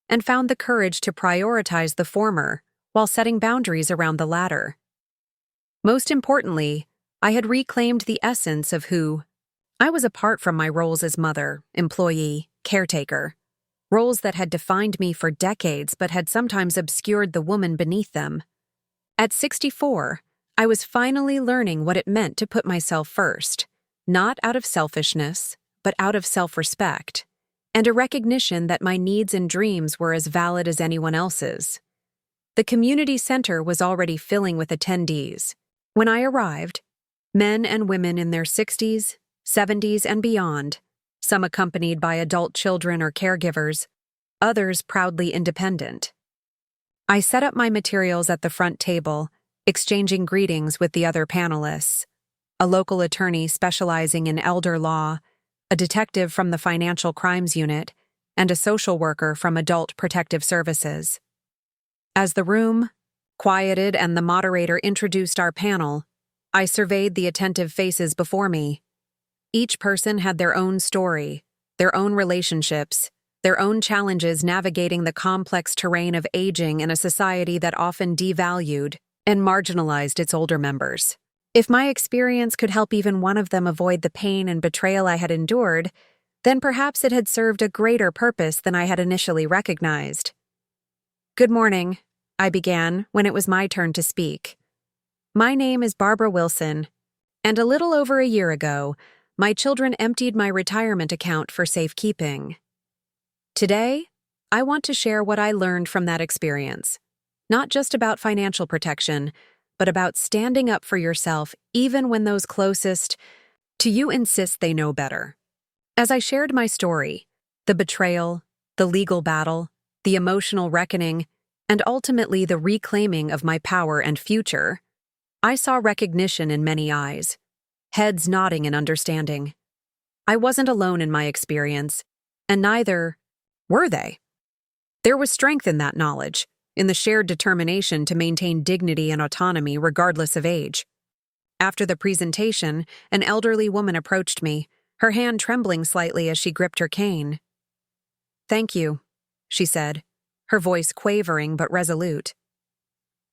and found the courage to prioritize the former while setting boundaries around the latter. Most importantly, I had reclaimed the essence of who I was apart from my roles as mother, employee, caretaker, roles that had defined me for decades but had sometimes obscured the woman beneath them. At 64, I was finally learning what it meant to put myself first, not out of selfishness, but out of self-respect, and a recognition that my needs and dreams were as valid as anyone else's. The community center was already filling with attendees. When I arrived, men and women in their 60s, 70s, and beyond, some accompanied by adult children or caregivers, others proudly independent. I set up my materials at the front table, exchanging greetings with the other panelists, a local attorney specializing in elder law, a detective from the Financial Crimes Unit, and a social worker from Adult Protective Services. As the room quieted and the moderator introduced our panel, I surveyed the attentive faces before me. Each person had their own story, their own relationships, their own challenges navigating the complex terrain of aging in a society that often devalued and marginalized its older members. If my experience could help even one of them avoid the pain and betrayal I had endured, then perhaps it had served a greater purpose than I had initially recognized. "Good morning," I began when it was my turn to speak. "My name is Barbara Wilson, and a little over a year ago, my children emptied my retirement account for safekeeping. Today, I want to share what I learned from that experience, not just about financial protection, but about standing up for yourself even when those closest to you insist they know better." As I shared my story, the betrayal, the legal battle, the emotional reckoning, and ultimately the reclaiming of my power and future, I saw recognition in many eyes, heads nodding in understanding. I wasn't alone in my experience, and neither were they. There was strength in that knowledge, in the shared determination to maintain dignity and autonomy regardless of age. After the presentation, an elderly woman approached me, her hand trembling slightly as she gripped her cane. "Thank you," she said, her voice quavering but resolute.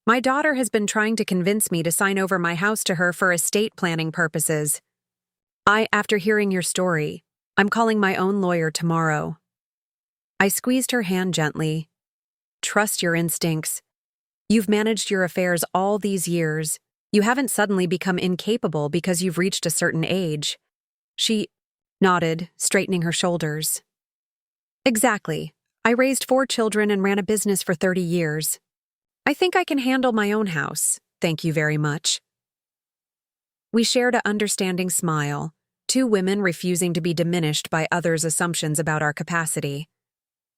"My daughter has been trying to convince me to sign over my house to her for estate planning purposes. After hearing your story, I'm calling my own lawyer tomorrow." I squeezed her hand gently. "Trust your instincts. You've managed your affairs all these years. You haven't suddenly become incapable because you've reached a certain age." She nodded, straightening her shoulders. "Exactly. I raised 4 children and ran a business for 30 years. I think I can handle my own house, thank you very much." We shared an understanding smile, 2 women refusing to be diminished by others' assumptions about our capacity.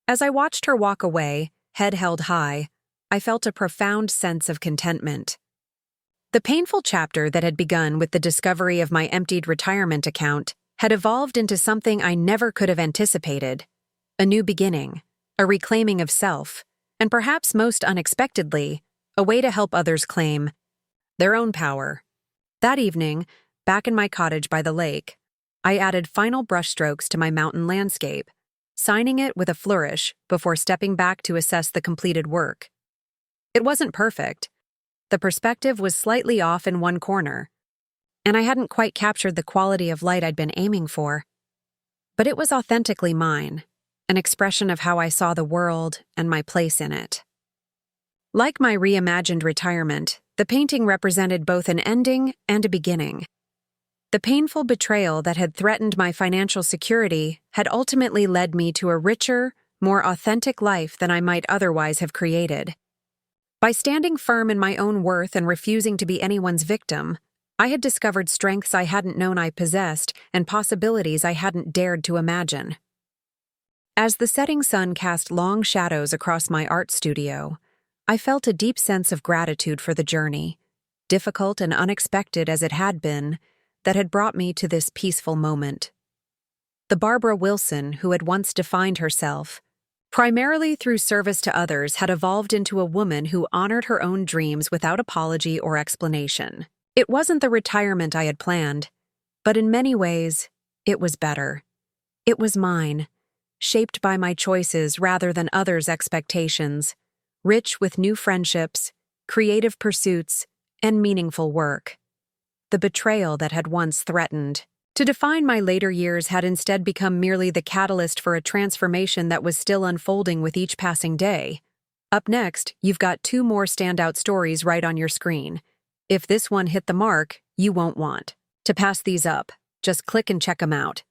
As I watched her walk away, head held high, I felt a profound sense of contentment. The painful chapter that had begun with the discovery of my emptied retirement account had evolved into something I never could have anticipated: a new beginning, a reclaiming of self, and perhaps most unexpectedly, a way to help others claim their own power. That evening, back in my cottage by the lake, I added final brushstrokes to my mountain landscape, signing it with a flourish before stepping back to assess the completed work. It wasn't perfect. The perspective was slightly off in one corner, and I hadn't quite captured the quality of light I'd been aiming for. But it was authentically mine, an expression of how I saw the world and my place in it. Like my reimagined retirement, the painting represented both an ending and a beginning. The painful betrayal that had threatened my financial security had ultimately led me to a richer, more authentic life than I might otherwise have created. By standing firm in my own worth and refusing to be anyone's victim, I had discovered strengths I hadn't known I possessed and possibilities I hadn't dared to imagine. As the setting sun cast long shadows across my art studio, I felt a deep sense of gratitude for the journey, difficult and unexpected as it had been, that had brought me to this peaceful moment. The Barbara Wilson who had once defined herself, primarily through service to others, had evolved into a woman who honored her own dreams without apology or explanation. It wasn't the retirement I had planned, but in many ways, it was better. It was mine, shaped by my choices rather than others' expectations, rich with new friendships, creative pursuits, and meaningful work. The betrayal that had once threatened to define my later years had instead become merely the catalyst for a transformation that was still unfolding with each passing day. Up next, you've got 2 more standout stories right on your screen. If this one hit the mark, you won't want to pass these up. Just click and check them out.